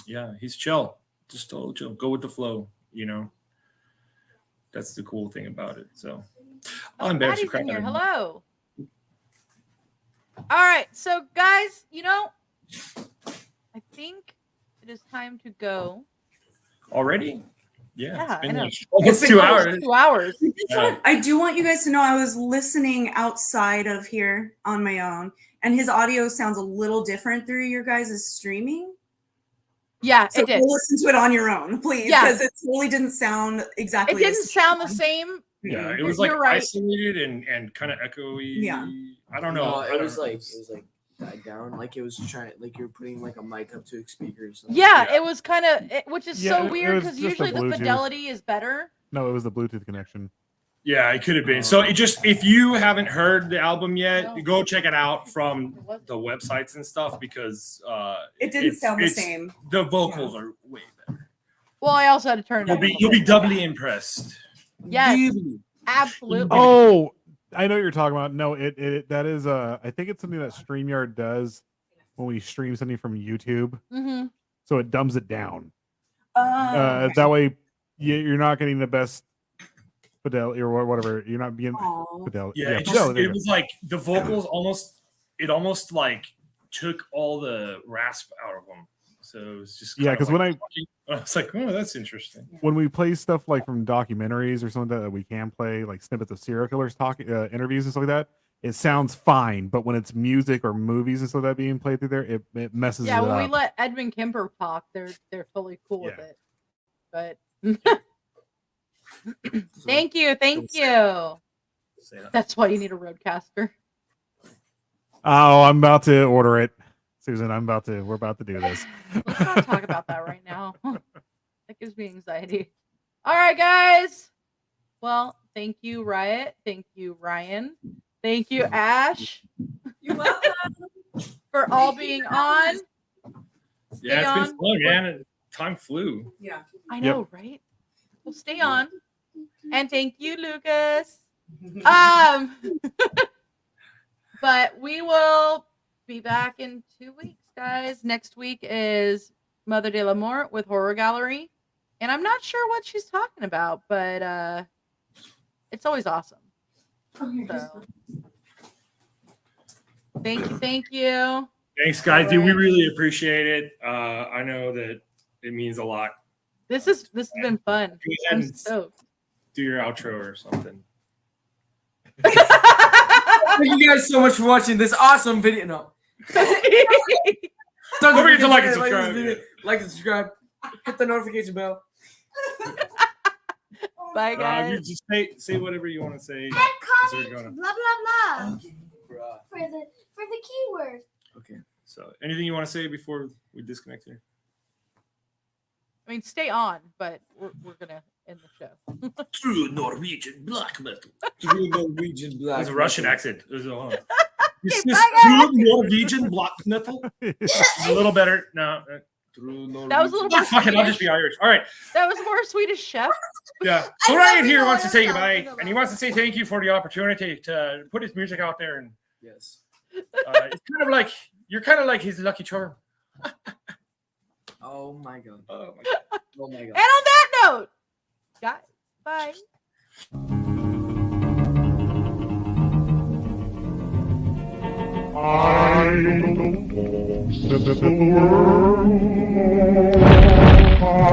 Speaker 6: Yeah, he's chill, just totally chill. Go with the flow, you know. That's the cool thing about it. So I'll embarrass the
Speaker 1: Maddie's
Speaker 6: crap
Speaker 1: in here.
Speaker 6: out of him.
Speaker 1: Hello. All right, so guys, I think it is time to go.
Speaker 6: Already? Yeah,
Speaker 1: Yeah,
Speaker 6: it's been
Speaker 1: I know.
Speaker 6: like almost
Speaker 4: been
Speaker 6: 2
Speaker 1: Almost
Speaker 6: hours.
Speaker 1: 2 hours.
Speaker 4: I do want you guys to know I was listening outside of here on my own, and his audio sounds a little different through your guys' streaming.
Speaker 1: Yeah,
Speaker 4: So
Speaker 1: it did.
Speaker 4: go listen to it on your own, please,
Speaker 1: Yeah.
Speaker 4: because it really didn't sound
Speaker 1: It
Speaker 4: exactly.
Speaker 1: didn't sound the same.
Speaker 6: Yeah, it
Speaker 1: You're-
Speaker 6: was like
Speaker 1: you're right.
Speaker 6: isolated and kind of echoey.
Speaker 4: Yeah.
Speaker 6: I don't know.
Speaker 5: No,
Speaker 6: I
Speaker 5: it
Speaker 6: don't
Speaker 5: was
Speaker 6: know.
Speaker 5: like died down, like it was trying, like you're putting like a mic up to a speaker or something.
Speaker 1: Yeah,
Speaker 6: Yeah.
Speaker 1: it was kind of, which is
Speaker 3: Yeah,
Speaker 1: so
Speaker 3: it
Speaker 1: weird
Speaker 3: was
Speaker 1: because
Speaker 3: just the
Speaker 1: usually the
Speaker 3: Bluetooth.
Speaker 1: fidelity is better.
Speaker 3: No, it was the Bluetooth connection.
Speaker 6: Yeah, it could have been. So it just, if you haven't heard the album yet,
Speaker 1: No.
Speaker 6: go check it out from the websites and stuff because
Speaker 4: It didn't sound the
Speaker 6: it's-
Speaker 4: same.
Speaker 6: The vocals are way better.
Speaker 1: Well, I also had to turn it up.
Speaker 6: You'll be doubly impressed.
Speaker 1: Yes, absolutely.
Speaker 3: Oh, I know what you're talking about. No, it that is I think it's something that StreamYard does when we stream something from YouTube.
Speaker 1: Mm-hmm.
Speaker 3: So it dumbs it down.
Speaker 4: Okay.
Speaker 3: That way you're not getting the best fidelity or whatever. You're not being
Speaker 4: Aw.
Speaker 3: fidelity.
Speaker 6: Yeah, it, just,
Speaker 3: fidelity.
Speaker 6: it was like the vocals almost like took all the rasp out of them. So it was just
Speaker 3: Yeah,
Speaker 6: kinda
Speaker 3: 'cause
Speaker 6: like
Speaker 3: when
Speaker 6: talking. I was like, oh, that's interesting.
Speaker 3: When we play stuff like from documentaries or something that we can play, like snippets of serial killers talking interviews and stuff like that, it sounds fine. But when it's music or movies and stuff like that being played through there, it messes
Speaker 1: Yeah,
Speaker 3: it
Speaker 1: when
Speaker 3: up.
Speaker 1: we let Edmund Kemper talk, they're fully cool with
Speaker 3: Yeah.
Speaker 1: it. But thank you.
Speaker 6: Say that.
Speaker 1: That's why you need a roadcaster.
Speaker 3: Oh, I'm about to order it, Susan. We're about to do this.
Speaker 1: Let's not talk about that right now. That gives me anxiety. All right, guys. Well, thank you, Riot. Thank you, Ryan. Thank you, Ash,
Speaker 4: You're welcome.
Speaker 1: for all being on.
Speaker 6: Yeah, it's
Speaker 1: on.
Speaker 6: been fun, man. Time flew.
Speaker 4: Yeah.
Speaker 1: I know, right? Well, stay on. And thank you, Lucas. But we will be back in 2 weeks, guys. Next week is Mother de la Mort with Horror Gallery. And I'm not sure what she's talking about, but it's always awesome. So thank you.
Speaker 6: Thanks, guys. Dude, we really appreciate it. I know that it means a lot.
Speaker 1: This has been fun.
Speaker 6: Go
Speaker 1: I'm
Speaker 6: ahead and
Speaker 1: stoked.
Speaker 6: do your outro or something.
Speaker 5: Thank you guys so much for watching this awesome video. No.
Speaker 6: Don't forget to like and
Speaker 5: this
Speaker 6: subscribe.
Speaker 5: video. Like and subscribe. Hit the notification bell.
Speaker 1: Bye, guys.
Speaker 6: You just say whatever you want to say.
Speaker 10: and
Speaker 6: So we're
Speaker 10: comment
Speaker 6: gonna-
Speaker 10: blah blah blah
Speaker 5: Bruh.
Speaker 10: for the keyword.
Speaker 6: Okay. So, anything you want to say before we disconnect here?
Speaker 1: I mean, stay on, but we're gonna end the show.
Speaker 9: True Norwegian black metal.
Speaker 5: True Norwegian black.
Speaker 6: There's a Russian
Speaker 5: metal.
Speaker 6: accent. There's a
Speaker 1: Okay,
Speaker 6: this
Speaker 1: bye,
Speaker 6: true
Speaker 1: guys.
Speaker 6: Norwegian black metal. It's a little better. No.
Speaker 5: True Norwegian.
Speaker 1: That was a little more
Speaker 6: Fuck it, I'll just
Speaker 1: Swedish.
Speaker 6: be Irish. All right.
Speaker 1: That was more Swedish Chef.
Speaker 6: Yeah.
Speaker 10: I
Speaker 6: So Ryan
Speaker 10: never
Speaker 6: here
Speaker 10: know
Speaker 6: wants to
Speaker 10: what
Speaker 6: say
Speaker 10: I'm
Speaker 6: goodbye,
Speaker 10: talking about.
Speaker 6: and he wants to say thank you for the opportunity to put his music out there. And
Speaker 5: Yes.
Speaker 6: it's kind of like you're kind of like his lucky charm.
Speaker 5: Oh my god.
Speaker 6: Oh my God.
Speaker 5: Oh my
Speaker 1: And on
Speaker 5: god.
Speaker 1: that note, guys, bye.
Speaker 2: I don't know, set the world on fire.